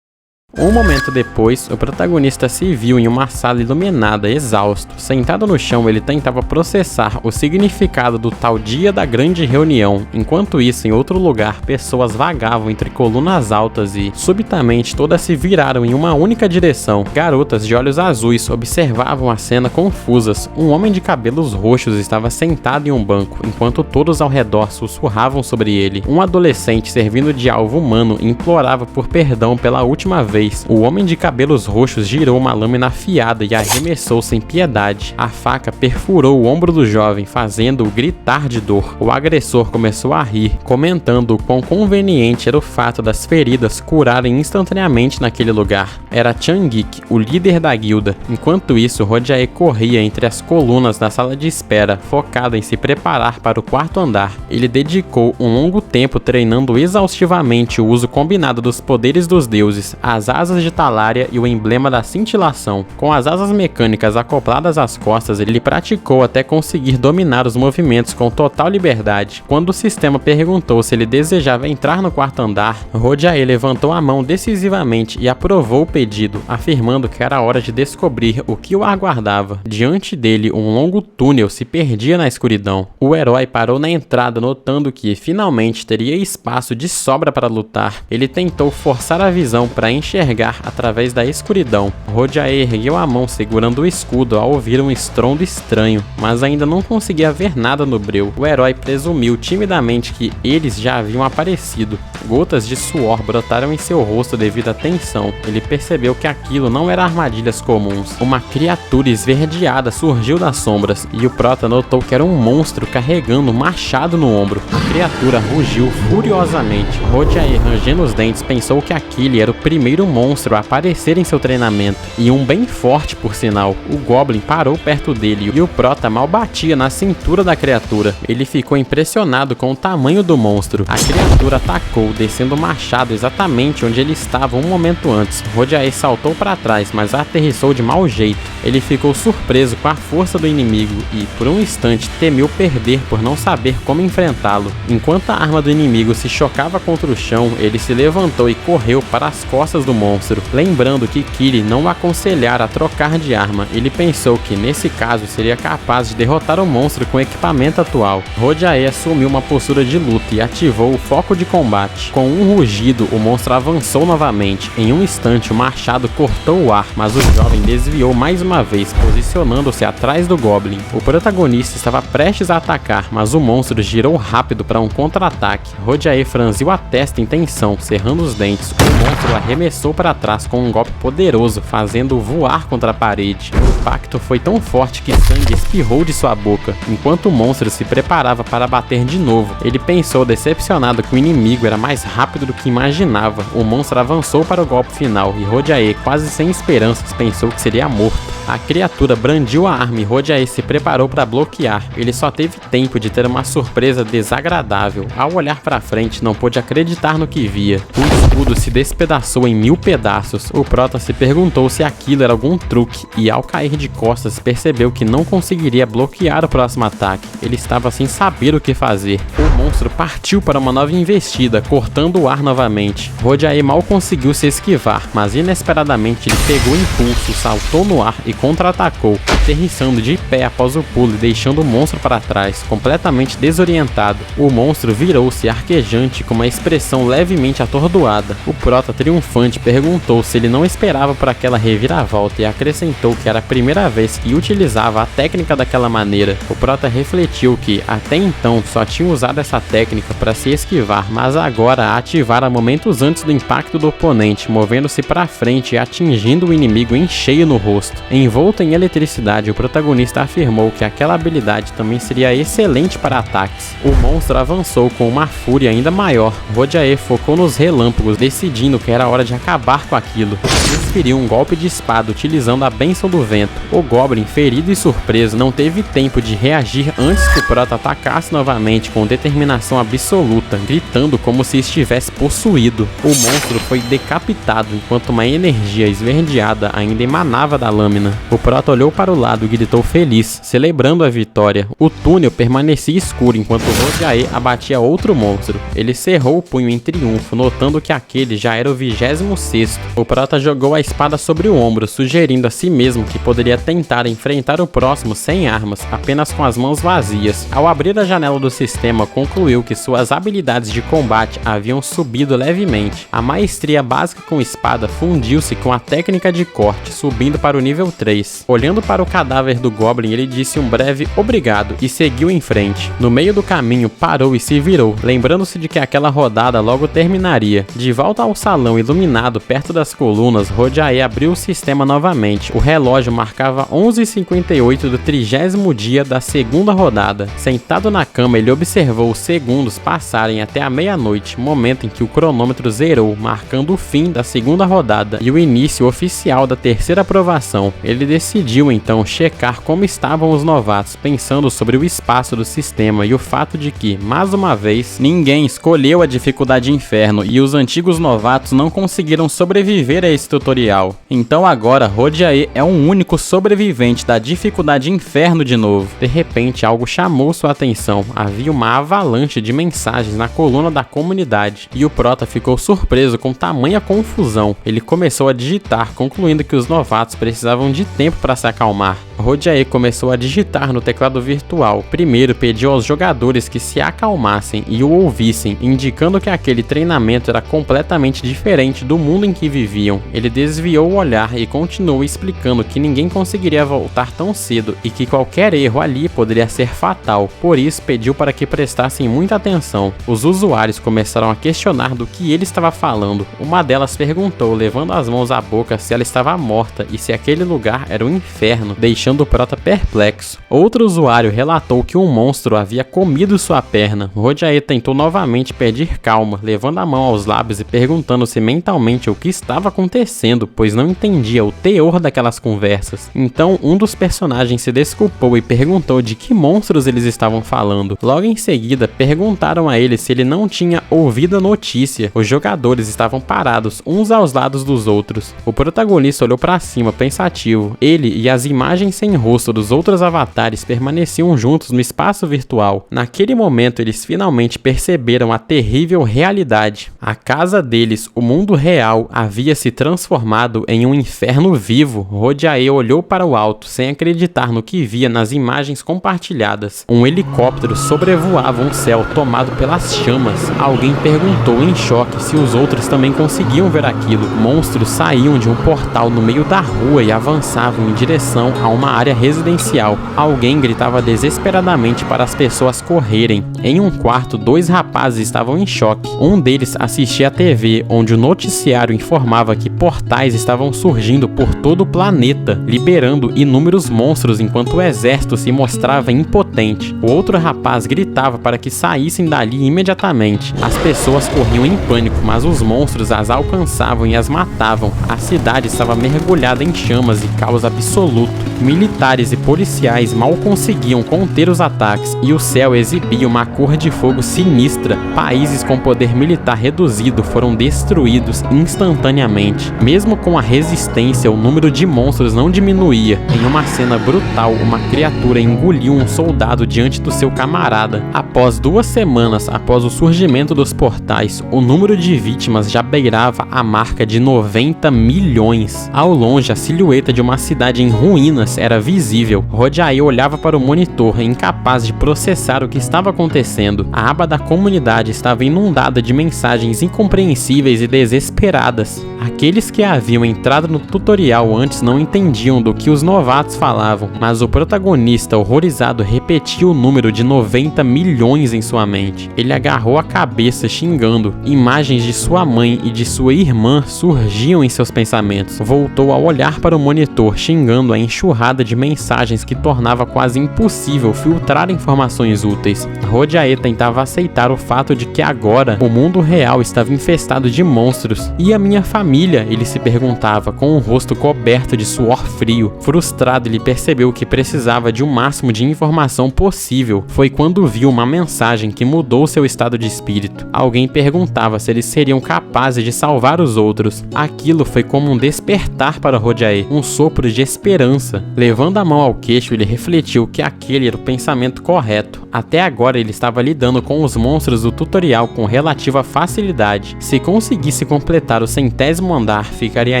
Um momento depois, o protagonista se viu em uma sala iluminada, exausto. Sentado no chão, ele tentava processar o significado do tal dia da grande reunião. Enquanto isso, em outro lugar, pessoas vagavam entre colunas altas e, subitamente, todas se viraram em uma única direção. Garotas de olhos azuis observavam a cena confusas. Um homem de cabelos roxos estava sentado em um banco, enquanto todos ao redor sussurravam sobre ele. Um adolescente servindo de alvo humano implorava por perdão pela última vez. O homem de cabelos roxos girou uma lâmina afiada e arremessou sem piedade. A faca perfurou o ombro do jovem, fazendo-o gritar de dor. O agressor começou a rir, comentando o quão conveniente era o fato das feridas curarem instantaneamente naquele lugar. Era Changik, o líder da guilda. Enquanto isso, Rojae corria entre as colunas da sala de espera, focado em se preparar para o quarto andar. Ele dedicou um longo tempo treinando exaustivamente o uso combinado dos poderes dos deuses, as asas de Talaria e o emblema da cintilação. Com as asas mecânicas acopladas às costas, ele praticou até conseguir dominar os movimentos com total liberdade. Quando o sistema perguntou se ele desejava entrar no quarto andar, Rojae levantou a mão decisivamente e aprovou o pedido, afirmando que era hora de descobrir o que o aguardava. Diante dele, um longo túnel se perdia na escuridão. O herói parou na entrada, notando que, finalmente, teria espaço de sobra para lutar. Ele tentou forçar a visão para enxergar através da escuridão. Rojae ergueu a mão segurando o escudo ao ouvir um estrondo estranho, mas ainda não conseguia ver nada no breu. O herói presumiu timidamente que eles já haviam aparecido. Gotas de suor brotaram em seu rosto devido à tensão. Ele percebeu que aquilo não era armadilhas comuns. Uma criatura esverdeada surgiu das sombras, e o prota notou que era um monstro carregando um machado no ombro. A criatura rugiu furiosamente. Rojae, rangendo os dentes, pensou que aquele era o primeiro monstro a aparecer em seu treinamento, e um bem forte por sinal. O Goblin parou perto dele e o prota mal batia na cintura da criatura. Ele ficou impressionado com o tamanho do monstro. A criatura atacou, descendo o machado exatamente onde ele estava um momento antes. Rojae saltou para trás, mas aterrissou de mau jeito. Ele ficou surpreso com a força do inimigo e, por um instante, temeu perder por não saber como enfrentá-lo. Enquanto a arma do inimigo se chocava contra o chão, ele se levantou e correu para as costas do monstro. Lembrando que Kiri não o aconselhara a trocar de arma, ele pensou que nesse caso seria capaz de derrotar o monstro com o equipamento atual. Rojae assumiu uma postura de luta e ativou o foco de combate. Com um rugido, o monstro avançou novamente. Em um instante, o machado cortou o ar, mas o jovem desviou mais uma vez, posicionando-se atrás do Goblin. O protagonista estava prestes a atacar, mas o monstro girou rápido para um contra-ataque. Rojae franziu a testa em tensão, cerrando os dentes. O monstro arremessou avançou para trás com um golpe poderoso, fazendo-o voar contra a parede. O impacto foi tão forte que sangue espirrou de sua boca, enquanto o monstro se preparava para bater de novo. Ele pensou, decepcionado, que o inimigo era mais rápido do que imaginava. O monstro avançou para o golpe final e Hodiaye, quase sem esperanças, pensou que seria morto. A criatura brandiu a arma e Hodiaye se preparou para bloquear. Ele só teve tempo de ter uma surpresa desagradável. Ao olhar para frente, não pôde acreditar no que via. O escudo se despedaçou em 1000 pedaços. O Prota se perguntou se aquilo era algum truque e, ao cair de costas, percebeu que não conseguiria bloquear o próximo ataque. Ele estava sem saber o que fazer. O monstro partiu para uma nova investida, cortando o ar novamente. Hodiaye mal conseguiu se esquivar, mas inesperadamente ele pegou impulso, saltou no ar e contra-atacou, aterrissando de pé após o pulo e deixando o monstro para trás, completamente desorientado. O monstro virou-se arquejante com uma expressão levemente atordoada. O Prota, triunfante, perguntou se ele não esperava por aquela reviravolta e acrescentou que era a primeira vez que utilizava a técnica daquela maneira. O Prota refletiu que, até então, só tinha usado essa técnica para se esquivar, mas agora a ativara momentos antes do impacto do oponente, movendo-se para frente e atingindo o inimigo em cheio no rosto. Envolto em eletricidade, o protagonista afirmou que aquela habilidade também seria excelente para ataques. O monstro avançou com uma fúria ainda maior. Hodiaye focou nos relâmpagos, decidindo que era hora de acabar com aquilo. Desferiu um golpe de espada utilizando a bênção do vento. O Goblin, ferido e surpreso, não teve tempo de reagir antes que o Prota atacasse novamente com determinação absoluta, gritando como se estivesse possuído. O monstro foi decapitado enquanto uma energia esverdeada ainda emanava da lâmina. O Prota olhou para o lado e gritou feliz, celebrando a vitória. O túnel permanecia escuro enquanto Hodiaye abatia outro monstro. Ele cerrou o punho em triunfo, notando que aquele já era o 26º. O Prota jogou a espada sobre o ombro, sugerindo a si mesmo que poderia tentar enfrentar o próximo sem armas, apenas com as mãos vazias. Ao abrir a janela do sistema, concluiu que suas habilidades de combate haviam subido levemente. A maestria básica com espada fundiu-se com a técnica de corte, subindo para o nível 3. Olhando para o cadáver do Goblin, ele disse um breve obrigado e seguiu em frente. No meio do caminho, parou e se virou, lembrando-se de que aquela rodada logo terminaria. De volta ao salão iluminado perto das colunas, Hodiaye abriu o sistema novamente. O relógio marcava 11h58 do 30º dia da segunda rodada. Sentado na cama, ele observou os segundos passarem até a meia-noite, momento em que o cronômetro zerou, marcando o fim da segunda rodada e o início oficial da terceira aprovação. Ele decidiu então checar como estavam os novatos, pensando sobre o espaço do sistema e o fato de que, mais uma vez, ninguém escolheu a dificuldade inferno e os antigos novatos não conseguiram sobreviver a esse tutorial. Então agora Hodiaye é um único sobrevivente da dificuldade inferno de novo. De repente algo chamou sua atenção. Havia uma avalanche de mensagens na coluna da comunidade e o Prota ficou surpreso com tamanha confusão. Ele começou a digitar, concluindo que os novatos precisavam de tempo para se acalmar. Hodiaye começou a digitar no teclado virtual. Primeiro pediu aos jogadores que se acalmassem e o ouvissem, indicando que aquele treinamento era completamente diferente do mundo em que viviam. Ele desviou o olhar e continuou explicando que ninguém conseguiria voltar tão cedo e que qualquer erro ali poderia ser fatal. Por isso pediu para que prestassem muita atenção. Os usuários começaram a questionar do que ele estava falando. Uma delas perguntou, levando as mãos à boca, se ela estava morta e se aquele lugar era um inferno, deixando o Prota perplexo. Outro usuário relatou que um monstro havia comido sua perna. Hodiaye tentou novamente pedir calma, levando a mão aos lábios e perguntando-se mentalmente o que estava acontecendo, pois não entendia o teor daquelas conversas. Então um dos personagens se desculpou e perguntou de que monstros eles estavam falando. Logo em seguida perguntaram a ele se ele não tinha ouvido a notícia. Os jogadores estavam parados uns aos lados dos outros. O protagonista olhou para cima pensativo. Ele e as imagens sem rosto dos outros avatares permaneciam juntos no espaço virtual. Naquele momento eles finalmente perceberam a terrível realidade. A casa deles, o mundo real, havia se transformado em um inferno vivo. Hodiaye olhou para o alto sem acreditar no que via nas imagens compartilhadas. Um helicóptero sobrevoava um céu tomado pelas chamas. Alguém perguntou em choque se os outros também conseguiam ver aquilo. Monstros saíam de um portal no meio da rua e avançavam avançavam em direção a uma área residencial. Alguém gritava desesperadamente para as pessoas correrem. Em um quarto, 2 rapazes estavam em choque. Um deles assistia à TV, onde o noticiário informava que portais estavam surgindo por todo o planeta, liberando inúmeros monstros enquanto o exército se mostrava impotente. O outro rapaz gritava para que saíssem dali imediatamente. As pessoas corriam em pânico, mas os monstros as alcançavam e as matavam. A cidade estava mergulhada em chamas e caos absoluto. Militares e policiais mal conseguiam conter os ataques e o céu exibia uma cor de fogo sinistra. Países com poder militar reduzido foram destruídos instantaneamente. Mesmo com a resistência, o número de monstros não diminuía. Em uma cena brutal, uma criatura engoliu um soldado diante do seu camarada. Após 2 semanas após o surgimento dos portais, o número de vítimas já beirava a marca de 90 milhões. Ao longe, a silhueta de uma cidade em ruínas era visível. Rojae olhava para o monitor, incapaz de processar o que estava acontecendo. A aba da comunidade estava inundada de mensagens incompreensíveis e desesperadas. Aqueles que haviam entrado no tutorial antes não entendiam do que os novatos falavam, mas o protagonista, horrorizado, repetia o número de 90 milhões em sua mente. Ele agarrou a cabeça, xingando. Imagens de sua mãe e de sua irmã surgiam em seus pensamentos. Voltou a olhar para o monitor, xingando a enxurrada de mensagens que tornava quase impossível filtrar informações úteis. Rojae tentava aceitar o fato de que agora o mundo real estava infestado de monstros. E a minha família? Ele se perguntava, com o rosto coberto de suor frio. Frustrado, ele percebeu que precisava de o máximo de informação possível. Foi quando viu uma mensagem que mudou seu estado de espírito. Alguém perguntava se eles seriam capazes de salvar os outros. Aquilo foi como um despertar para Rojae, um sopro de esperança. Levando a mão ao queixo, ele refletiu que aquele era o pensamento correto. Até agora ele estava lidando com os monstros do tutorial com relativa facilidade. Se conseguisse completar o 100º andar, ficaria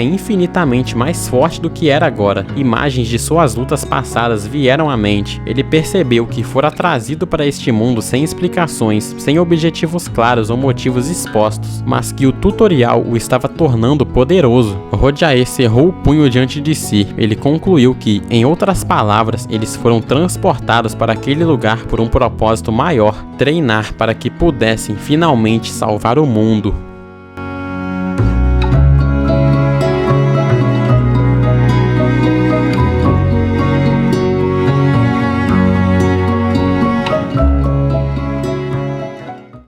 infinitamente mais forte do que era agora. Imagens de suas lutas passadas vieram à mente. Ele percebeu que fora trazido para este mundo sem explicações, sem objetivos claros ou motivos expostos, mas que o tutorial o estava tornando poderoso. Rojae cerrou o punho diante de si. Ele concluiu que, em outras palavras, eles foram transportados para aquele lugar por um propósito maior: treinar para que pudessem finalmente salvar o mundo.